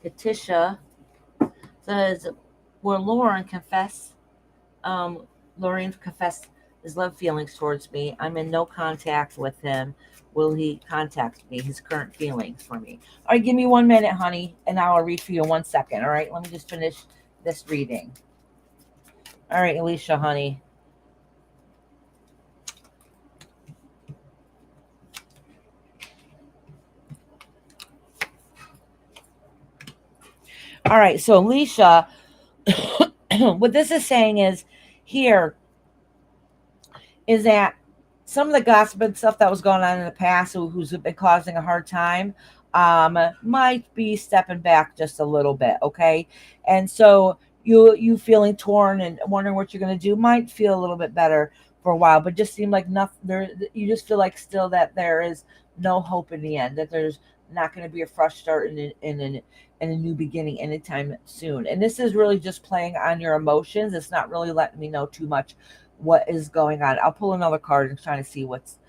Letitia says, will Lauren confess his love feelings towards me. I'm in no contact with him. Will he contact me, his current feelings for me? All right, give me 1 minute, honey, and I'll read for you in 1 second. All right, let me just finish this reading. All right, Alicia, honey. All right, so Alicia, what this is saying is here is that some of the gossip and stuff that was going on in the past, who's been causing a hard time, might be stepping back just a little bit, okay? And so you feeling torn and wondering what you're going to do might feel a little bit better for a while, but just seem like nothing there. You just feel like still that there is no hope in the end, that there's not going to be a fresh start in a new beginning anytime soon. And this is really just playing on your emotions. It's not really letting me know too much what is going on. I'll pull another card and try to see what's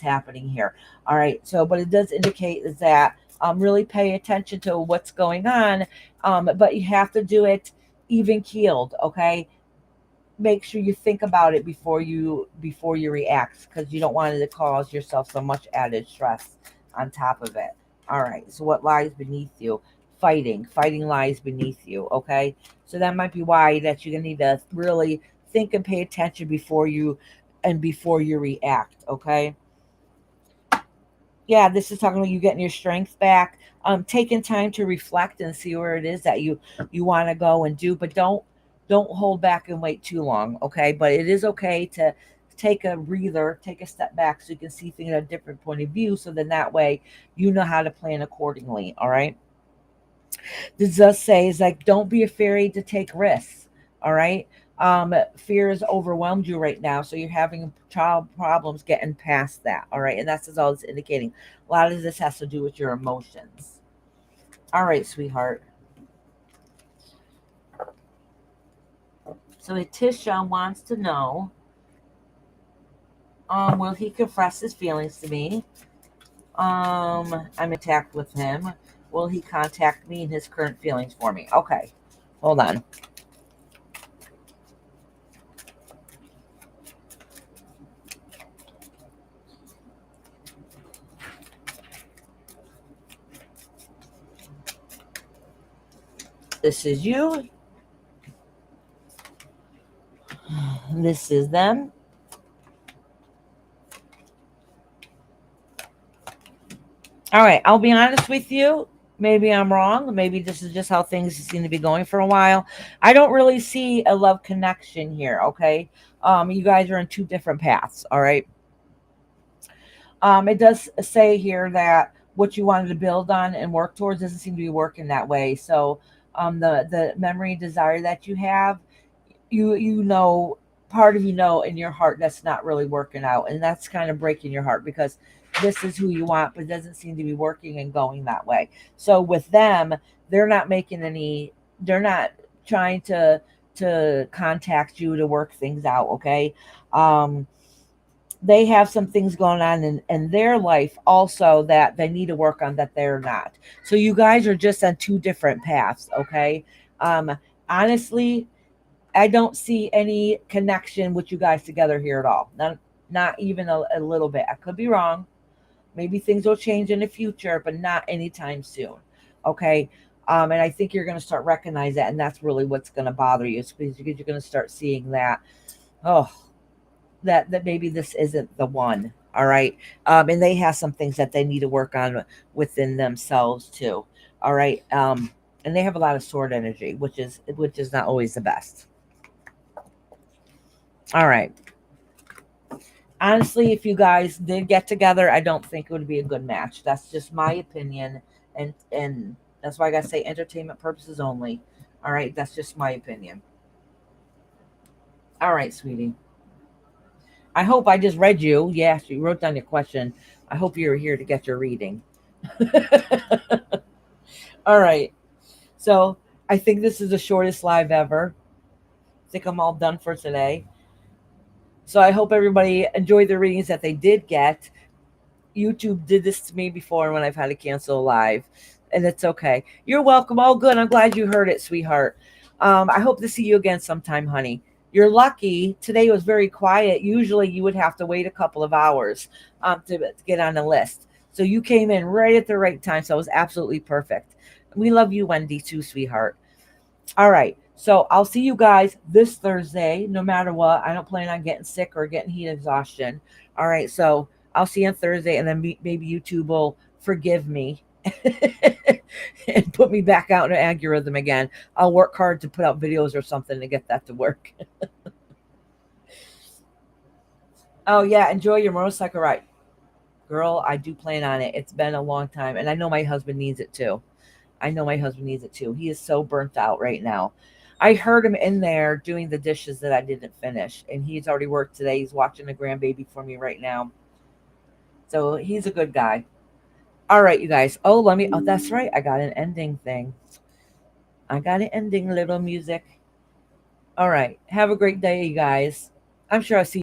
happening here. All right. So, but it does indicate is that really pay attention to what's going on, but you have to do it even keeled. Okay. Make sure you think about it before you react, because you don't want it to cause yourself so much added stress on top of it. All right. So what lies beneath you? Fighting lies beneath you. Okay. So that might be why that you're gonna need to really think and pay attention before you react. Okay. Yeah, this is talking about you getting your strength back, taking time to reflect and see where it is that you want to go and do, but don't hold back and wait too long. Okay, but it is okay to take a breather, take a step back, so you can see things at a different point of view, so then that way you know how to plan accordingly. All right. This does say is like, don't be afraid to take risks. All right. Fear has overwhelmed you right now, so you're having child problems getting past that. All right, and that's all it's indicating. A lot of this has to do with your emotions. All right, sweetheart. So Letitia wants to know, will he confess his feelings to me? I'm attacked with him. Will he contact me and his current feelings for me? Okay, hold on. This is you. This is them. All right, I'll be honest with you. Maybe I'm wrong. Maybe this is just how things seem to be going for a while. I don't really see a love connection here. Okay, you guys are in two different paths. All right. It does say here that what you wanted to build on and work towards doesn't seem to be working that way. So, the memory and desire that you have, you know, part of you know in your heart that's not really working out, and that's kind of breaking your heart, because this is who you want, but it doesn't seem to be working and going that way. So with them, they're not making any. They're not trying to contact you to work things out. Okay. Um, they have some things going on in their life also that they need to work on, that they're not. So you guys are just on two different paths. Okay. Um, honestly, I don't see any connection with you guys together here at all. Not even a little bit. I could be wrong. Maybe things will change in the future, but not anytime soon. Okay. And I think you're going to start recognize that, and that's really what's going to bother you. It's because you're going to start seeing that, oh, that maybe this isn't the one. All right. And they have some things that they need to work on within themselves too. All right. And they have a lot of sword energy, which is not always the best. All right. Honestly, if you guys did get together, I don't think it would be a good match. That's just my opinion, and that's why I gotta say entertainment purposes only. All right, that's just my opinion. All right, sweetie. I hope I just read you. Yes, you wrote down your question. I hope you're here to get your reading. All right. So I think this is the shortest live ever. I think I'm all done for today. So I hope everybody enjoyed the readings that they did get. YouTube did this to me before when I've had to cancel a live, and it's okay. You're welcome. All good. I'm glad you heard it, sweetheart. I hope to see you again sometime, honey. You're lucky. Today was very quiet. Usually you would have to wait a couple of hours to get on the list. So you came in right at the right time. So it was absolutely perfect. We love you, Wendy, too, sweetheart. All right. So I'll see you guys this Thursday, no matter what. I don't plan on getting sick or getting heat exhaustion. All right. So I'll see you on Thursday, and then maybe YouTube will forgive me and put me back out in an algorithm again. I'll work hard to put out videos or something to get that to work. Oh, yeah. Enjoy your motorcycle ride. Girl, I do plan on it. It's been a long time, and I know my husband needs it too. I know my husband needs it too. He is so burnt out right now. I heard him in there doing the dishes that I didn't finish, and he's already worked today. He's watching the grandbaby for me right now. So he's a good guy. All right, you guys. Oh, let me. Oh, that's right. I got an ending thing. I got an ending little music. All right. Have a great day, you guys. I'm sure I'll see